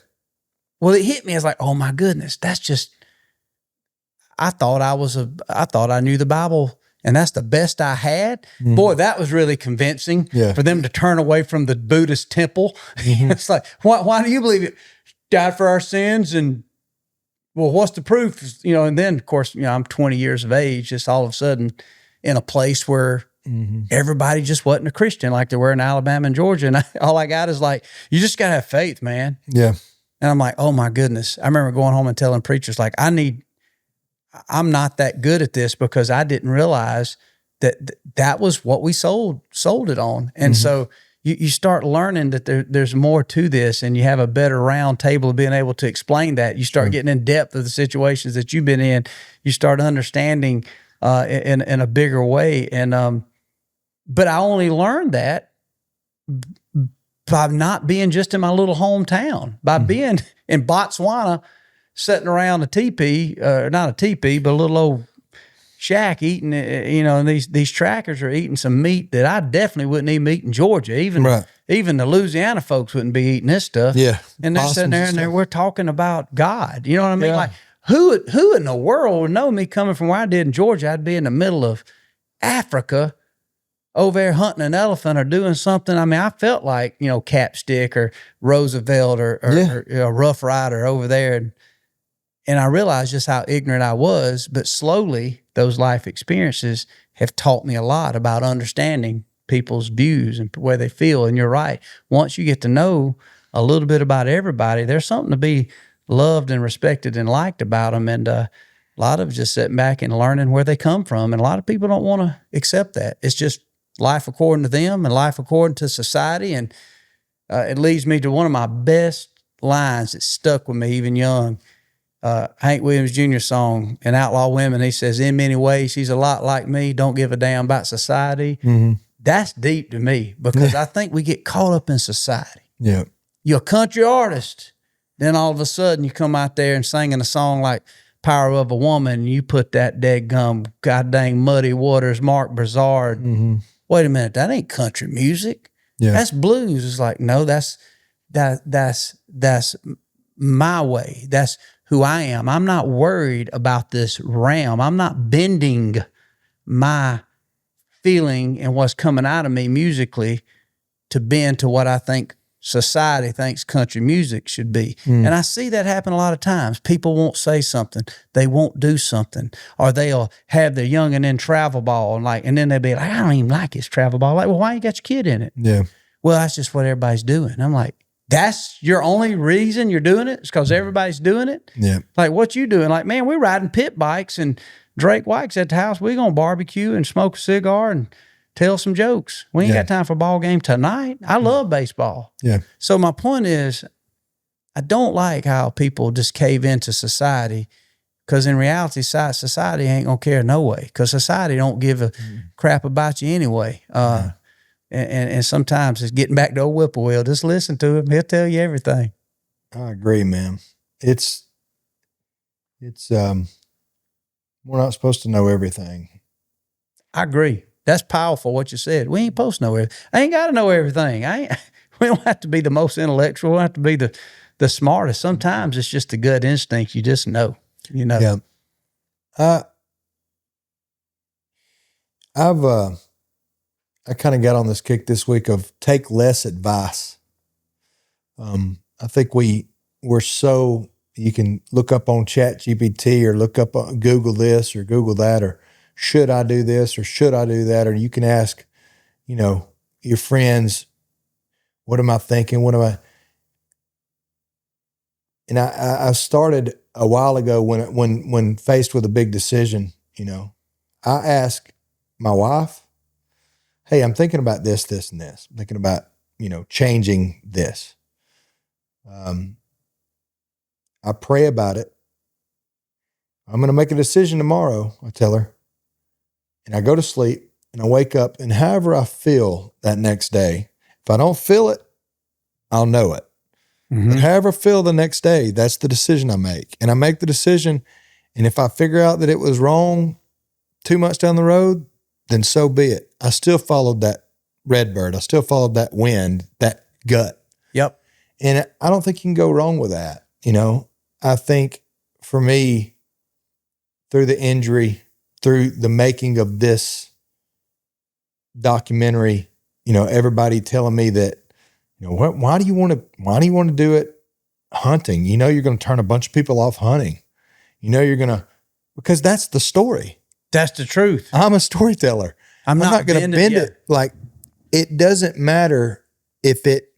Well, it hit me. I was like, oh my goodness, that's just, I thought I knew the Bible and that's the best I had. Boy, that was really convincing for them to turn away from the Buddhist temple. It's like, why do you believe it? Died for our sins, and well, what's the proof? And then of course, I'm 20 years of age, just all of a sudden in a place where everybody just wasn't a Christian like they were in Alabama and Georgia. And all I got is like, you just got to have faith, man. Yeah. And I'm like, oh my goodness. I remember going home and telling preachers like, I'm not that good at this because I didn't realize that was what we sold it on. And so you start learning that there's more to this, and you have a better round table of being able to explain that. You start getting in depth of the situations that you've been in. You start understanding in a bigger way. And but I only learned that by not being just in my little hometown, by being in Botswana, sitting around a teepee, not a teepee, but a little old shack eating, and these trackers are eating some meat that I definitely wouldn't even eat in Georgia. Even the Louisiana folks wouldn't be eating this stuff. Yeah. And they're sitting there and we're talking about God. You know what I mean? Yeah. Like who in the world would know me coming from where I did in Georgia? I'd be in the middle of Africa over there hunting an elephant or doing something. I mean, I felt like, Capstick or Roosevelt or Rough Rider over there. And I realized just how ignorant I was, but slowly those life experiences have taught me a lot about understanding people's views and where they feel. And you're right. Once you get to know a little bit about everybody, there's something to be loved and respected and liked about them. And a lot of just sitting back and learning where they come from. And a lot of people don't want to accept that. It's just life according to them and life according to society. And it leads me to one of my best lines that stuck with me even young. Hank Williams Jr. song, in Outlaw Women, he says, in many ways, she's a lot like me, don't give a damn about society. That's deep to me because I think we get caught up in society. Yeah. You're a country artist. Then all of a sudden you come out there and singing a song like Power of a Woman, and you put that deadgum, goddamn Muddy Waters, Mark Broussard. Wait a minute, that ain't country music. Yeah. That's blues. It's like, no, that's my way. That's who I am. I'm not worried about this realm. I'm not bending my feeling and what's coming out of me musically to bend to what I think society thinks country music should be. And I see that happen a lot of times. People won't say something. They won't do something. Or they'll have their youngin' in travel ball and then they'll be like, I don't even like his travel ball. Like, well, why you got your kid in it? Yeah. Well, that's just what everybody's doing. I'm like, that's your only reason you're doing it? It's because everybody's doing it? Yeah. Like, what you doing? Like, man, we're riding pit bikes and Drake White's at the house. We're going to barbecue and smoke a cigar and tell some jokes. We ain't got time for a ball game tonight. I love baseball. Yeah. So my point is, I don't like how people just cave into society, because in reality, society ain't going to care no way, because society don't give a crap about you anyway. And sometimes it's getting back to old Whippoorwill. Just listen to him. He'll tell you everything. I agree, man. It's we're not supposed to know everything. I agree. That's powerful what you said. We ain't supposed to know everything. I ain't got to know everything. We don't have to be the most intellectual. We don't have to be the smartest. Sometimes it's just a gut instinct. You just know, Yeah. I kind of got on this kick this week of take less advice. I think we're so, you can look up on ChatGPT or look up on Google this or Google that, or should I do this or should I do that? Or you can ask, your friends, what am I thinking? What am I? And I started a while ago when faced with a big decision, I ask my wife, hey, I'm thinking about this, this, and this. I'm thinking about, changing this. I pray about it. I'm going to make a decision tomorrow, I tell her. And I go to sleep and I wake up, and however I feel that next day, if I don't feel it, I'll know it. Mm-hmm. But however I feel the next day, that's the decision I make. And I make the decision. And if I figure out that it was wrong 2 months down the road, then so be it. I still followed that redbird. I still followed that wind, that gut. Yep. And I don't think you can go wrong with that. I think for me, through the injury, through the making of this documentary, everybody telling me that, why do you want to do it hunting? You're going to turn a bunch of people off hunting. Because that's the story. That's the truth. I'm a storyteller. I'm not going to bend it. Like, it doesn't matter if it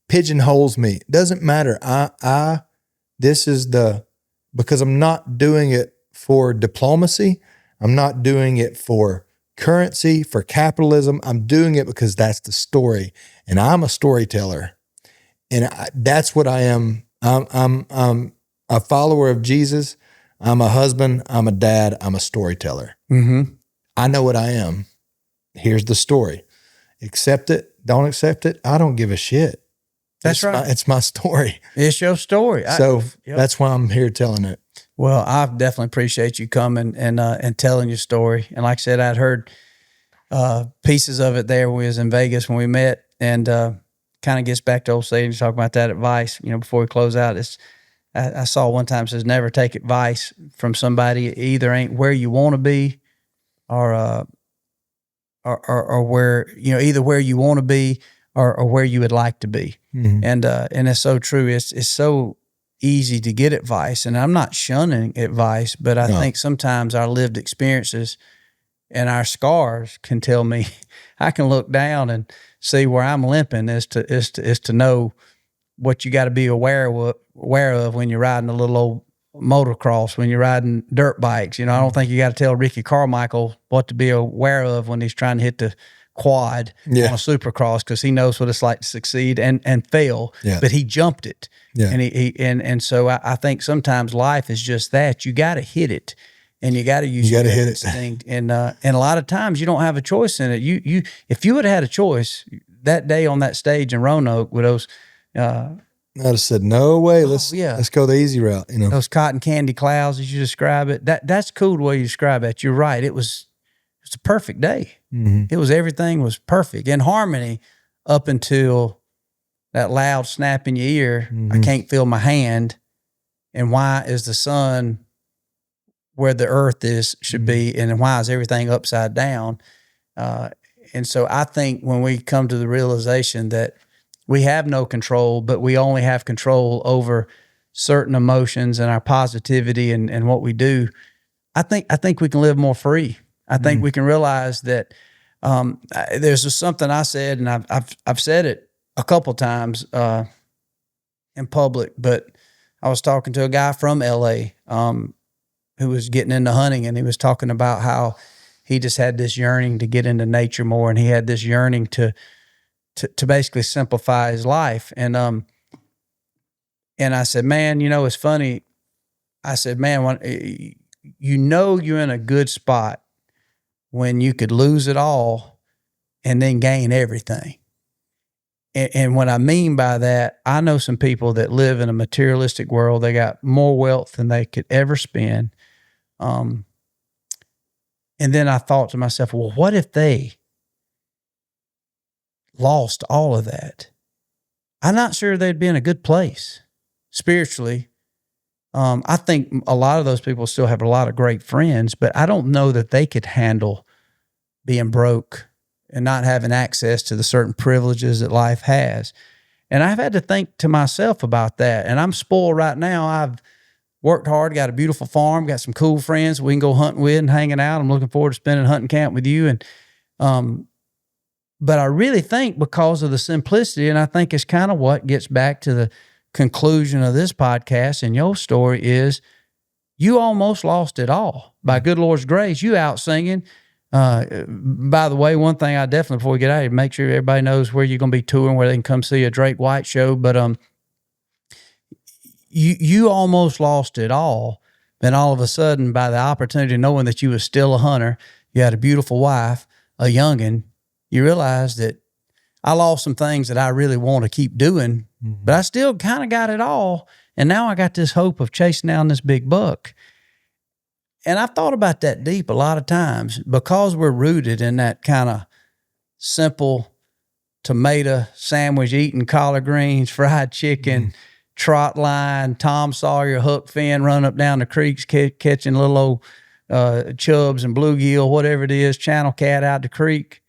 pigeonholes me. It doesn't matter. Because I'm not doing it for diplomacy. I'm not doing it for currency, for capitalism. I'm doing it because that's the story. And I'm a storyteller. And that's what I am. I'm a follower of Jesus. I'm a husband. I'm a dad. I'm a storyteller. Mm-hmm. I know what I am. Here's the story. Accept it. Don't accept it. I don't give a shit. That's right. It's my story. It's your story. So that's why I'm here telling it. Well, I definitely appreciate you coming and telling your story. And like I said, I'd heard pieces of it there when we was in Vegas when we met, and kind of gets back to old saying, talk about that advice, before we close out. I saw one time it says, never take advice from somebody. It either ain't where you want to be or where, either where you want to be or where you would like to be. Mm-hmm. And it's so true. It's so easy to get advice, and I'm not shunning advice, but I think sometimes our lived experiences and our scars can tell me. I can look down and see where I'm limping is to know what you got to be aware of when you're riding a little old motocross, when you're riding dirt bikes. I don't think you got to tell Ricky Carmichael what to be aware of when he's trying to hit the quad on a supercross, because he knows what it's like to succeed and fail, but he jumped it. Yeah. And so I think sometimes life is just that. You got to hit it, and you got to use your instinct. And a lot of times you don't have a choice in it. You if you would have had a choice that day on that stage in Roanoke with those, I'd have said, no way. Let's go the easy route. Those cotton candy clouds, as you describe it. That's cool the way you describe it. You're right. It was a perfect day. Mm-hmm. Everything was perfect in harmony up until that loud snap in your ear. Mm-hmm. I can't feel my hand. And why is the sun where the earth should be? And why is everything upside down? And so I think when we come to the realization that we have no control, but we only have control over certain emotions and our positivity and what we do, I think we can live more free. I think we can realize that there's just something I said, and I've said it a couple times in public, but I was talking to a guy from LA who was getting into hunting, and he was talking about how he just had this yearning to get into nature more, and he had this yearning to basically simplify his life. And I said, man, it's funny. I said, man, when you're in a good spot when you could lose it all and then gain everything. And what I mean by that, I know some people that live in a materialistic world. They got more wealth than they could ever spend. And then I thought to myself, well, what if they lost all of that? I'm not sure they'd be in a good place spiritually. I think a lot of those people still have a lot of great friends, but I don't know that they could handle being broke and not having access to the certain privileges that life has. And I've had to think to myself about that. And I'm spoiled right now. I've worked hard, got a beautiful farm, got some cool friends we can go hunting with and hanging out. I'm looking forward to spending hunting camp with you. And but I really think because of the simplicity, and I think it's kind of what gets back to the conclusion of this podcast and your story, is you almost lost it all. By good Lord's grace, you out singing By the way, one thing I definitely, before we get out of here, make sure everybody knows where you're going to be touring, where they can come see a Drake White show. But you almost lost it all. And all of a sudden, by the opportunity, knowing that you was still a hunter, you had a beautiful wife, a youngin', you realized that I lost some things that I really want to keep doing, but I still kind of got it all. And now I got this hope of chasing down this big buck. And I've thought about that deep a lot of times because we're rooted in that kind of simple tomato sandwich, eating collard greens, fried chicken, trot line, Tom Sawyer, hook fin, run up down the creeks, catching little old chubs and bluegill, whatever it is, channel cat out the creek.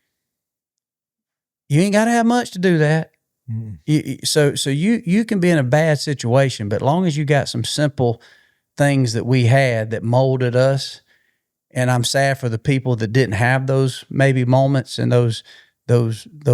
You ain't got to have much to do that. So you can be in a bad situation, but as long as you got some simple things that we had that molded us, and I'm sad for the people that didn't have those maybe moments and those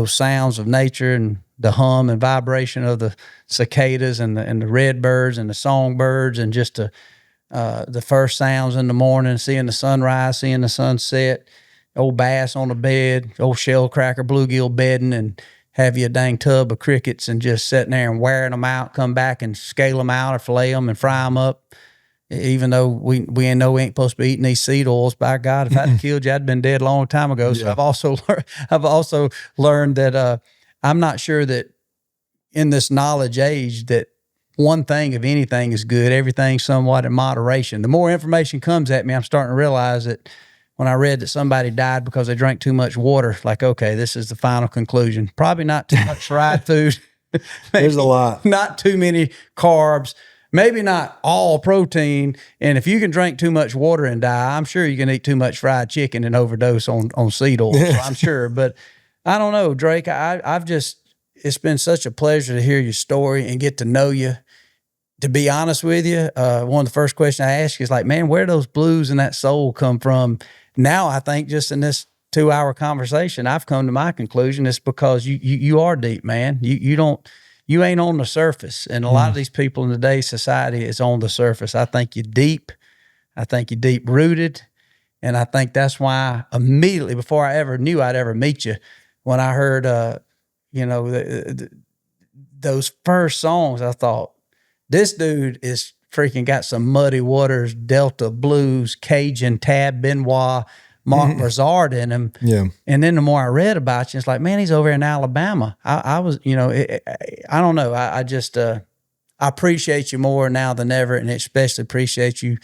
sounds of nature and the hum and vibration of the cicadas and the redbirds and the songbirds and just the first sounds in the morning, seeing the sunrise, seeing the sunset, old bass on the bed, old shell cracker, bluegill bedding, and have you a dang tub of crickets and just sitting there and wearing them out, come back and scale them out or fillet them and fry them up. Even though we ain't supposed to be eating these seed oils, by God, if I'd killed you, I'd been dead a long time ago. So I've also learned that I'm not sure that in this knowledge age that one thing of anything is good. Everything's somewhat in moderation. The more information comes at me, I'm starting to realize that when I read that somebody died because they drank too much water, like, okay, this is the final conclusion. Probably not too much fried food. There's a lot. Not too many carbs. Maybe not all protein. And if you can drink too much water and die, I'm sure you can eat too much fried chicken and overdose on seed oil. So I'm sure. But I don't know, Drake. It's been such a pleasure to hear your story and get to know you. To be honest with you, one of the first questions I ask you is like, man, where do those blues and that soul come from? Now I think just in this 2-hour conversation, I've come to my conclusion it's because you are deep, man. You ain't on the surface. And a lot of these people in today's society is on the surface. I think you're deep. I think you're deep rooted. And I think that's why immediately before I ever knew I'd ever meet you, when I heard, those first songs, I thought, this dude is freaking got some Muddy Waters, Delta Blues, Cajun, Tab Benoit, Mark Brazard in him. Yeah. And then the more I read about you, it's like, man, he's over in Alabama. I was, I don't know. I just, I appreciate you more now than ever. And especially appreciate you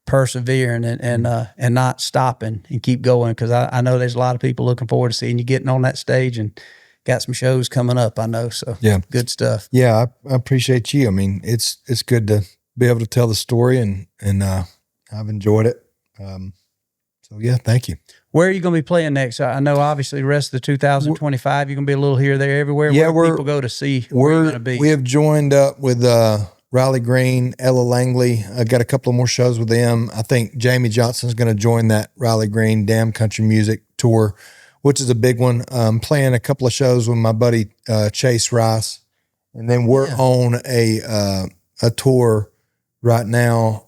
persevering and not stopping and keep going. Cause I know there's a lot of people looking forward to seeing you getting on that stage and got some shows coming up, I know. So yeah, good stuff. Yeah. I appreciate you. I mean, it's good to be able to tell the story and I've enjoyed it. So yeah, thank you. Where are you going to be playing next? I know obviously the rest of the 2025, you're going to be a little here, there, everywhere. Yeah, where do people go to see where you're going to be? We have joined up with Riley Green, Ella Langley. I got a couple of more shows with them. I think Jamie Johnson's going to join that Riley Green Damn Country Music tour, which is a big one. Playing a couple of shows with my buddy Chase Rice. And then we're on a tour right now,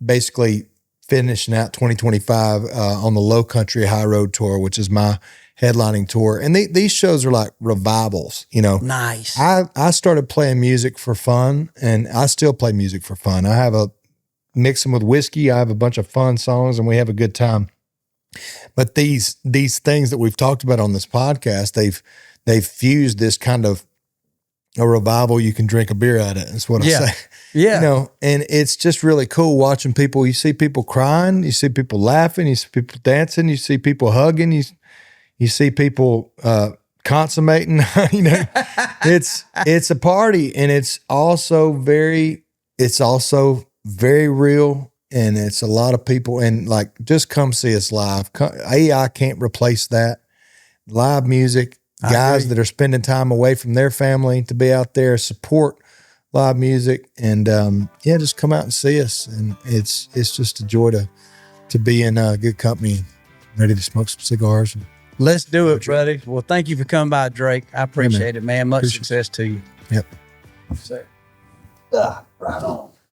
basically finishing out 2025 on the Low Country High Road Tour, which is my headlining tour. And these shows are like revivals, Nice. I started playing music for fun, and I still play music for fun. I have mix them with whiskey. I have a bunch of fun songs, and we have a good time. But these things that we've talked about on this podcast, they've fused this kind of a revival. You can drink a beer at it. That's what I say. Yeah. And it's just really cool watching people. You see people crying, you see people laughing, you see people dancing, you see people hugging, you see people consummating. It's a party, and it's also very real, and it's a lot of people. And like, just come see us live. AI can't replace that. Live music. Guys that are spending time away from their family to be out there, support live music, and just come out and see us. And it's just a joy to be in good company, ready to smoke some cigars. Let's do it, buddy. Well, thank you for coming by, Drake. I appreciate it, man. Much success to you. Yep. Sir. Right on.